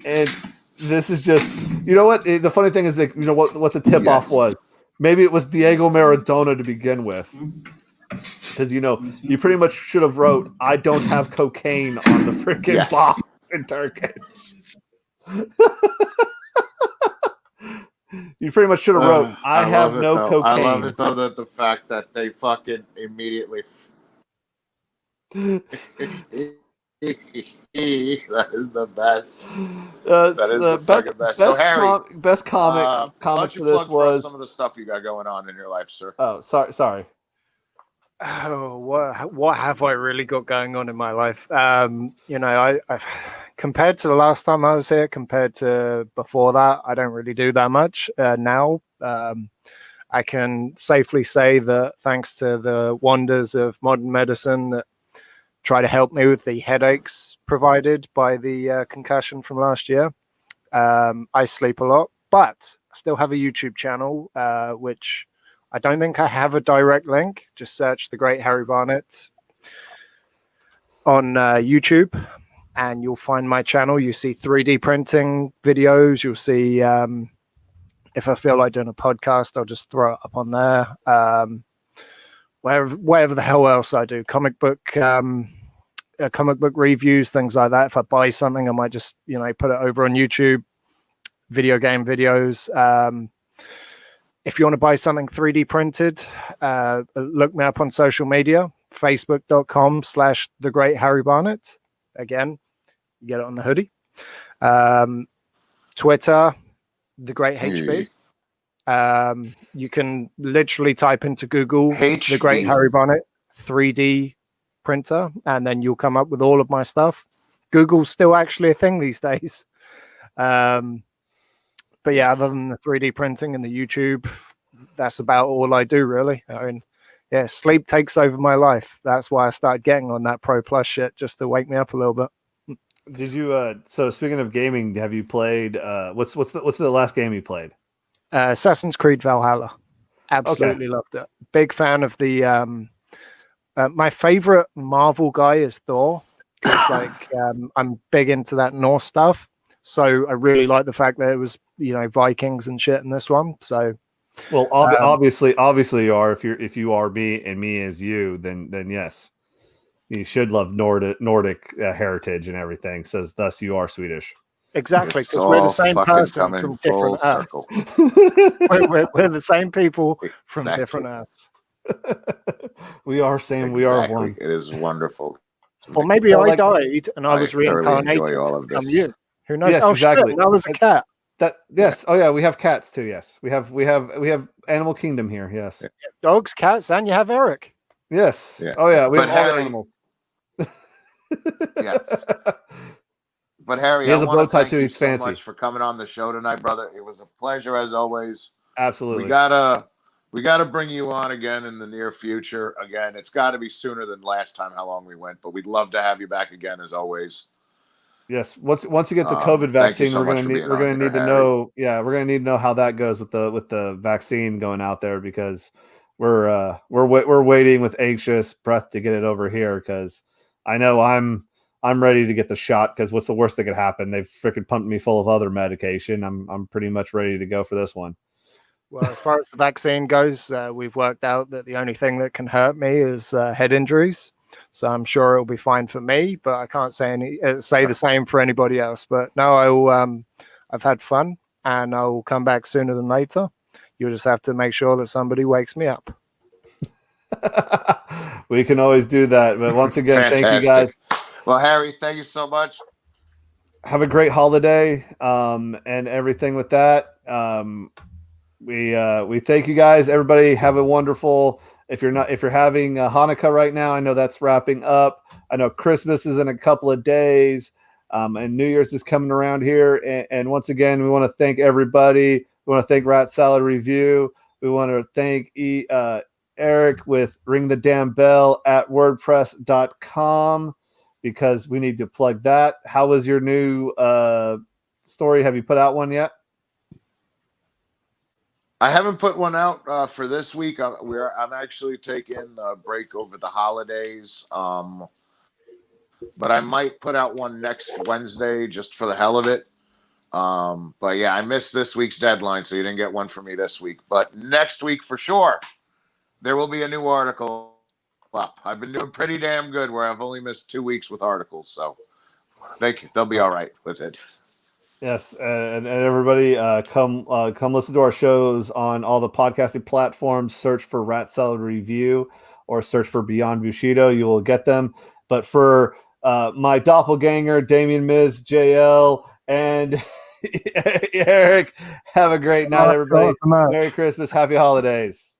And this is just, you know what? The funny thing is that, you know what the tip off was? Maybe it was Diego Maradona to begin with. Because, you know, you pretty much should have wrote, "I don't have cocaine" on the freaking box in Turkish. You pretty much should have wrote, "I have no cocaine." I love it, though, that the fact that they fucking immediately... That is the best. That is the fucking best. So, Harry, best comment for this was... some of the stuff you got going on in your life, sir. Oh, sorry. Oh, what have I really got going on in my life? You know, I've compared to the last time I was here, compared to before that, I don't really do that much now. I can safely say that thanks to the wonders of modern medicine that try to help me with the headaches provided by the concussion from last year, I sleep a lot, but I still have a YouTube channel, which I don't think I have a direct link. Just search The Great Harry Barnett on YouTube, and you'll find my channel. You see 3D printing videos. You'll see, if I feel like doing a podcast, I'll just throw it up on there. Whatever the hell else I do, comic book reviews, things like that. If I buy something, I might just, you know, put it over on YouTube. Video game videos. If you want to buy something 3D printed, look me up on social media, facebook.com/The Great Harry Barnett. Again, you get it on the hoodie. Twitter, The Great HB. You can literally type into Google The Great Harry Barnett 3D printer, and then you'll come up with all of my stuff. Google's still actually a thing these days. But yeah, other than the 3D printing and the YouTube, that's about all I do, really. I mean, yeah, sleep takes over my life. That's why I started getting on that Pro Plus shit, just to wake me up a little bit. Did you? So speaking of gaming, have you played? What's the last game you played? Assassin's Creed Valhalla. Absolutely loved it. Big fan of the. My favorite Marvel guy is Thor, because I'm big into that Norse stuff. So I really like the fact that it was Vikings and shit in this one. So. Well, obviously you are. If you are me and me is you, then yes, you should love Nordic heritage and everything. Says thus you are Swedish. Exactly, because we're the same person from different Earths. we're the same people from different Earths. We are same. We are one. It is wonderful. Or maybe I died and I was reincarnated to become you. Who knows? Yes, exactly. Shit, that was a cat. Yes. Oh yeah, we have cats too. Yes, we have animal kingdom here. Yes, dogs, cats, and you have Eric. Yes. Yeah. Oh yeah, we have all the animals. Yes. But Harry, I want to thank you so much for coming on the show tonight, brother. It was a pleasure as always. Absolutely. We gotta bring you on again in the near future. Again, it's got to be sooner than last time how long we went, but we'd love to have you back again as always. Yes. Once you get the COVID vaccine, we're gonna need to know. Yeah, we're gonna need to know how that goes with the vaccine going out there, because we're waiting with anxious breath to get it over here, because I know I'm ready to get the shot, because what's the worst that could happen? They've freaking pumped me full of other medication. I'm pretty much ready to go for this one. Well, as far as the vaccine goes, we've worked out that the only thing that can hurt me is head injuries. So I'm sure it'll be fine for me, but I can't say the same for anybody else. But no, I've had fun, and I will come back sooner than later. You'll just have to make sure that somebody wakes me up. We can always do that. But once again, thank you guys. Well, Harry, thank you so much. Have a great holiday, and everything with that. We thank you guys. Everybody have a wonderful. If you're having Hanukkah right now, I know that's wrapping up. I know Christmas is in a couple of days, and New Year's is coming around here. And once again, we want to thank everybody. We want to thank Rat Salad Review. We want to thank Eric with Ring the Damn Bell at WordPress.com, because we need to plug that. How was your new story? Have you put out one yet? I haven't put one out for this week. I'm actually taking a break over the holidays, but I might put out one next Wednesday just for the hell of it. But yeah, I missed this week's deadline, so you didn't get one for me this week. But next week for sure, there will be a new article up. I've been doing pretty damn good where I've only missed 2 weeks with articles, so they'll be all right with it. Yes, and everybody, come listen to our shows on all the podcasting platforms. Search for Rat Salad Review or search for Beyond Bushido. You will get them. But for my doppelganger, Damien Miz, JL, and Eric, have a great night, everybody. Merry Christmas, Happy Holidays.